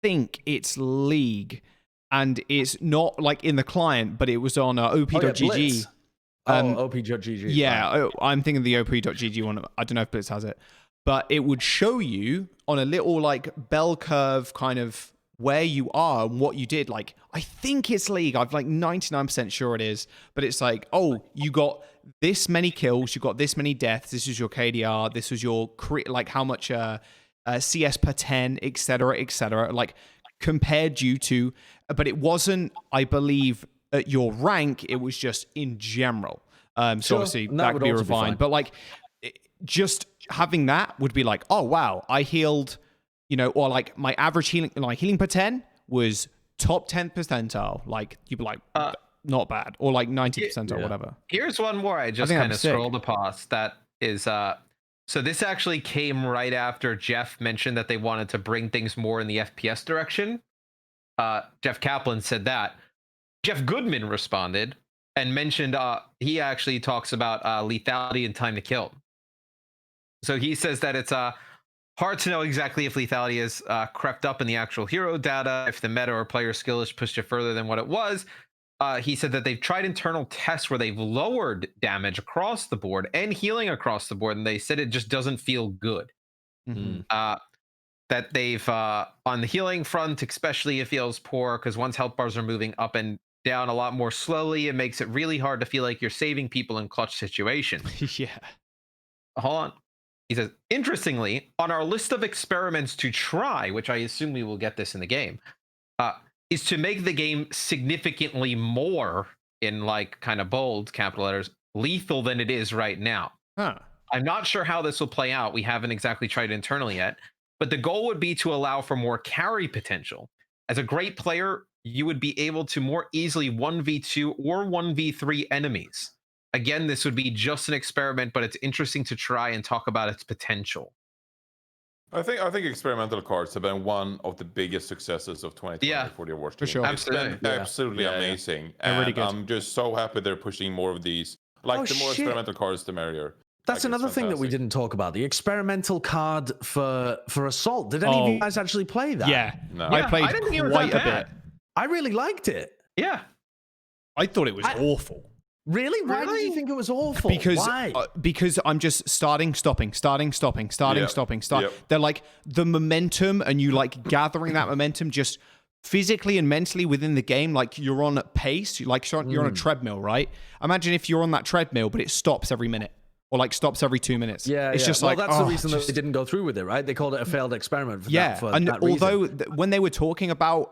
think it's League, and it's not like in the client, but it was on op.gg. op.gg. Yeah, I'm thinking the op.gg one. I don't know if Blitz has it. But it would show you on a little like bell curve kind of where you are and what you did. Like, I think it's League. I'm like 99% sure it is. But it's like, oh, you got this many kills. You got this many deaths. This is your KDR. This was your like how much CS per 10, etc., etc. Like compared you to, but it wasn't, I believe, at your rank. It was just in general. So obviously that could be refined. But like, just having that would be like, oh wow, I healed, you know, or like my average healing per 10 was top 10 percentile. Like you'd be like, not bad, or like 90% or whatever. Here's one more I just kind of scrolled past that is so this actually came right after Jeff mentioned that they wanted to bring things more in the FPS direction. Jeff Kaplan said that. Jeff Goodman responded and mentioned he actually talks about lethality and time to kill. So he says that it's hard to know exactly if lethality has crept up in the actual hero data, if the meta or player skill has pushed it further than what it was. He said that they've tried internal tests where they've lowered damage across the board and healing across the board, and they said it just doesn't feel good. That they've, on the healing front, especially it feels poor because once health bars are moving up and down a lot more slowly, it makes it really hard to feel like you're saving people in clutch situations. Yeah. Hold on. He says, interestingly, on our list of experiments to try, which I assume we will get this in the game, is to make the game significantly more, in like kind of bold capital letters, lethal than it is right now. I'm not sure how this will play out. We haven't exactly tried it internally yet, but the goal would be to allow for more carry potential. As a great player, you would be able to more easily 1v2 or 1v3 enemies. Again, this would be just an experiment, but it's interesting to try and talk about its potential. I think experimental cards have been one of the biggest successes of 2020 for the Overwatch team. For sure. It's been absolutely amazing. And really good. I'm just so happy they're pushing more of these. Like, the more experimental cards, the merrier. That's another thing that we didn't talk about. The experimental card for Assault. Did any of you guys actually play that? Yeah. No. I played didn't think it was quite that a bad. bit. I really liked it. Yeah. I thought it was awful. Really? Why did you think it was awful? Because I'm just stopping. Yep. They're like the momentum, and you like gathering that momentum just physically and mentally within the game. Like you're on pace, you're on a treadmill, right? Imagine if you're on that treadmill, but it stops every minute. Or like stops every 2 minutes. It's just that's the reason that they didn't go through with it, right? They called it a failed experiment. And although when they were talking about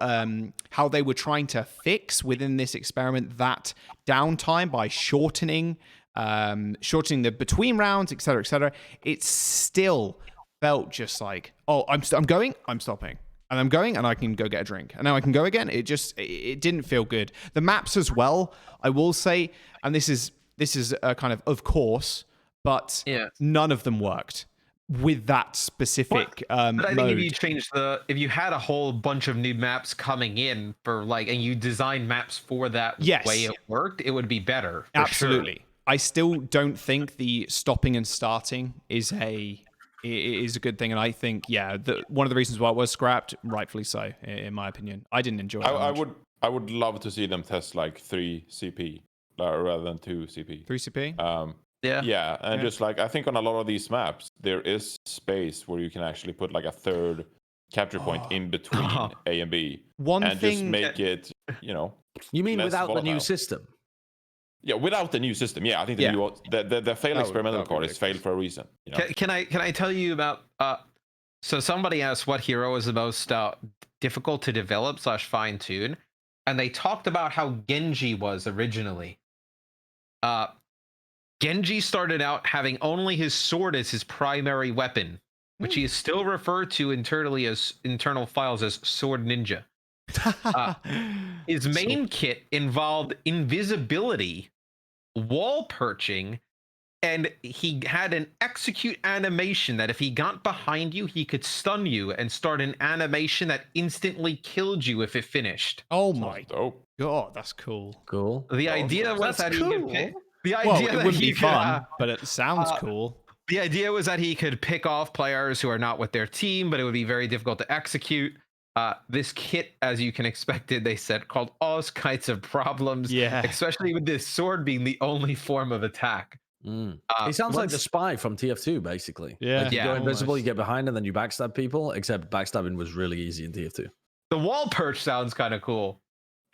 how they were trying to fix within this experiment that downtime by shortening the between rounds, et cetera, it still felt just like, I'm going, I'm stopping. And I'm going, and I can go get a drink. And now I can go again. It didn't feel good. The maps as well, I will say, and this is a kind of course, but none of them worked with that specific but I think mode. if you had a whole bunch of new maps coming in and you designed maps for that way it worked, it would be better. Absolutely. Sure. I still don't think the stopping and starting is a good thing, and I think one of the reasons why it was scrapped, rightfully so, in my opinion. I didn't enjoy it. I would love to see them test like 3 CP rather than 2 CP. 3 CP? Just like I think on a lot of these maps there is space where you can actually put like a third capture point in between A and B. Just make it, You mean without volatile. the new system? Yeah, without the new system. Yeah, I think the failed experimental card is failed for a reason. Can I tell you about so somebody asked what hero is the most difficult to develop / fine tune, and they talked about how Genji was originally. Genji started out having only his sword as his primary weapon, which he is still referred to internally as internal files as Sword Ninja. His main kit involved invisibility, wall perching, and he had an execute animation that if he got behind you, he could stun you and start an animation that instantly killed you if it finished. Oh my god, that's cool. Cool. The idea was that he could pick. It wouldn't be fun, but it sounds cool. The idea was that he could pick off players who are not with their team, but it would be very difficult to execute. This kit, as you can expect it, they said, called all kinds of problems, especially with this sword being the only form of attack. He sounds like the spy from TF2, basically. Yeah, you go invisible, you get behind, and then you backstab people, except backstabbing was really easy in TF2. The wall perch sounds kind of cool.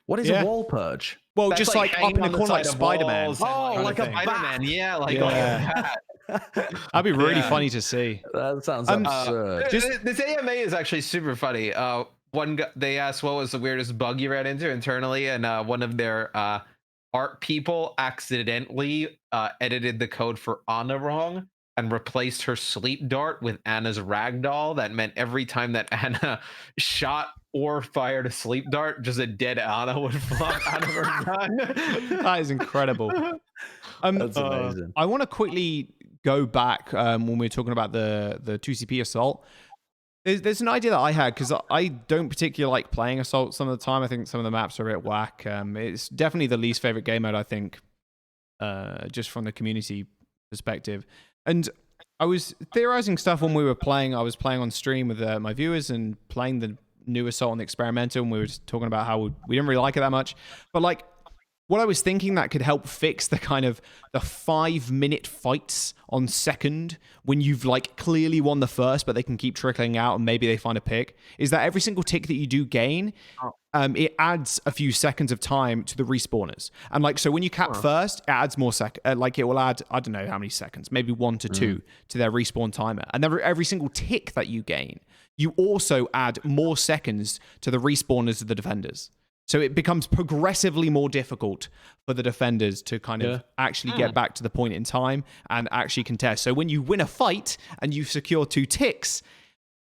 What is a wall perch? Well, that's just like up in the corner like Spider-Man. Oh, like a Spider-Man. Yeah, like that. That'd be really funny to see. That sounds absurd. This AMA is actually super funny. One guy, they asked what was the weirdest bug you ran into internally, and one of their art people accidentally edited the code for Anna wrong and replaced her sleep dart with Anna's ragdoll. That meant every time that Anna shot or fired a sleep dart, just a dead Anna would fly out of her gun. That is incredible. That's amazing. I want to quickly go back when we were talking about the 2CP Assault. There's an idea that I had, because I don't particularly like playing Assault some of the time. I think some of the maps are a bit whack. It's definitely the least favorite game mode, I think, just from the community perspective. And I was theorizing stuff when we were playing. I was playing on stream with my viewers and playing the new Assault and the Experimental, and we were just talking about how we didn't really like it that much. But like, what I was thinking that could help fix the kind of the 5-minute fights on second when you've like clearly won the first, but they can keep trickling out and maybe they find a pick, is that every single tick that you do gain, it adds a few seconds of time to the respawners. And like, so when you cap first, it adds more like it will add, I don't know how many seconds, maybe 1 to 2 to their respawn timer. And then every single tick that you gain, you also add more seconds to the respawners of the defenders. So it becomes progressively more difficult for the defenders to kind of actually get back to the point in time and actually contest. So when you win a fight and you secure 2 ticks,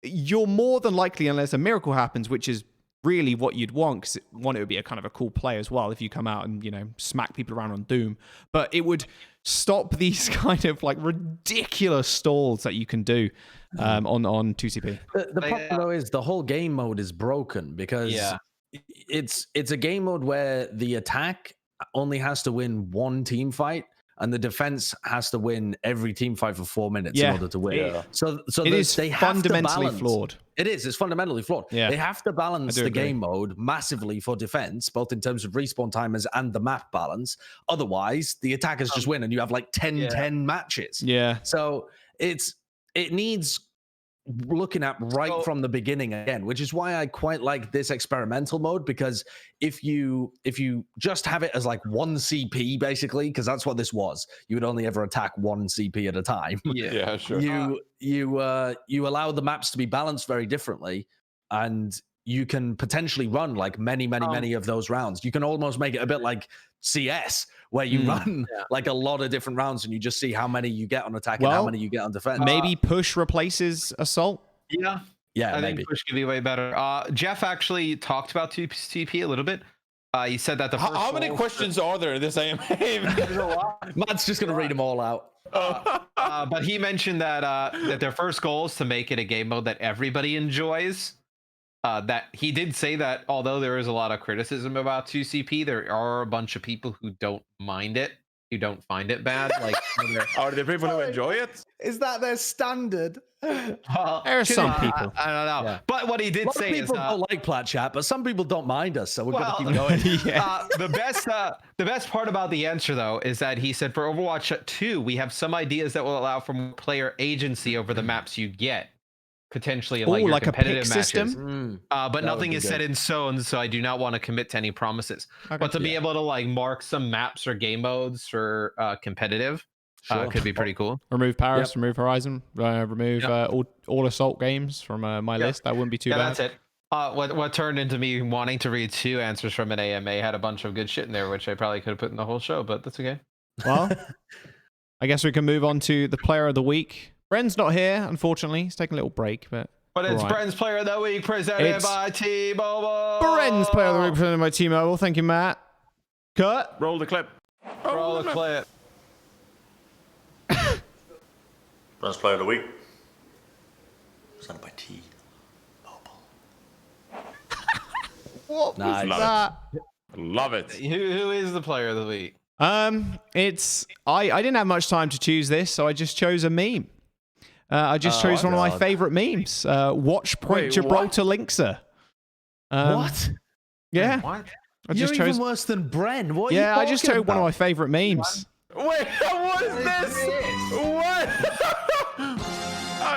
you're more than likely, unless a miracle happens, which is really what you'd want, because it would be a kind of a cool play as well if you come out and, you know, smack people around on Doom. But it would stop these kind of like ridiculous stalls that you can do. on 2CP. The problem though is the whole game mode is broken because it's a game mode where the attack only has to win one team fight and the defense has to win every team fight for 4 minutes in order to win. Yeah. So It is they have fundamentally to balance. flawed. It's fundamentally flawed. Yeah. They have to balance I do the agree. game mode massively for defense, both in terms of respawn timers and the map balance. Otherwise, the attackers just win and you have like 10-10 matches. Yeah. So it needs looking at from the beginning again, which is why I quite like this experimental mode, because if you just have it as like 1 CP basically, because that's what this was, you would only ever attack 1 CP at a time. Yeah, sure. You allow the maps to be balanced very differently, and you can potentially run like many of those rounds. You can almost make it a bit like CS, where you run like a lot of different rounds and you just see how many you get on attack and how many you get on defense. Maybe push replaces assault. Yeah, I think push could be way better. Jeff actually talked about 2CP a little bit. He said that the first How many questions are there in this AMA? There's a lot. Matt's just gonna read them all out. But he mentioned that that their first goal is to make it a game mode that everybody enjoys. That he did say that although there is a lot of criticism about 2CP, there are a bunch of people who don't mind it, who don't find it bad. Like, Are there people who enjoy it? Is that their standard? well, There are some people. I don't know. Yeah. But what he A did lot of say is people don't like Plat chat, but some people don't mind us, so we're gonna keep going. the best part about the answer though is that he said for Overwatch 2, we have some ideas that will allow for more player agency over the maps you get. Potentially in like your like a competitive pick matches. system? But nothing be is good. set in stone, so I do not want to commit to any promises. But to be able to like mark some maps or game modes for competitive could be pretty cool. Remove Paris, remove Horizon, remove all assault games from my list. That wouldn't be too bad. That's it. What turned into me wanting to read 2 answers from an AMA had a bunch of good shit in there, which I probably could have put in the whole show, but that's okay. Well, I guess we can move on to the player of the week. Bren's not here, unfortunately. He's taking a little break, but it's right. Bren's Player of the Week presented by T-Mobile. Bren's player of the week presented by T-Mobile. Thank you, Matt. Cut. Roll the clip. Roll the clip. Bren's Player of the Week. Presented by T-Mobile. What Nice. was that? Love it. Who is the Player of the Week? It's I didn't have much time to choose this, so I just chose a meme. I just chose one of my favorite memes. Watch Point Wait, Gibraltar Linkser. What? Yeah. What? I You're just even chose. worse than Bren. What? Are Yeah, you I just talking chose one of about? my favorite memes. Wait, what is this? What?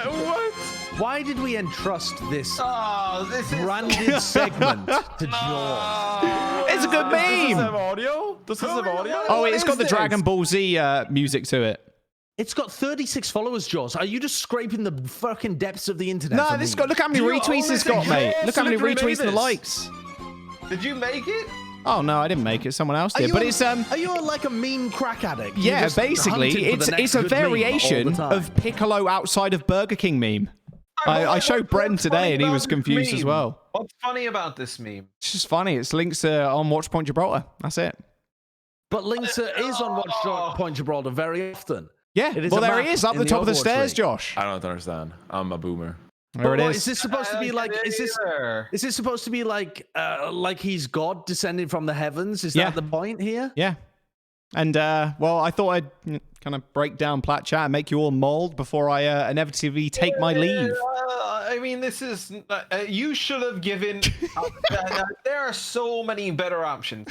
What? Why did we entrust this Oh, this is branded segment to George? It's a good Does this meme. have audio? Does this have audio? Oh, What it's is got the this? Dragon Ball Z music to it. It's got 36 followers, Jaws. Are you just scraping the fucking depths of the internet? No, for this me? got. Look how many You retweets own it's it, got, mate. yes, Look how many literally made retweets and the this. likes. Did you make it? Oh no, I didn't make it. Someone else Are did. you But a- it's Are you like a meme crack addict? You're yeah, just basically, hunting for the it's next a good meme all the variation time. of Piccolo outside of Burger King meme. I showed Bren today, and he was confused as well. What's funny about this meme? It's just funny. It's links on Watch Point Gibraltar. That's it. But Linkser is on Watch Point Gibraltar very often. Yeah. It is Well, a there map he is, up in the the top of the Overwatch stairs, League. Josh. I don't understand. I'm a boomer. There it What, is. is this supposed to be like? Is this supposed to be like he's God descending from the heavens? Is Yeah. that the point here? Yeah. And well, I thought I'd kind of break down Plat chat and make you all mold before I inevitably take my leave. I mean, this is. You should have given. There are so many better options.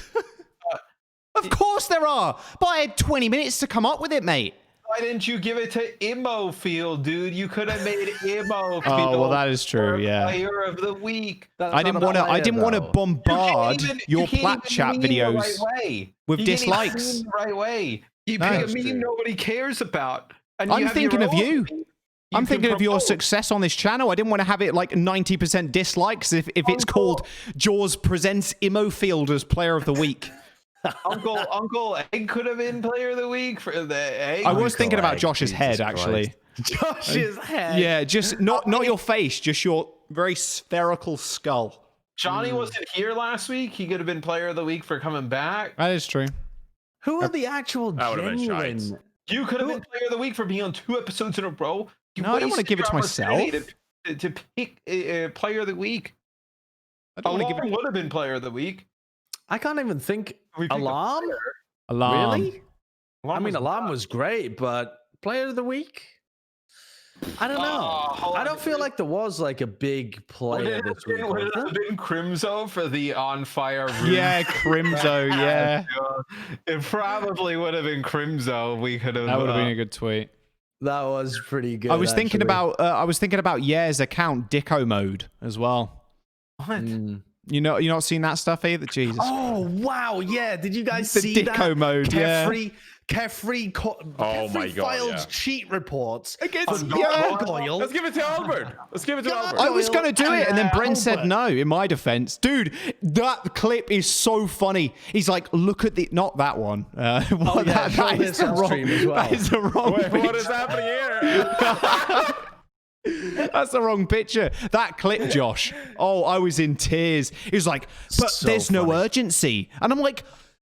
Of course there are, but I had 20 minutes to come up with it, mate. Why didn't you give it to Immo Field, dude? You could have made Immo Field. Oh, well, that is true, yeah. Player of the week. I didn't want to. I didn't want to bombard your Plat chat videos with dislikes. The right way. You No, pick a that's meme nobody cares about. And I'm have thinking your of own you. thing I'm can thinking of your promote. success on this channel. I didn't want to have it like 90% dislikes if it's called Jaws presents Immofield as Player of the Week. Uncle Egg could have been Player of the Week for the Egg. I was thinking about Egg, Josh's Jesus head, Christ. actually. Josh's head. Yeah, just not your face, just your very spherical skull. Johnny wasn't here last week. He could have been Player of the Week for coming back. That is true. Who are the actual That would've been genuine? shite. You could have been Player of the Week for being on 2 episodes in a row. No, I don't want to give it to myself. To pick player of the week. I don't want to give Alarm would have been player of the week. I can't even think. We picked a Alarm? Alarm. Really? Alarm was great, but player of the week? I don't know. I don't feel like there was like a big player this week. Would it have been Crimzo for the on fire room? Yeah, Crimzo, yeah. It probably would have been Crimzo. We could have. That would have been a good tweet. That was pretty good. I was thinking about Yair's account Dicko mode as well. What? You not seen that stuff either? Jesus. Oh wow, yeah. Did you guys The see Dicko that? mode, Carefree my God, filed yeah. cheat reports Against Gargoyle. Let's give it to Albert. Let's give it to Albert. I was going to do it, and then Bren said Albert. no, in my defense. Dude, that clip is so funny. He's like, look at the... Not that one. yeah, that show is this the on wrong, stream as well. That is the wrong Wait, what picture. is happening here? That's the wrong picture. That clip, Josh. Oh, I was in tears. He was like, but So there's no funny. urgency. And I'm like...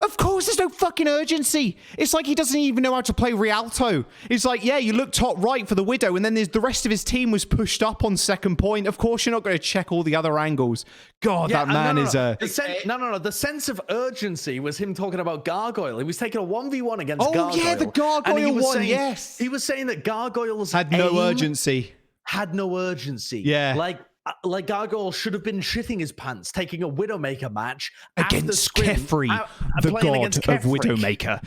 Of course there's no fucking urgency. It's like he doesn't even know how to play Rialto. It's like, yeah, you look top right for the Widow, and then the rest of his team was pushed up on second point. Of course you're not going to check all the other angles. God, that man is a... The sense of urgency was him talking about Gargoyle. He was taking a 1v1 against Gargoyle. Oh, yeah, the And he Gargoyle was one, saying- yes. He was saying that Gargoyle's Had no aim urgency. Had no urgency. Yeah. Like Gargoyle should have been shitting his pants, taking a Widowmaker match Against after Kefri, the god of Widowmaker.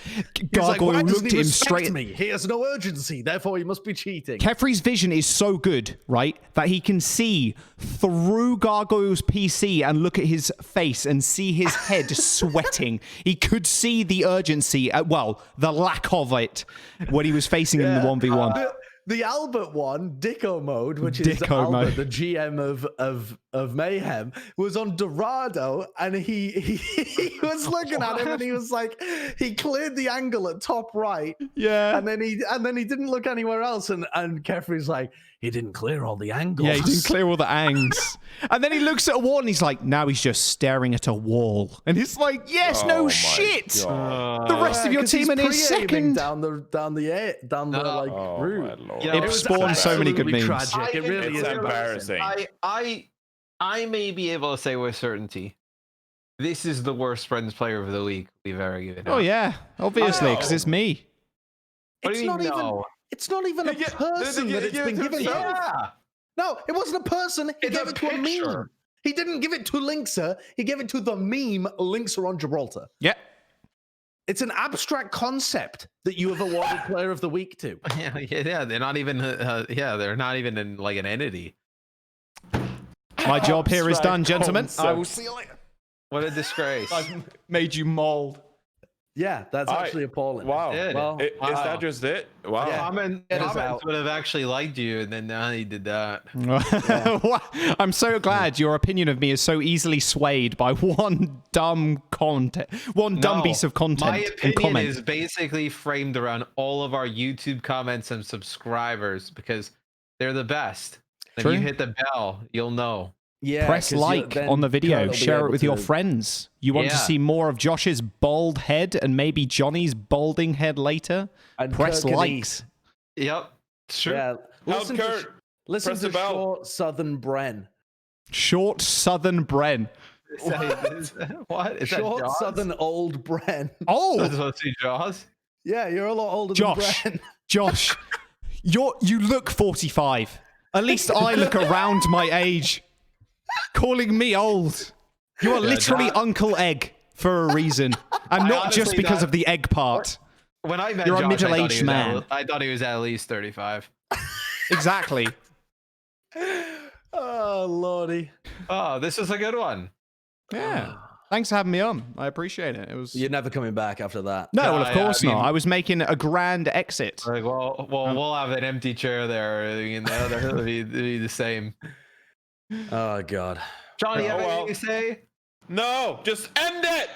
Gargoyle looked at him straight... Me. He has no urgency, therefore he must be cheating. Kefri's vision is so good, right, that he can see through Gargoyle's PC and look at his face and see his head sweating. He could see the urgency, the lack of it, when he was facing him in the 1v1. The Albert one, Dicko mode, which is Dicko Albert, mode. the GM of Mayhem, was on Dorado, and he was looking at him, and he was like, he cleared the angle at top right, Yeah. and then he didn't look anywhere else, and Kefri's like, he didn't clear all the angles. Yeah, he didn't clear all the angs. And then he looks at a wall and he's like, now he's just staring at a wall. And he's like, yes, Oh no my shit. God. The rest of your 'cause team he's in his pre-aiming second. down the Oh, route. my Lord. You know, It was spawned so many good absolutely memes. Tragic. It really It's is embarrassing. I may be able to say with certainty, this is the worst Friends player of the week we've ever given out. Oh, yeah, obviously, because it's me. What do you mean, no? It's not even a person that it's been given to. Yeah. No, it wasn't a person. He It's gave a it to a meme. picture. He didn't give it to Linkser. He gave it to the meme Linkser on Gibraltar. Yeah. It's an abstract concept that you have awarded Player of the Week to. Yeah, they're not even. They're not even in like an entity. My job here is done, gentlemen. concept. I will see you later. What a disgrace. I've made you mold. Yeah, that's All right. actually appalling. Wow. Did. Well, Is Wow. that just it? Wow. Yeah. Comments out. would have actually liked you, and then now he did that. I'm so glad your opinion of me is so easily swayed by one dumb No, piece of content My and opinion comment. is basically framed around all of our YouTube comments and subscribers because they're the best. If True. you hit the bell, you'll know. Yeah, Press 'cause like then on the Kurt video, will be share it able with your to- friends. You want to Yeah. see more of Josh's bald head and maybe Johnny's balding head later? And Press Kurt can likes. Yep. Sure. Yeah, listen to, Kurt. listen Press to the bell. short Southern Bren. Short Southern Bren. What? Is Short that Jaws? Southern old Bren. That's Oh, supposed to be Jaws? Yeah, you're a lot older Josh. than Bren. Josh, you look 45. At least I look around my age. Calling me old. You are literally that- Uncle Egg for a reason. And I not just honestly because thought- of the egg part. When I met You're a Josh, middle-aged man. I thought he was at least 35. Exactly. Oh, lordy. Oh, this is a good one. Yeah. Thanks for having me on. I appreciate it. It was You're never coming back after that. No, well, Yeah, of course I mean- not. I was making a grand exit. Like, we'll have an empty chair there. I mean, it'll be the same. Oh, God. Johnny, Oh, have well. anything to say? No, just end it.